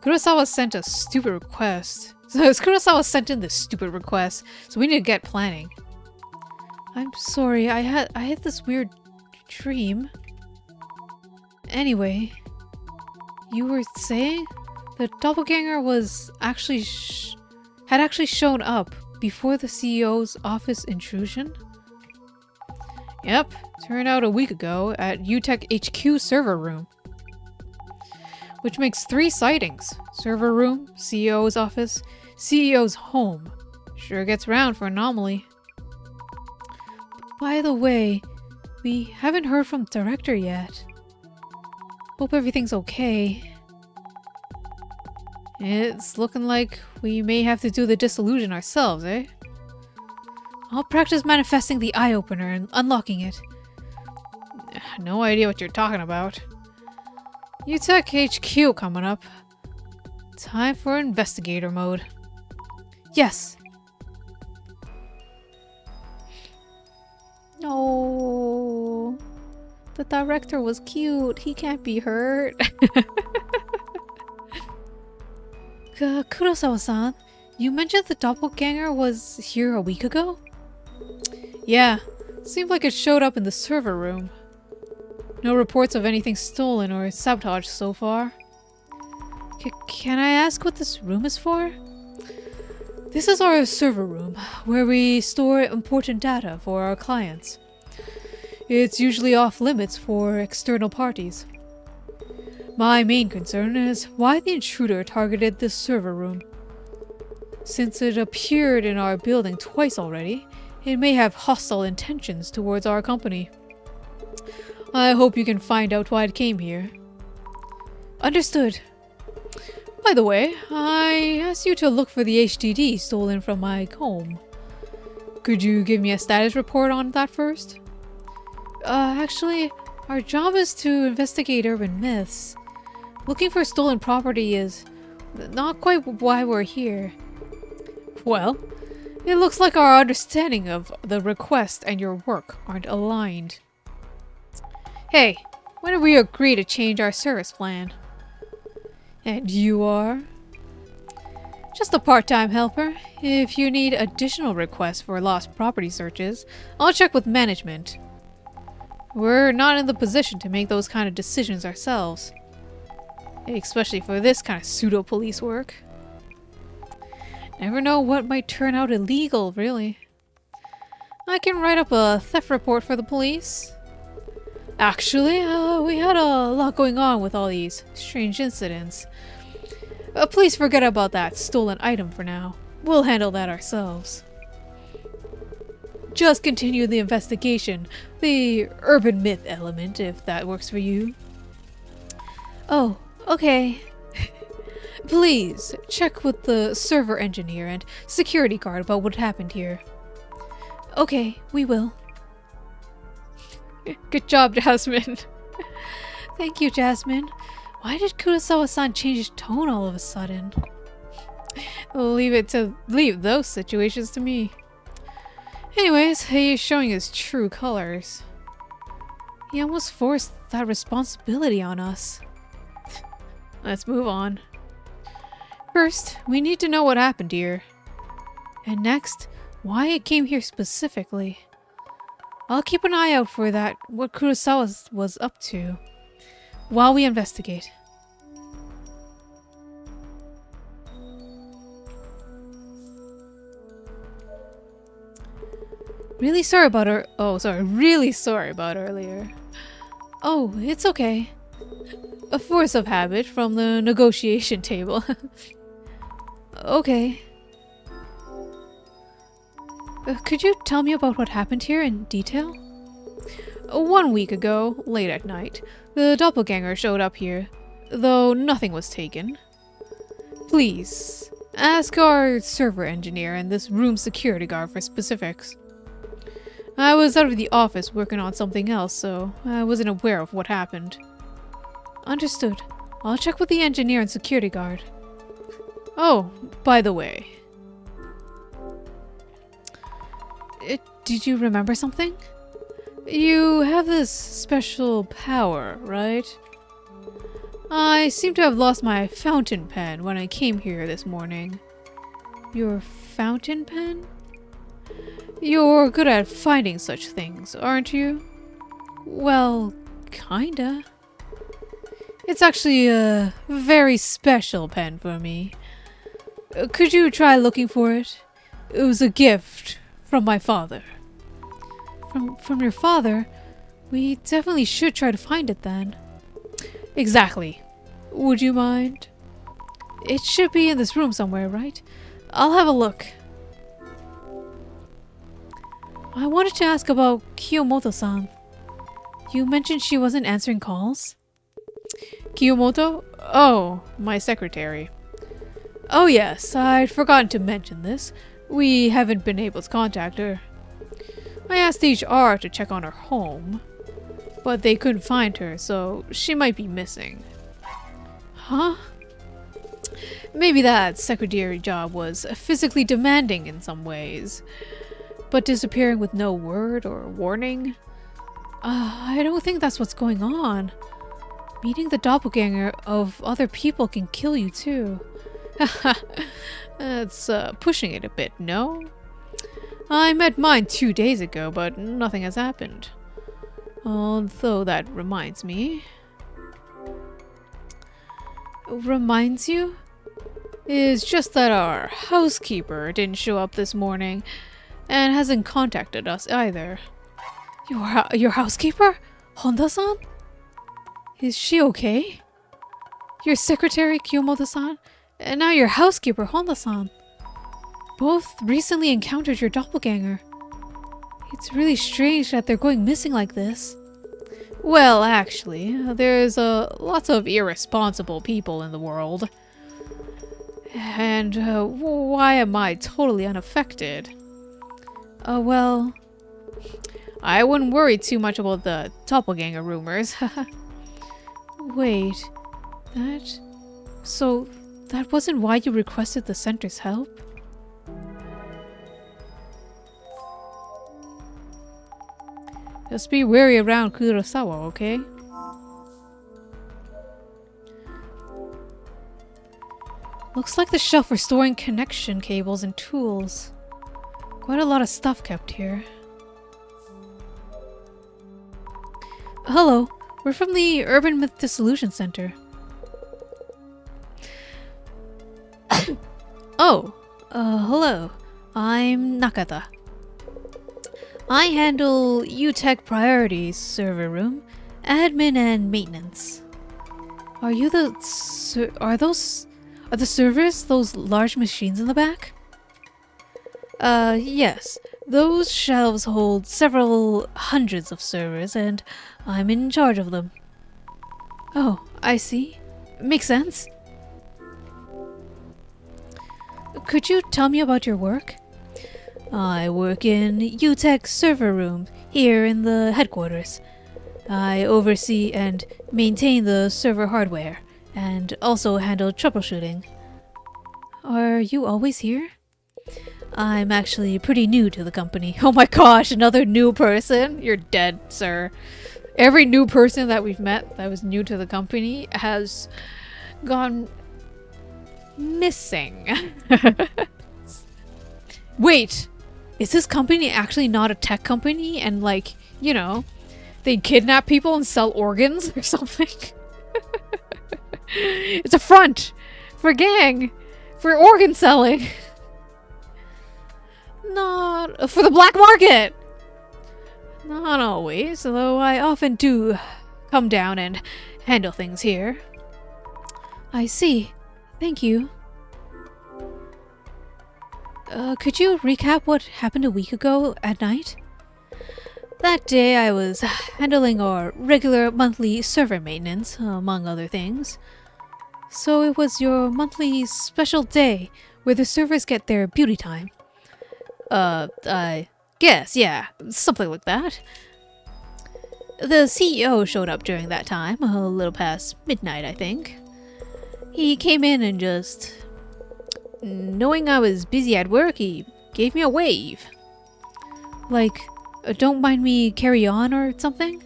Kurosawa sent a stupid request. So Kurosawa sent in this stupid request, so we need to get planning. I'm sorry, I had this weird dream. Anyway, you were saying the doppelganger was actually had actually shown up before the CEO's office intrusion? Yep, turned out a week ago at UTech HQ server room. Which makes 3 sightings. Server room, CEO's office, CEO's home. Sure gets round for anomaly. By the way, we haven't heard from director yet. Hope everything's okay. It's looking like we may have to do the dissolution ourselves, eh? I'll practice manifesting the eye-opener and unlocking it. No idea what you're talking about. UTech HQ coming up. Time for investigator mode. Yes! No. The director was cute. He can't be hurt. Kurosawa-san, you mentioned the doppelganger was here a week ago? Yeah. Seemed like it showed up in the server room. No reports of anything stolen or sabotaged so far. Can I ask what this room is for? This is our server room, where we store important data for our clients. It's usually off limits for external parties. My main concern is why the intruder targeted this server room. Since it appeared in our building twice already, it may have hostile intentions towards our company. I hope you can find out why it came here. Understood. By the way, I asked you to look for the HDD stolen from my home. Could you give me a status report on that first? Actually, our job is to investigate urban myths. Looking for stolen property is not quite why we're here. Well, it looks like our understanding of the request and your work aren't aligned. Hey, when did we agree to change our service plan? And you are? Just a part-time helper. If you need additional requests for lost property searches, I'll check with management. We're not in the position to make those kind of decisions ourselves. Especially for this kind of pseudo-police work. Never know what might turn out illegal, really. I can write up a theft report for the police. Actually, we had a lot going on with all these strange incidents. Please forget about that stolen item for now. We'll handle that ourselves. Just continue the investigation, the urban myth element, if that works for you. Oh, okay. Please, check with the server engineer and security guard about what happened here. Okay, we will. Good job, Jasmine. Thank you, Jasmine. Why did Kurosawa-san change his tone all of a sudden? Leave those situations to me. Anyways, he's showing his true colors. He almost forced that responsibility on us. Let's move on. First, we need to know what happened here. And next, why it came here specifically. I'll keep an eye out for that, what Kurosawa was up to, while we investigate. Really sorry about earlier. Oh, it's okay. A force of habit from the negotiation table. Okay. Could you tell me about what happened here in detail? 1 week ago, late at night, the doppelganger showed up here, though nothing was taken. Please, ask our server engineer and this room security guard for specifics. I was out of the office working on something else, so I wasn't aware of what happened. Understood. I'll check with the engineer and security guard. Oh, by the way. Did you remember something? You have this special power, right? I seem to have lost my fountain pen when I came here this morning. Your fountain pen? You're good at finding such things, aren't you? Well, kinda. It's actually a very special pen for me. Could you try looking for it? It was a gift from my father. From your father? We definitely should try to find it then. Exactly. Would you mind? It should be in this room somewhere, right? I'll have a look. I wanted to ask about Kiyomoto-san. You mentioned she wasn't answering calls? Kiyomoto? Oh, my secretary. Oh yes, I'd forgotten to mention this. We haven't been able to contact her. I asked HR to check on her home, but they couldn't find her, so she might be missing. Huh? Maybe that secretary job was physically demanding in some ways, but disappearing with no word or warning? I don't think that's what's going on. Meeting the doppelganger of other people can kill you too. Haha, that's pushing it a bit, no? I met mine 2 days ago, but nothing has happened. Although that reminds me. Reminds you? It's just that our housekeeper didn't show up this morning and hasn't contacted us either. Your housekeeper? Honda-san? Is she okay? Your secretary, Kiyomoto-san, and now your housekeeper, Honda-san. Both recently encountered your doppelganger. It's really strange that they're going missing like this. Well, actually, there's lots of irresponsible people in the world. And why am I totally unaffected? Well, I wouldn't worry too much about the doppelganger rumors. Wait, so that wasn't why you requested the center's help? Just be wary around Kurosawa, okay? Looks like the shelf for storing connection cables and tools. Quite a lot of stuff kept here. Hello, we're from the Urban Myth Dissolution Center. Oh, hello. I'm Nakata. I handle UTech Priorities server room, admin and maintenance. Are you are the servers those large machines in the back? Yes. Those shelves hold several hundreds of servers and I'm in charge of them. Oh, I see. Makes sense. Could you tell me about your work? I work in UTech server room here in the headquarters. I oversee and maintain the server hardware and also handle troubleshooting. Are you always here? I'm actually pretty new to the company. Oh my gosh, another new person? You're dead, sir. Every new person that we've met that was new to the company has gone missing. Wait, is this company actually not a tech company and like, you know, they kidnap people and sell organs or something? It's a front for gang, for organ selling. Not for the black market. Not always, though I often do come down and handle things here. I see. Thank you. Could you recap what happened a week ago at night? That day I was handling our regular monthly server maintenance, among other things. So it was your monthly special day where the servers get their beauty time. I guess, yeah, something like that. The CEO showed up during that time, a little past midnight, I think. He came in and just... knowing I was busy at work, he gave me a wave. Like, don't mind me carry on or something?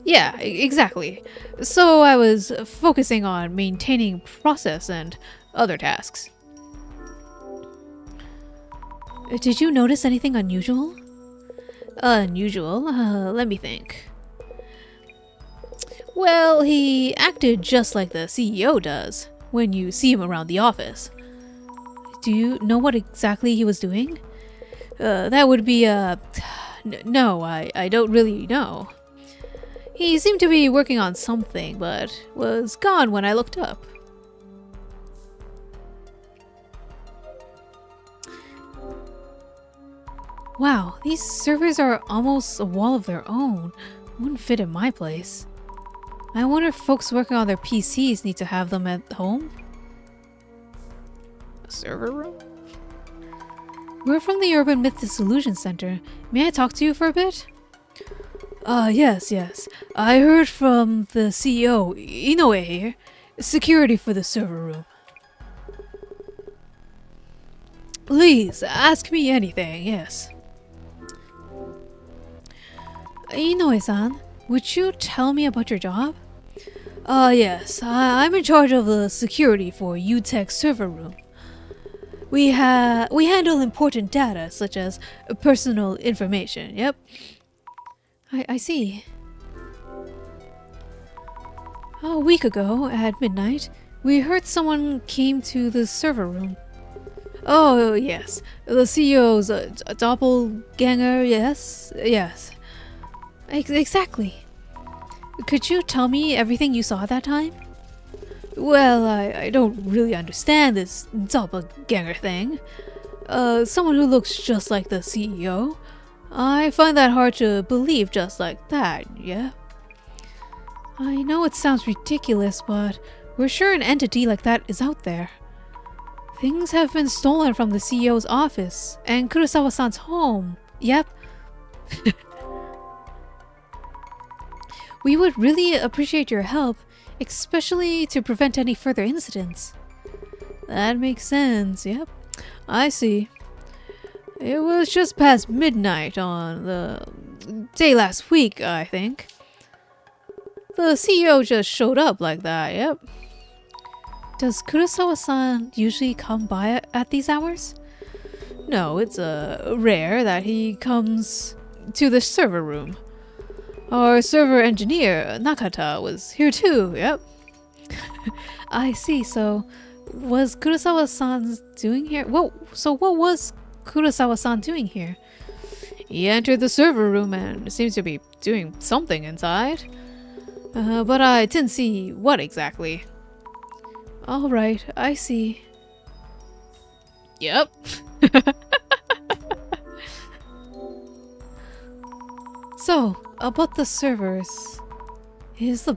Yeah, exactly. So I was focusing on maintaining process and other tasks. Did you notice anything unusual? Unusual? Let me think. Well, he acted just like the CEO does when you see him around the office. Do you know what exactly he was doing? That would be, no, I don't really know. He seemed to be working on something, but was gone when I looked up. Wow, these servers are almost a wall of their own. Wouldn't fit in my place. I wonder if folks working on their PCs need to have them at home? A server room? We're from the Urban Myth Dissolution Center. May I talk to you for a bit? Yes. I heard from the CEO, Inoue here. Security for the server room. Please, ask me anything, yes. Inoue-san, would you tell me about your job? Yes. I'm in charge of the security for UTech server room. We handle important data such as personal information. Yep. I see. A week ago at midnight, We heard someone came to the server room. Oh, yes. The CEO's a doppelganger, yes? Yes. Exactly. Could you tell me everything you saw that time? Well, I don't really understand this doppelganger thing. Someone who looks just like the CEO. I find that hard to believe just like that, yeah? I know it sounds ridiculous, but we're sure an entity like that is out there. Things have been stolen from the CEO's office and Kurosawa-san's home. Yep. We would really appreciate your help, especially to prevent any further incidents. That makes sense, yep. I see. It was just past midnight on the day last week, I think. The CEO just showed up like that, yep. Does Kurosawa-san usually come by at these hours? No, it's rare that he comes to the server room. Our server engineer, Nakata, was here too, yep. I see, so was Kurosawa-san doing here? What was Kurosawa-san doing here? He entered the server room and seems to be doing something inside. But I didn't see what exactly. Alright, I see. Yep. So, about the servers. Is the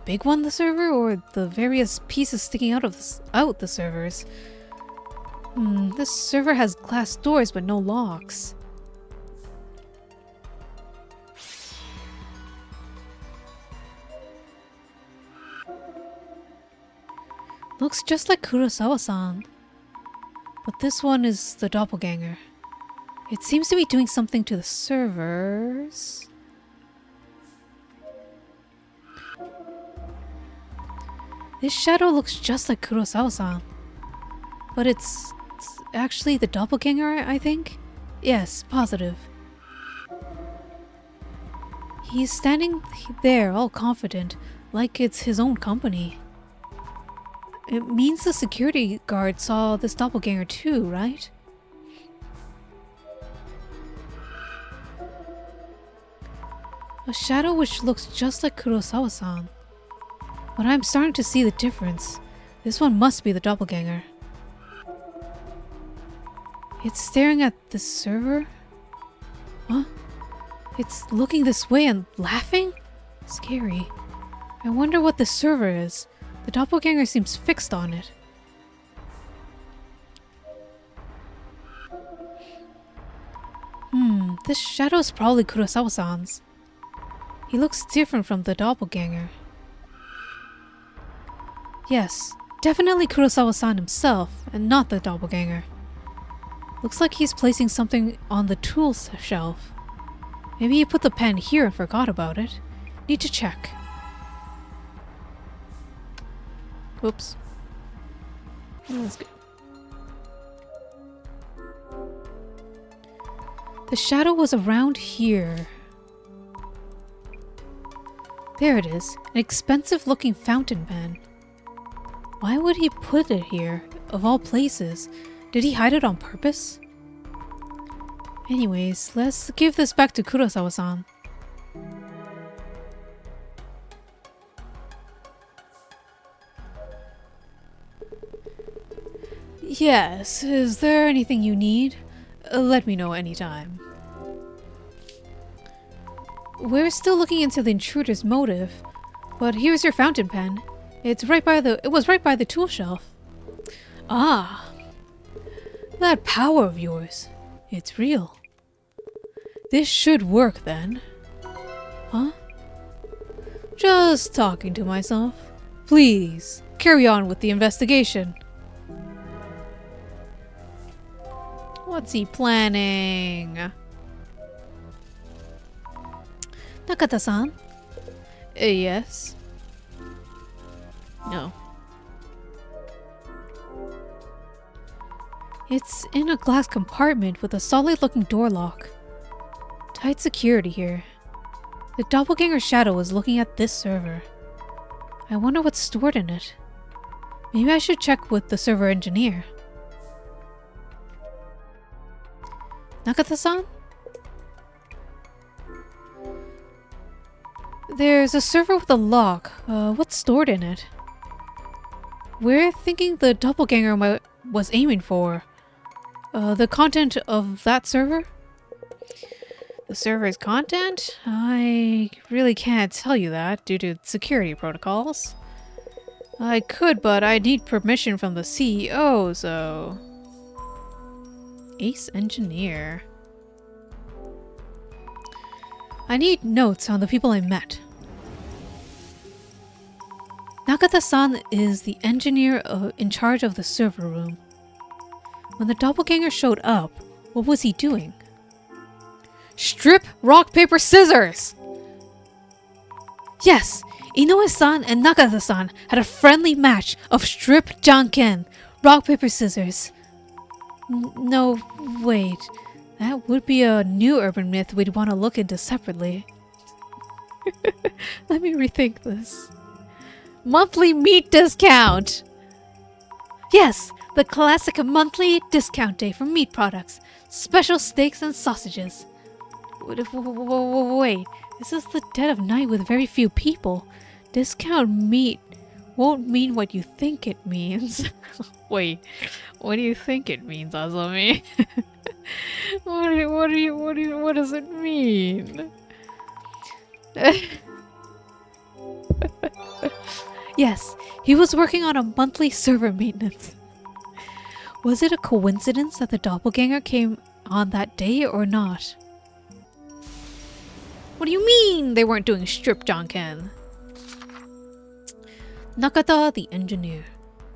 big one the server, or the various pieces sticking out the servers? This server has glass doors but no locks. Looks just like Kurosawa-san. But this one is the doppelganger. It seems to be doing something to the servers. This shadow looks just like Kurosawa-san. But it's actually the doppelganger, I think? Yes, positive. He's standing there all confident, like it's his own company. It means the security guard saw this doppelganger too, right? A shadow which looks just like Kurosawa-san. But I'm starting to see the difference. This one must be the doppelganger. It's staring at the server? Huh? It's looking this way and laughing? Scary. I wonder what the server is. The doppelganger seems fixed on it. This shadow is probably Kurosawa-san's. He looks different from the doppelganger. Yes, definitely Kurosawa-san himself, and not the doppelganger. Looks like he's placing something on the tools shelf. Maybe he put the pen here and forgot about it. Need to check. Whoops. That's good. The shadow was around here. There it is, an expensive looking fountain pen. Why would he put it here, of all places? Did he hide it on purpose? Anyways, let's give this back to Kurosawa-san. Yes, is there anything you need? Let me know anytime. We're still looking into the intruder's motive, but here's your fountain pen. It was right by the tool shelf. Ah, that power of yours. It's real. This should work then. Huh? Just talking to myself. Please, carry on with the investigation. What's he planning? Nakata-san? Yes. No. It's in a glass compartment with a solid-looking door lock. Tight security here. The doppelganger shadow is looking at this server. I wonder what's stored in it. Maybe I should check with the server engineer. Nakata-san? There's a server with a lock. What's stored in it? We're thinking the doppelganger was aiming for. The content of that server? The server's content? I really can't tell you that due to security protocols. I could, but I need permission from the CEO, so... Ace Engineer. I need notes on the people I met. Nakata-san is the engineer in charge of the server room. When the doppelganger showed up, what was he doing? Strip, rock, paper, scissors! Yes, Inoue-san and Nakata-san had a friendly match of strip, janken, rock, paper, scissors. No, wait. That would be a new urban myth we'd want to look into separately. Let me rethink this. Monthly meat discount! Yes, the classic monthly discount day for meat products. Special steaks and sausages. Wait, this is the dead of night with very few people. Discount meat won't mean what you think it means. Wait, what do you think it means, Azumi? What does it mean? Yes, he was working on a monthly server maintenance. Was it a coincidence that the doppelganger came on that day or not? What do you mean they weren't doing strip janken? Nakata, the engineer.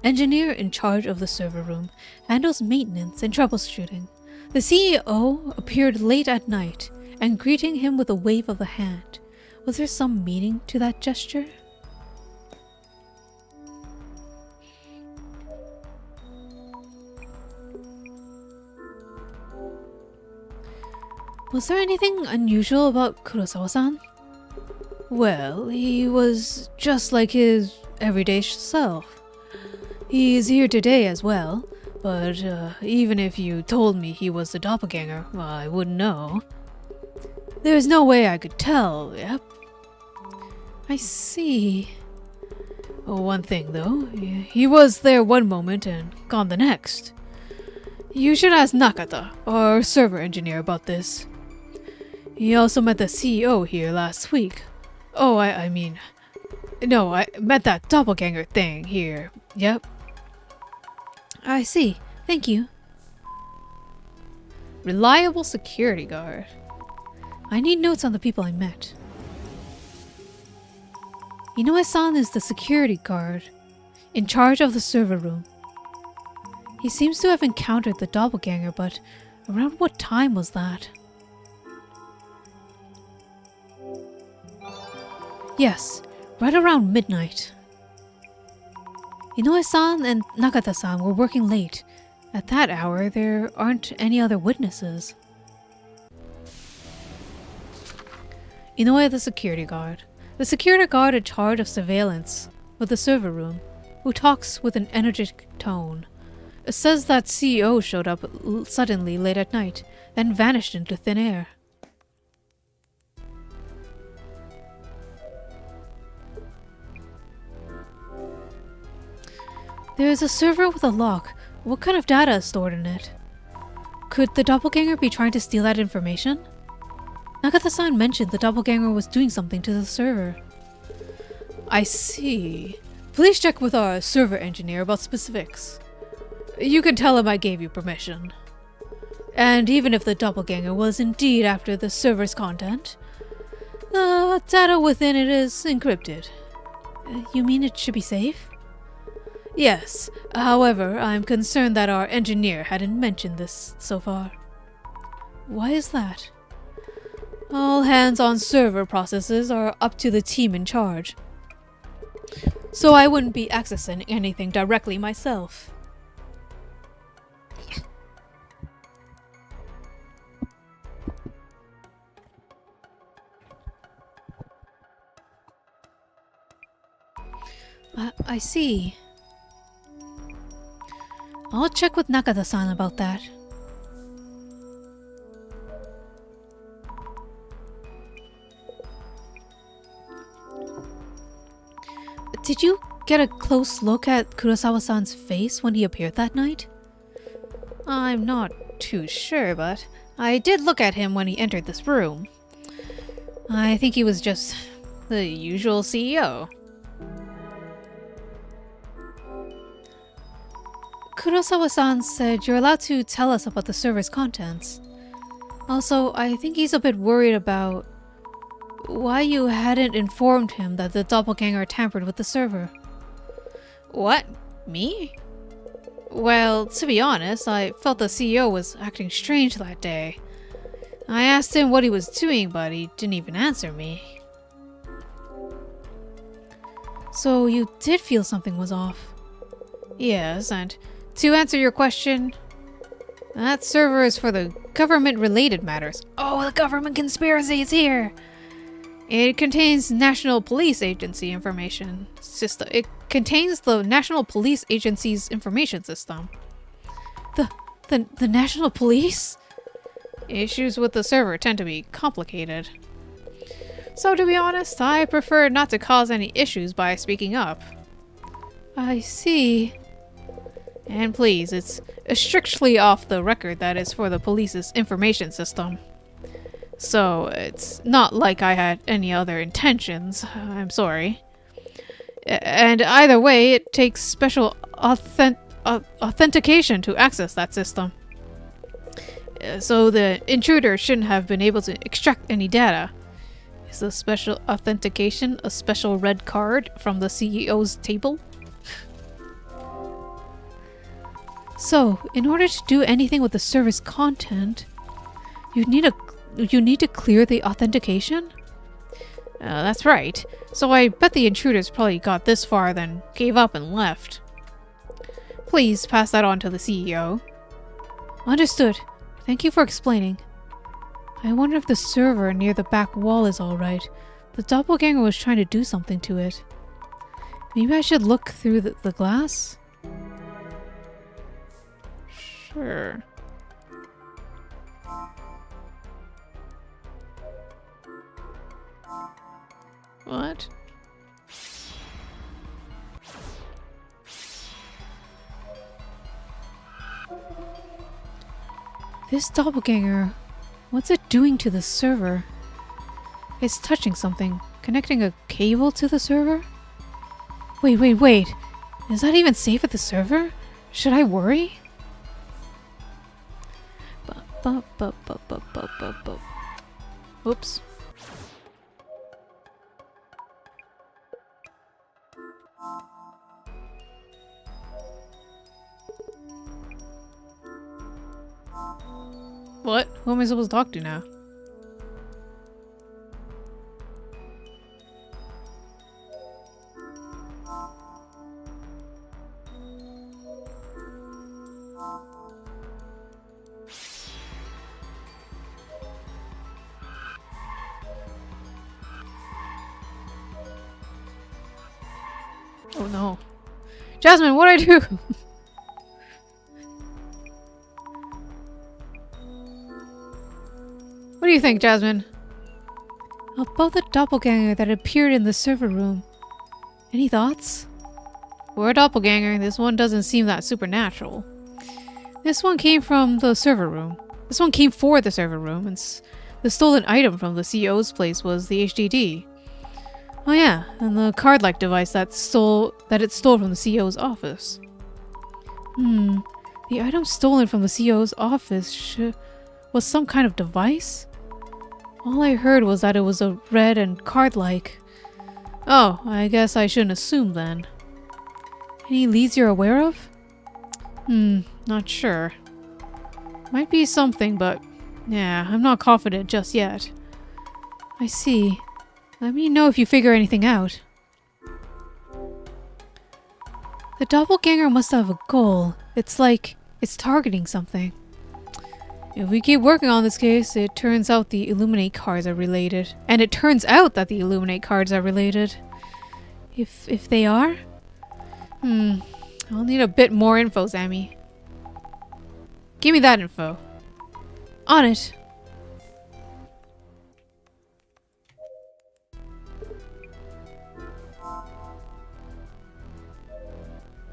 Engineer in charge of the server room, handles maintenance and troubleshooting. The CEO appeared late at night and greeting him with a wave of the hand. Was there some meaning to that gesture? Was there anything unusual about Kurosawa-san? Well, he was just like his everyday self. He's here today as well, but even if you told me he was the doppelganger, well, I wouldn't know. There's no way I could tell, yep. I see. One thing though, he was there one moment and gone the next. You should ask Nakata, our server engineer, about this. He also met the CEO here last week. Oh, I mean... No, I met that doppelganger thing here. Yep. I see. Thank you. Reliable security guard. I need notes on the people I met. Inoue-san is the security guard in charge of the server room. He seems to have encountered the doppelganger, but around what time was that? Yes, right around midnight. Inoue-san and Nakata-san were working late. At that hour, there aren't any other witnesses. Inoue, the security guard. The security guard in charge of surveillance of the server room, who talks with an energetic tone. It says that CEO showed up suddenly late at night, then vanished into thin air. There is a server with a lock. What kind of data is stored in it? Could the doppelganger be trying to steal that information? Nakata-san mentioned the doppelganger was doing something to the server. I see. Please check with our server engineer about specifics. You can tell him I gave you permission. And even if the doppelganger was indeed after the server's content, the data within it is encrypted. You mean it should be safe? Yes, however, I'm concerned that our engineer hadn't mentioned this so far. Why is that? All hands on server processes are up to the team in charge, so I wouldn't be accessing anything directly myself. I see. I'll check with Nakata-san about that. Did you get a close look at Kurosawa-san's face when he appeared that night? I'm not too sure, but I did look at him when he entered this room. I think he was just the usual CEO. Kurosawa-san said you're allowed to tell us about the server's contents. Also, I think he's a bit worried about why you hadn't informed him that the doppelganger tampered with the server. What? Me? Well, to be honest, I felt the CEO was acting strange that day. I asked him what he was doing, but he didn't even answer me. So you did feel something was off? Yes, and to answer your question, that server is for the government-related matters. Oh, the government conspiracy is here! It contains National Police Agency information system. It contains the National Police Agency's information system. The National Police? Issues with the server tend to be complicated. So to be honest, I prefer not to cause any issues by speaking up. I see. And please, it's strictly off the record that it's for the police's information system. So it's not like I had any other intentions. I'm sorry. And either way, it takes special authentication to access that system. So the intruder shouldn't have been able to extract any data. Is the special authentication a special red card from the CEO's table? So, in order to do anything with the server's content, you need to clear the authentication? That's right. So I bet the intruders probably got this far, then gave up and left. Please pass that on to the CEO. Understood. Thank you for explaining. I wonder if the server near the back wall is alright. The doppelganger was trying to do something to it. Maybe I should look through the glass? Sure. What? This doppelganger, what's it doing to the server? It's touching something, connecting a cable to the server? Wait. Is that even safe at the server? Should I worry? Oops. What? Who am I supposed to talk to now? Oh no. Jasmine, what'd I do? What do you think, Jasmine? About the doppelganger that appeared in the server room. Any thoughts? For a doppelganger, this one doesn't seem that supernatural. This one came from the server room. This one came for the server room, and the stolen item from the CEO's place was the HDD. Oh yeah, and the card-like device that it stole from the CEO's office. The item stolen from the CEO's office was some kind of device? All I heard was that it was a red and card-like. Oh, I guess I shouldn't assume then. Any leads you're aware of? Not sure. Might be something, but yeah, I'm not confident just yet. I see. Let me know if you figure anything out. The doppelganger must have a goal. It's like it's targeting something. If we keep working on this case, it turns out the Illuminate cards are related. And it turns out that the Illuminate cards are related. If they are? I'll need a bit more info, Sammy. Give me that info. On it.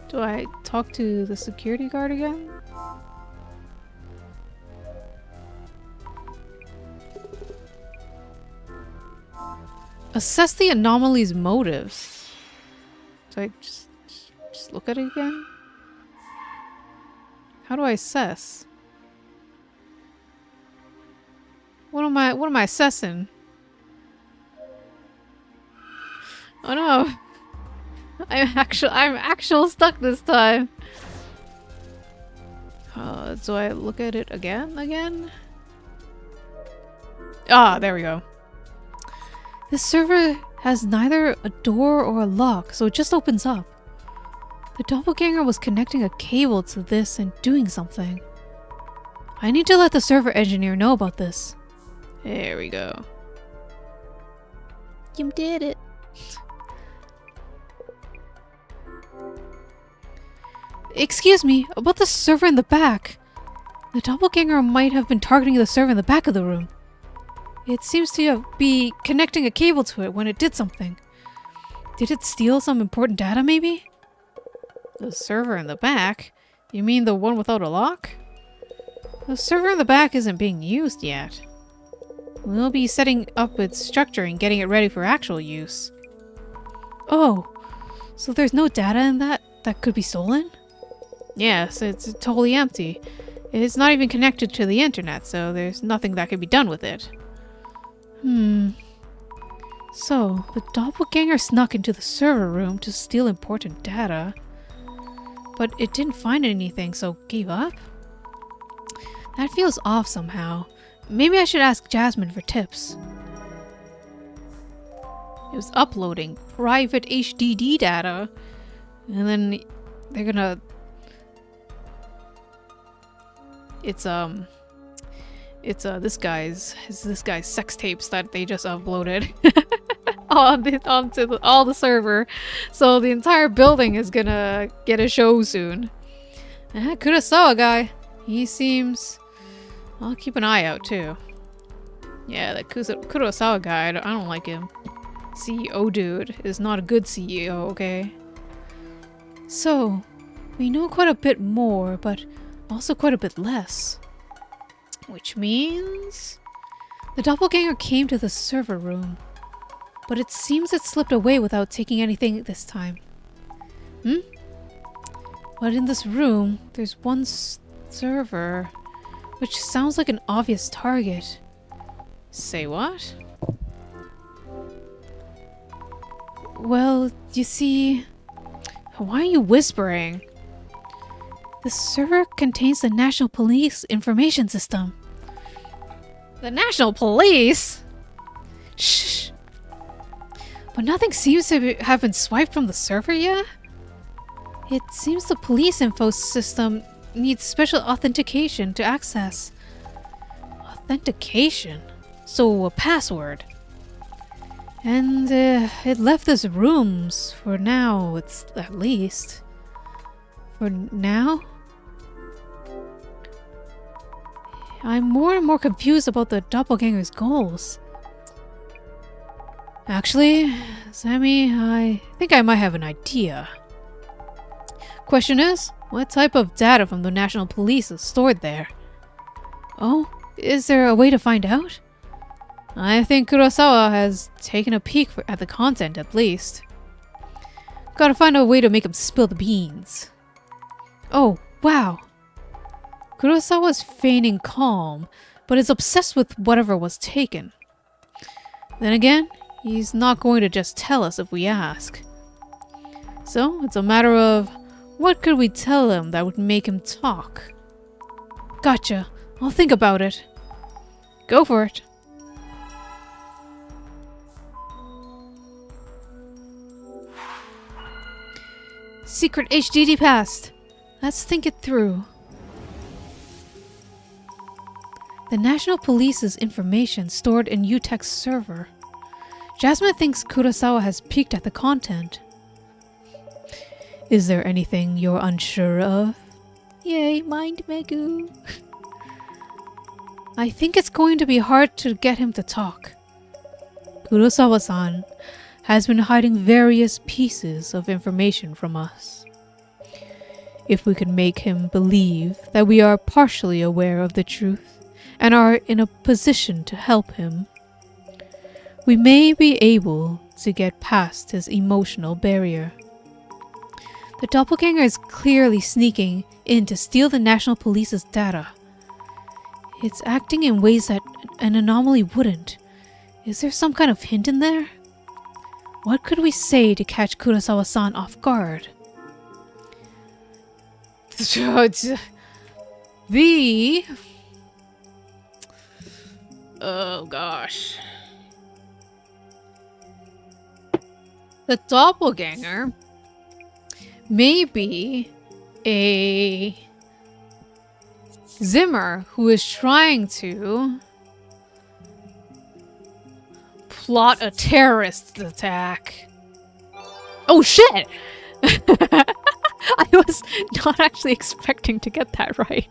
Do I talk to the security guard again? Assess the anomaly's motives. Do I just look at it again? How do I assess? What am I assessing? Oh no. I'm actual stuck this time. Do I look at it again? Ah, there we go. This server has neither a door or a lock, so it just opens up. The doppelganger was connecting a cable to this and doing something. I need to let the server engineer know about this. There we go. You did it. Excuse me, about the server in the back. The doppelganger might have been targeting the server in the back of the room. It seems to be connecting a cable to it when it did something. Did it steal some important data, maybe? The server in the back? You mean the one without a lock? The server in the back isn't being used yet. We'll be setting up its structure and getting it ready for actual use. Oh, so there's no data in that could be stolen? Yes, it's totally empty. It's not even connected to the internet, so there's nothing that can be done with it. So, the doppelganger snuck into the server room to steal important data. But it didn't find anything, so gave up? That feels off somehow. Maybe I should ask Jasmine for tips. It was uploading private HDD data. And then they're gonna... It's this guy's sex tapes that they just uploaded onto all the server. So the entire building is gonna get a show soon. Kurosawa guy. He seems... I'll keep an eye out too. Yeah, that Kurosawa guy, I don't like him. CEO dude is not a good CEO, okay? So, we know quite a bit more, but also quite a bit less. Which means... The doppelganger came to the server room, but it seems it slipped away without taking anything this time. But in this room, there's one server, which sounds like an obvious target. Say what? Well, you see... Why are you whispering? The server contains the National Police information system. The National Police? Shh! But nothing seems to have been swiped from the server yet? It seems the police info system needs special authentication to access. Authentication? So a password. And it left us rooms, for now, it's at least. For now? I'm more and more confused about the doppelganger's goals. Actually, Sammy, I think I might have an idea. Question is, what type of data from the National Police is stored there? Oh, is there a way to find out? I think Kurosawa has taken a peek at the content, at least. Gotta find a way to make him spill the beans. Oh, wow. Kurosawa's feigning calm, but is obsessed with whatever was taken. Then again, he's not going to just tell us if we ask. So, it's a matter of what could we tell him that would make him talk? Gotcha. I'll think about it. Go for it. Secret HDD passed. Let's think it through. The National Police's information stored in UTech's server. Jasmine thinks Kurosawa has peeked at the content. Is there anything you're unsure of? Yay, mind Megu. I think it's going to be hard to get him to talk. Kurosawa-san has been hiding various pieces of information from us. If we can make him believe that we are partially aware of the truth and are in a position to help him, we may be able to get past his emotional barrier. The doppelganger is clearly sneaking in to steal the National Police's data. It's acting in ways that an anomaly wouldn't. Is there some kind of hint in there? What could we say to catch Kurosawa-san off guard? Oh gosh. The doppelganger may be a Zimmer who is trying to plot a terrorist attack. Oh shit! I was not actually expecting to get that right.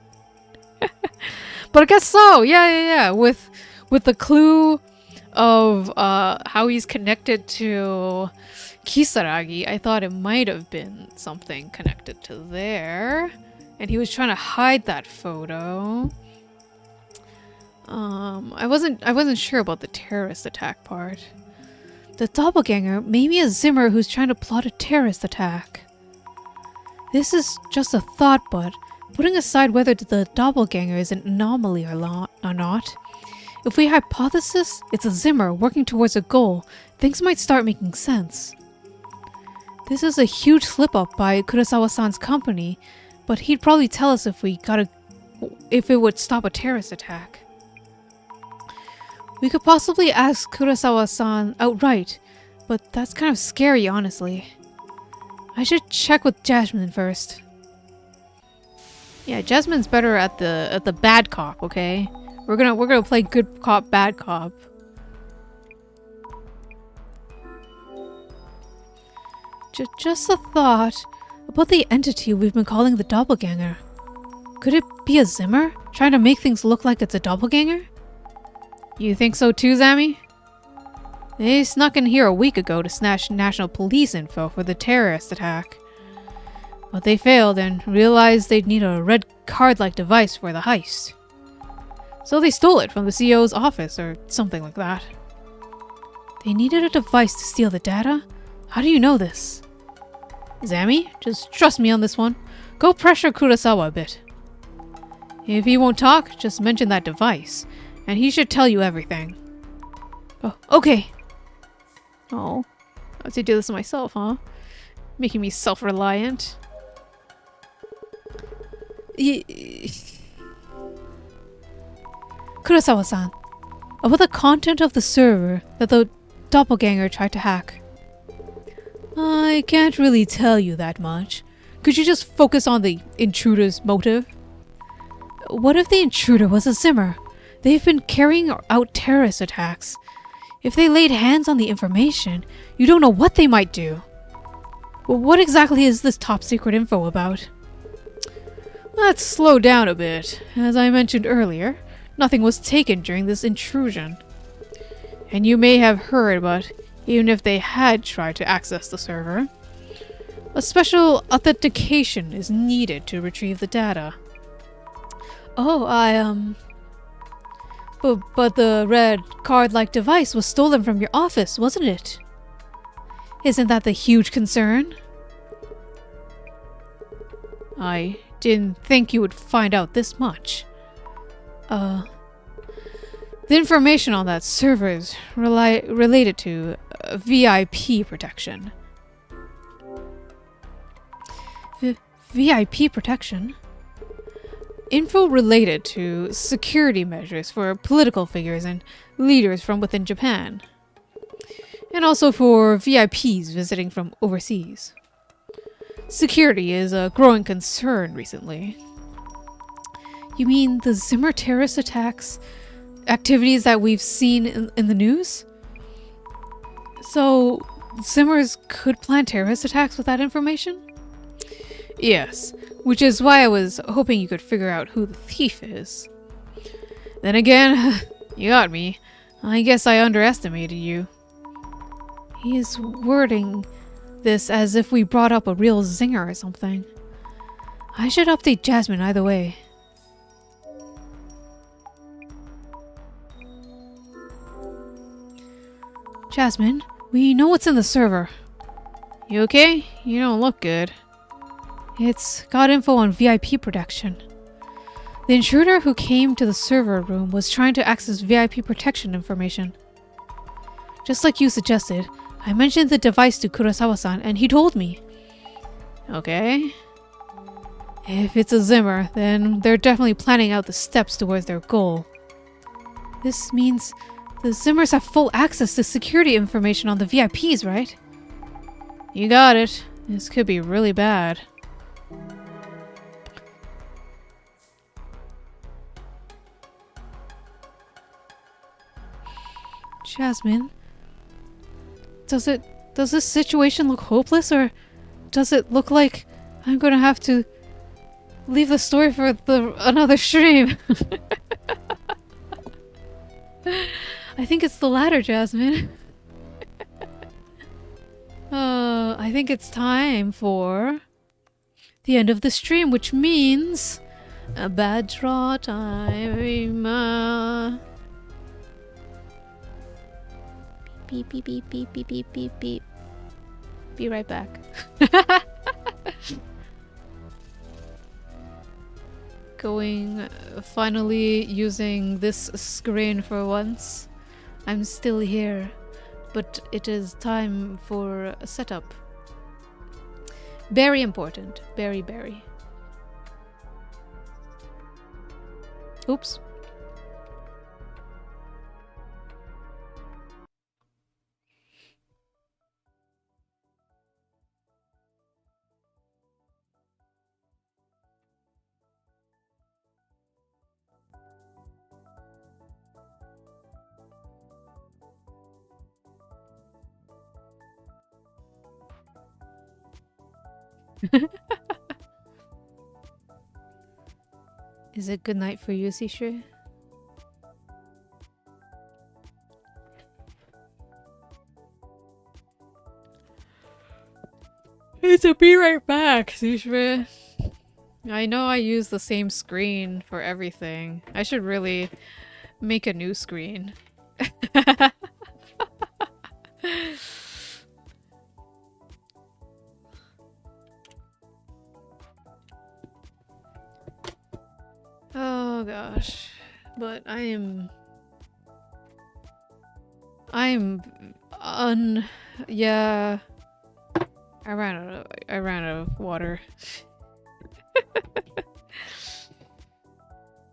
But I guess so. Yeah. With the clue of how he's connected to Kisaragi, I thought it might have been something connected to there. And he was trying to hide that photo. I wasn't sure about the terrorist attack part. The doppelganger may be a Zimmer who's trying to plot a terrorist attack. This is just a thought, but putting aside whether the doppelganger is an anomaly or not, if we hypothesis it's a Zimmer working towards a goal, things might start making sense. This is a huge slip-up by Kurosawa-san's company, but he'd probably tell us if it would stop a terrorist attack. We could possibly ask Kurosawa-san outright, but that's kind of scary, honestly. I should check with Jasmine first. Yeah, Jasmine's better at the bad cop, okay? We're gonna play good cop, bad cop. Just a thought about the entity we've been calling the doppelganger. Could it be a Zimmer trying to make things look like it's a doppelganger? You think so too, Zami? They snuck in here a week ago to snatch National Police info for the terrorist attack. But they failed and realized they'd need a red card-like device for the heist. So they stole it from the CEO's office or something like that. They needed a device to steal the data? How do you know this? Zami, just trust me on this one. Go pressure Kurosawa a bit. If he won't talk, just mention that device, and he should tell you everything. Oh, okay. Oh, I have to do this myself, huh? Making me self-reliant. Kurosawa-san, about the content of the server that the doppelganger tried to hack. I can't really tell you that much. Could you just focus on the intruder's motive? What if the intruder was a Zimmer? They've been carrying out terrorist attacks. If they laid hands on the information, you don't know what they might do. Well, what exactly is this top secret info about? Let's slow down a bit. As I mentioned earlier, nothing was taken during this intrusion. And you may have heard, but even if they had tried to access the server, a special authentication is needed to retrieve the data. Oh, But the red card-like device was stolen from your office, wasn't it? Isn't that the huge concern? I didn't think you would find out this much. The information on that server is related to VIP protection. VIP protection? Info related to security measures for political figures and leaders from within Japan. And also for VIPs visiting from overseas. Security is a growing concern recently. You mean the Zimmer terrorist attacks? Activities that we've seen in the news? So, Zimmers could plan terrorist attacks with that information? Yes. Which is why I was hoping you could figure out who the thief is. Then again, you got me. I guess I underestimated you. He is wording this as if we brought up a real zinger or something. I should update Jasmine either way. Jasmine, we know what's in the server. You okay? You don't look good. It's got info on VIP protection. The intruder who came to the server room was trying to access VIP protection information. Just like you suggested, I mentioned the device to Kurosawa-san and he told me. Okay. If it's a Zimmer, then they're definitely planning out the steps towards their goal. This means the Zimmers have full access to security information on the VIPs, right? You got it. This could be really bad. Jasmine, does this situation look hopeless, or does it look like I'm gonna have to leave the story for another stream? I think it's the latter, Jasmine. I think it's time for the end of the stream, which means a bad draw time. Beep, beep, beep, beep, beep, beep, beep, beep. Be right back. Finally using this screen for once. I'm still here, but it is time for a setup. Very important. Very. Oops. Is it good night for you, Sishu? It's a be right back, Sishu. I know I use the same screen for everything. I should really make a new screen. Oh gosh, but yeah, I ran out of water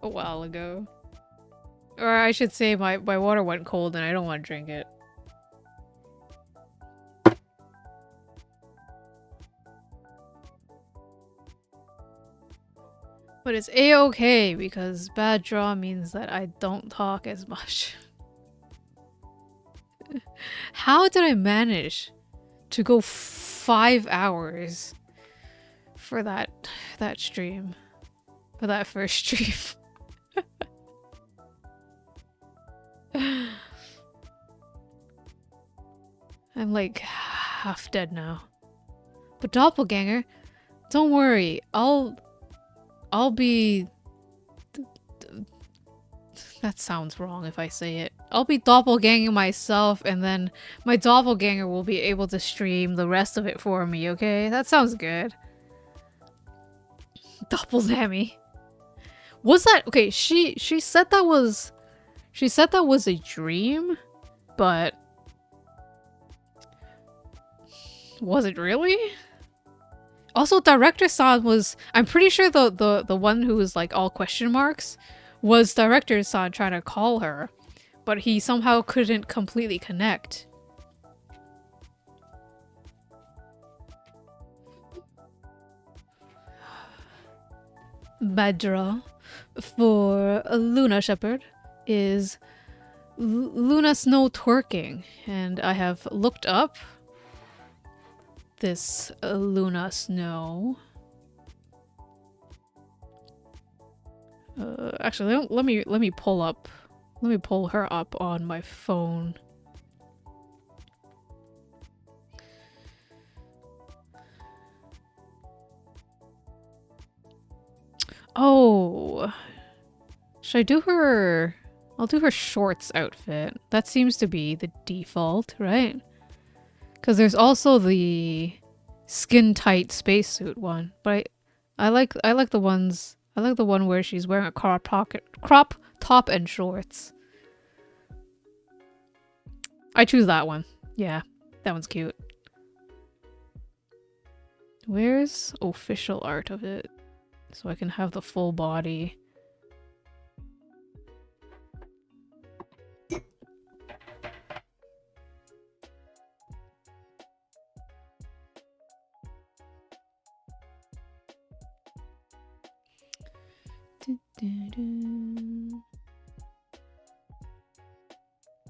a while ago. Or I should say my water went cold and I don't want to drink it. But it's a-okay because bad draw means that I don't talk as much. How did I manage to go 5 hours for that stream? For that first stream? I'm like half dead now. But Doppelganger, don't worry, I'll be... That sounds wrong if I say it. I'll be doppelganging myself and then my doppelganger will be able to stream the rest of it for me, okay? That sounds good. Doppelzammy. Was that... Okay, she said that was... She said that was a dream, but... Was it really? Also, Director-san was... I'm pretty sure the one who was like all question marks was Director-san trying to call her, but he somehow couldn't completely connect. Bad draw for Luna Shepherd is Luna Snow twerking, and I have looked up this Luna Snow. Actually, let me pull her up on my phone. Oh, should I do her? I'll do her shorts outfit. That seems to be the default, right? Because there's also the skin tight spacesuit one, but I like the ones. I like the one where she's wearing a crop top and shorts. I choose that one. Yeah, that one's cute. Where's official art of it? So I can have the full body.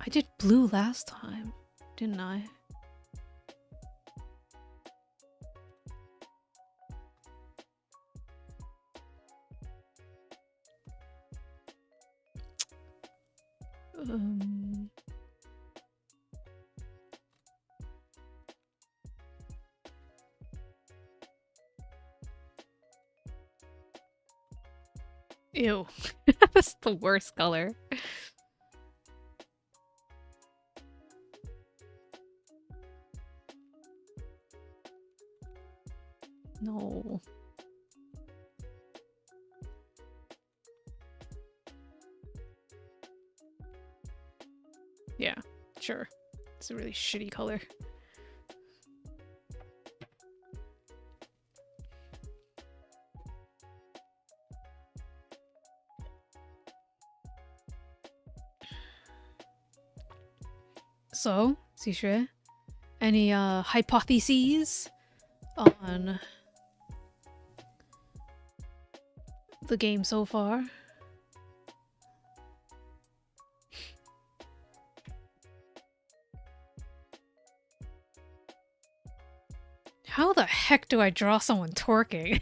I did blue last time, didn't I? Ew. That's the worst color. No. Yeah, sure. It's a really shitty color. So, Shueisha, any hypotheses on the game so far? How the heck do I draw someone twerking?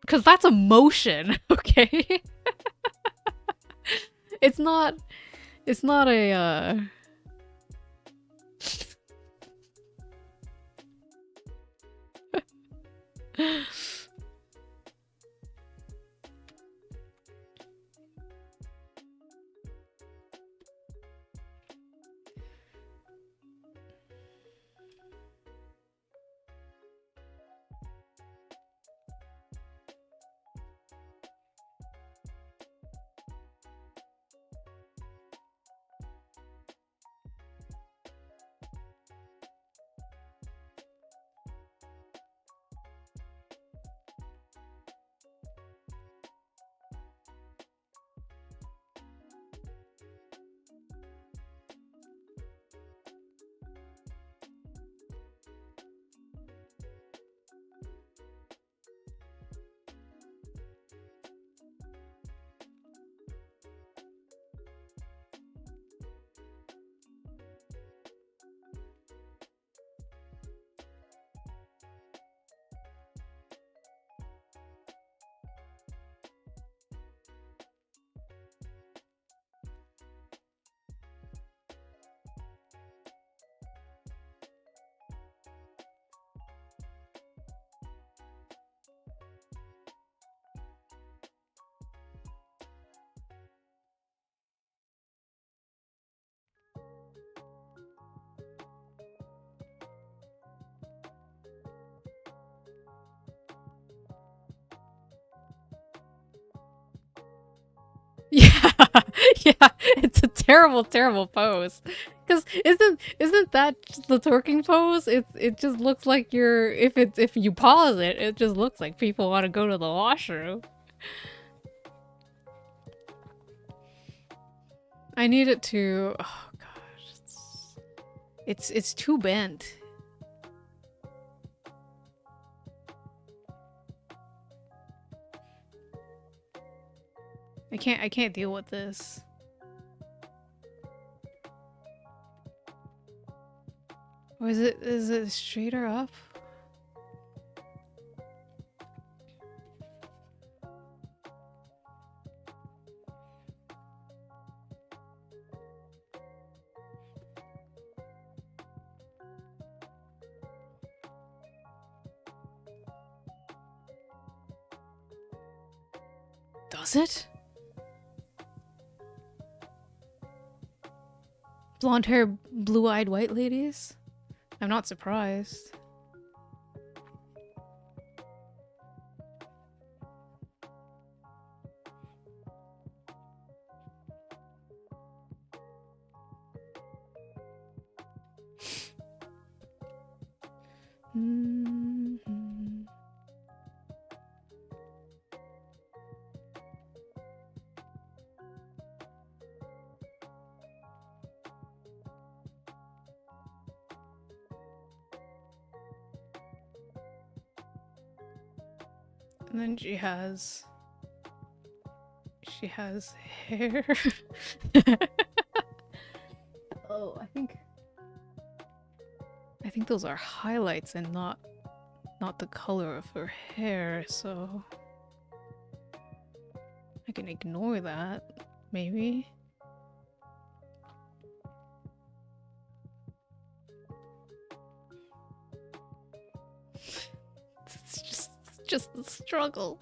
Because that's a motion, okay? It's not a, yeah, yeah, it's a terrible, terrible pose. Because isn't that the twerking pose? It just looks like you're if you pause it, it just looks like people want to go to the washroom. I need it to. Oh gosh, it's too bent. I can't deal with this. Or is it straighter up? Does it? Blonde hair, blue-eyed white ladies? I'm not surprised. And then she has hair. Oh, I think those are highlights and not the color of her hair, so I can ignore that, maybe. It's just the struggle.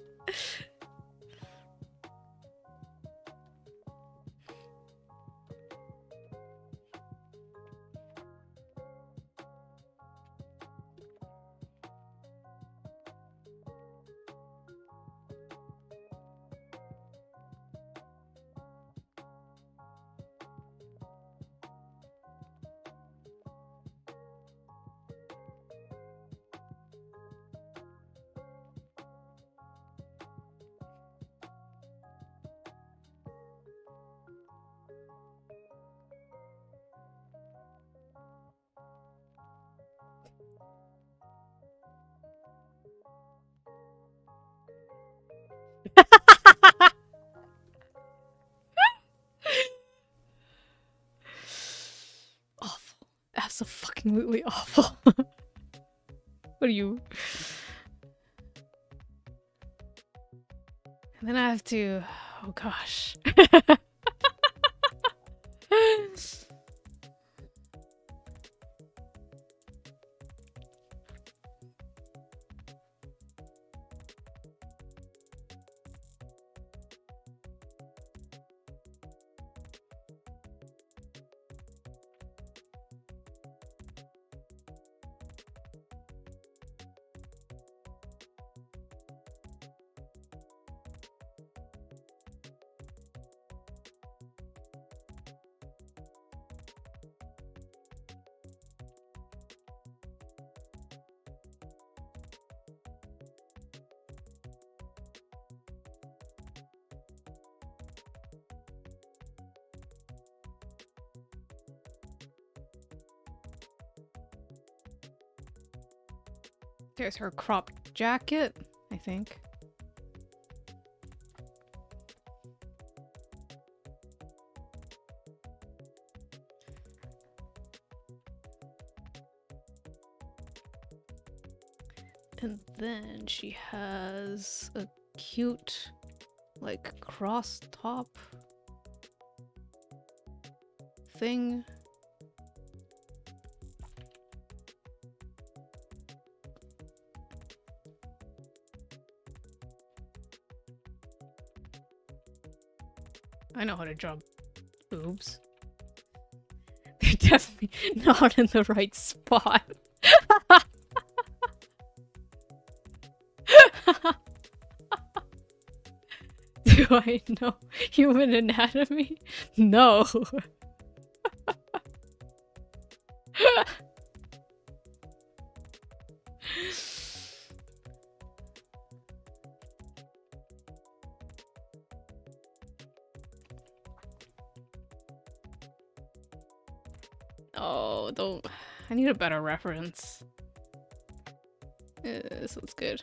Awful. Absolutely awful. What are you? And then I have to... Oh gosh. There's her cropped jacket, I think. And then she has a cute, like, cross top thing. I know how to draw boobs. They're definitely not in the right spot. Do I know human anatomy? No. Oh, don't. I need a better reference. This looks good.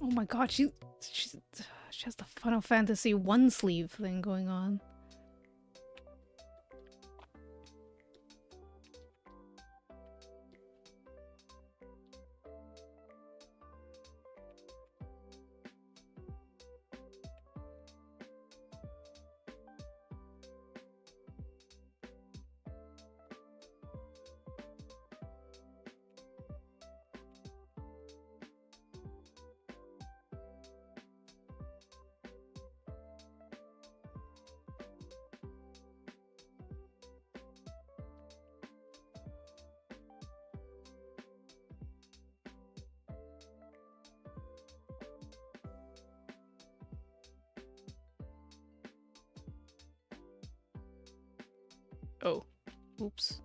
Oh my god, she has the Final Fantasy 1 sleeve thing going on. Oh, oops.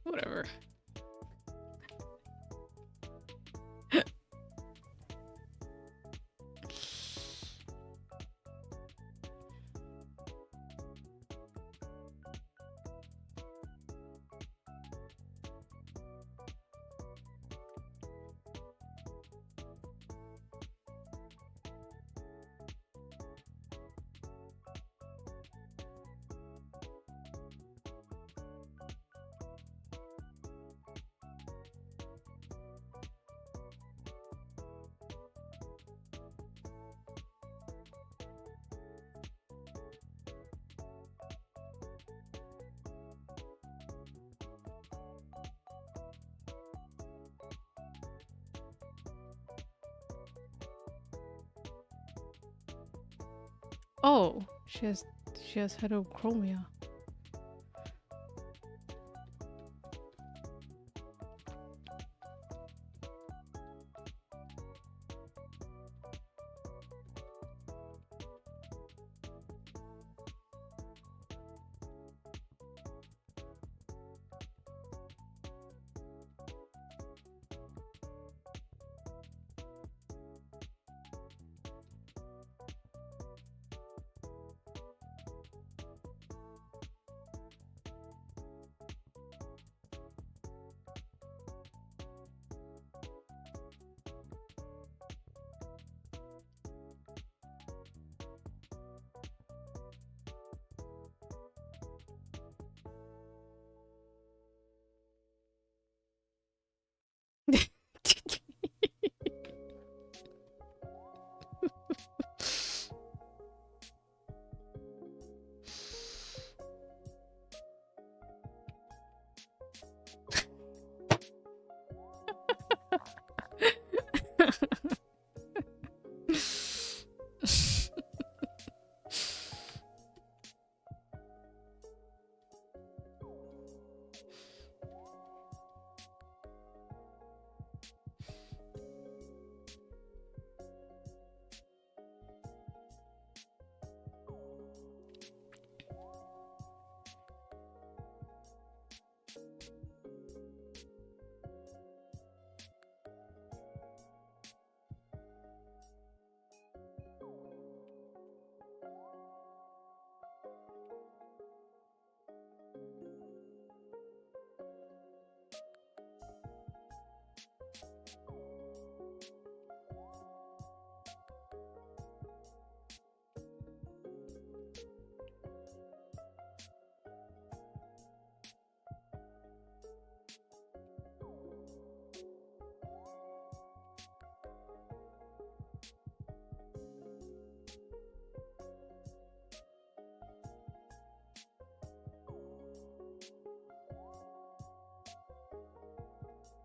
Whatever. Oh, she has heterochromia.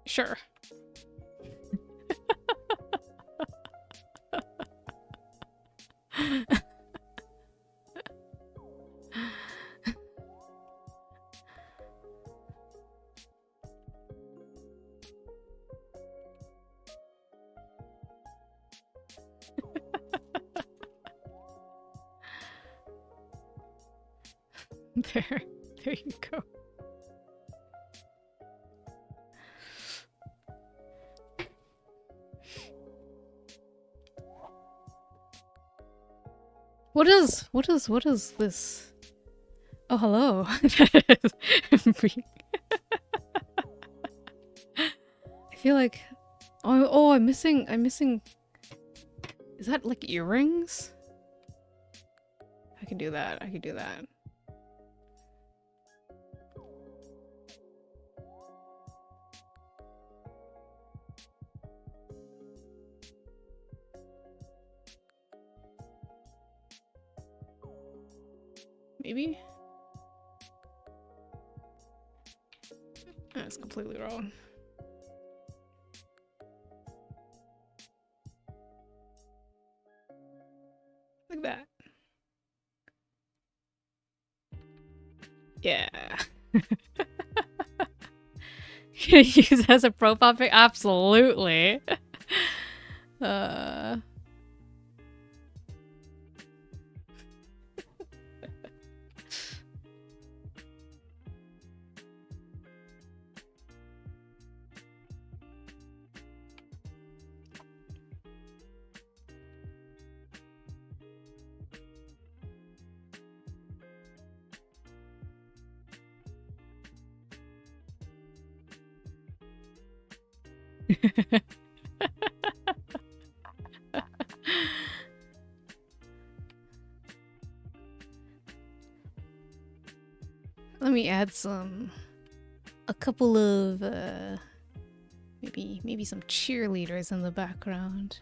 Sure. There you go. What is this? Oh, hello. I feel like, I'm missing, is that like earrings? I can do that. Maybe? That's completely wrong. Like that. Yeah. Use it as a profile pic? Absolutely. Let me add a couple of maybe some cheerleaders in the background.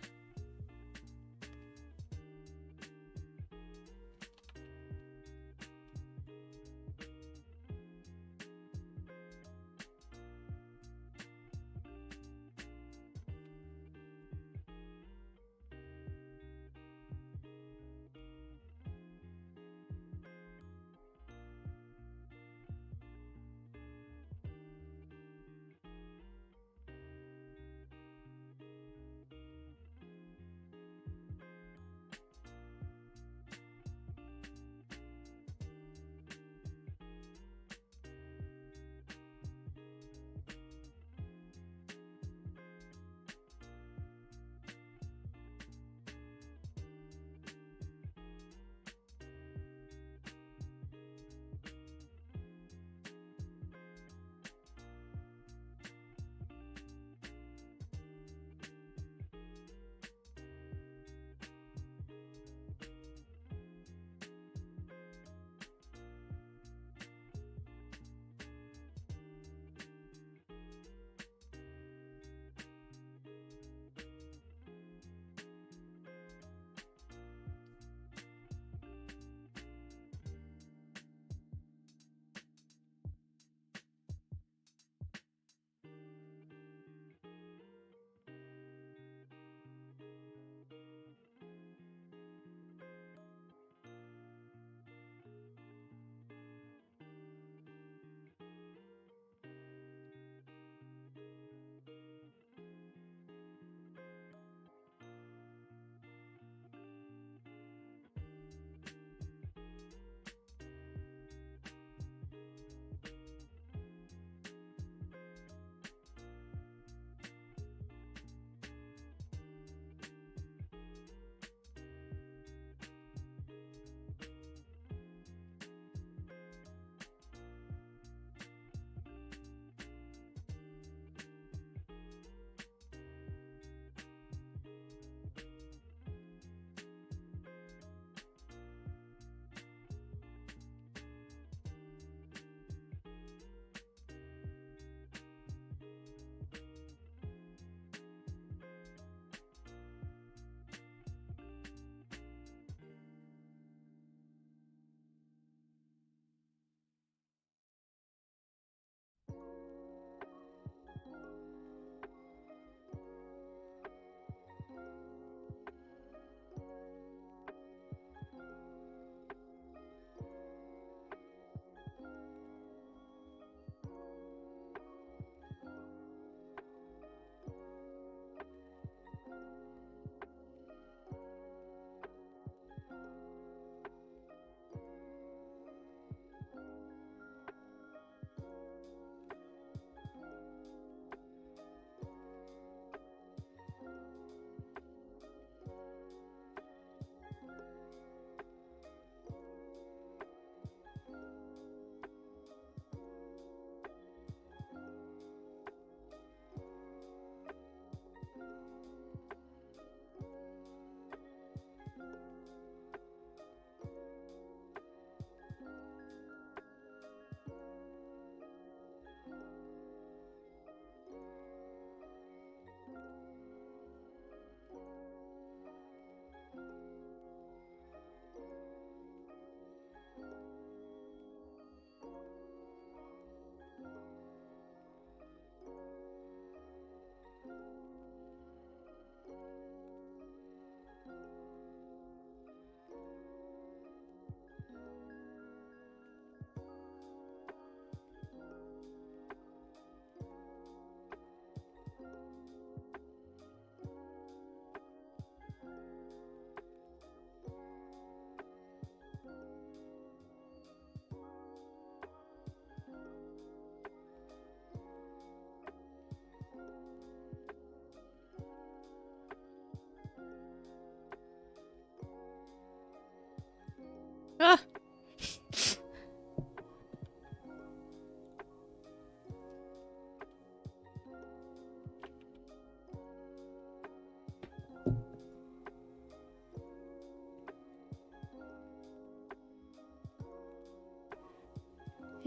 Ah!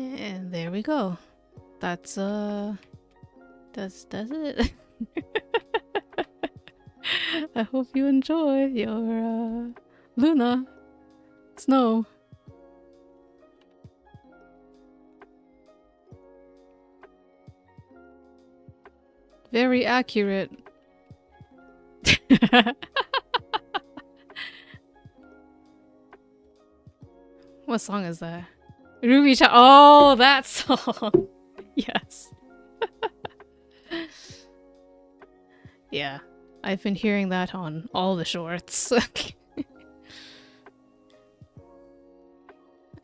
And there we go. That's it. I hope you enjoy your Luna Snow. Very accurate. What song is that? Ruby Cha. Oh, that song. Yes. Yeah, I've been hearing that on all the shorts.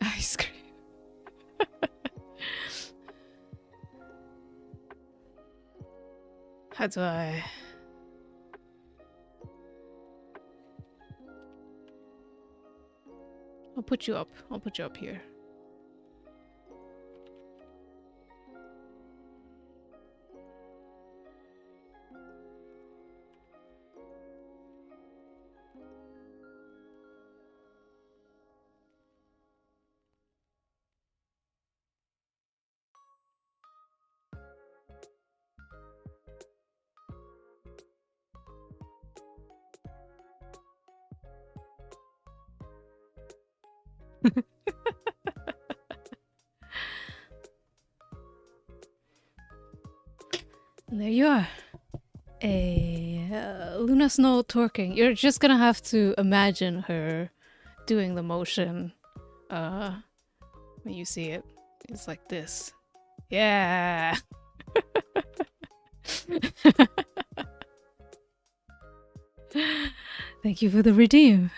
Ice cream. How do I... I'll put you up. I'll put you up here. And there you are. A Luna Snow twerking. You're just gonna have to imagine her doing the motion when you see it. It's like this. Yeah. Thank you for the redeem.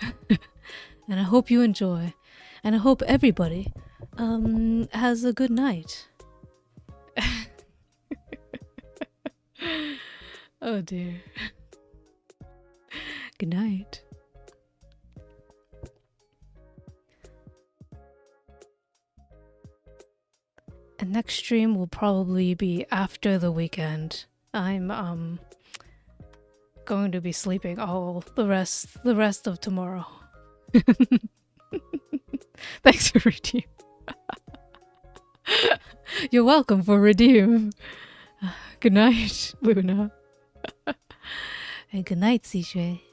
And I hope you enjoy. And I hope everybody has a good night. Oh dear. Good night. And next stream will probably be after the weekend. I'm going to be sleeping all the rest of tomorrow. Thanks for redeem. You're welcome for redeem. Good night, Luna. And good night, Shui.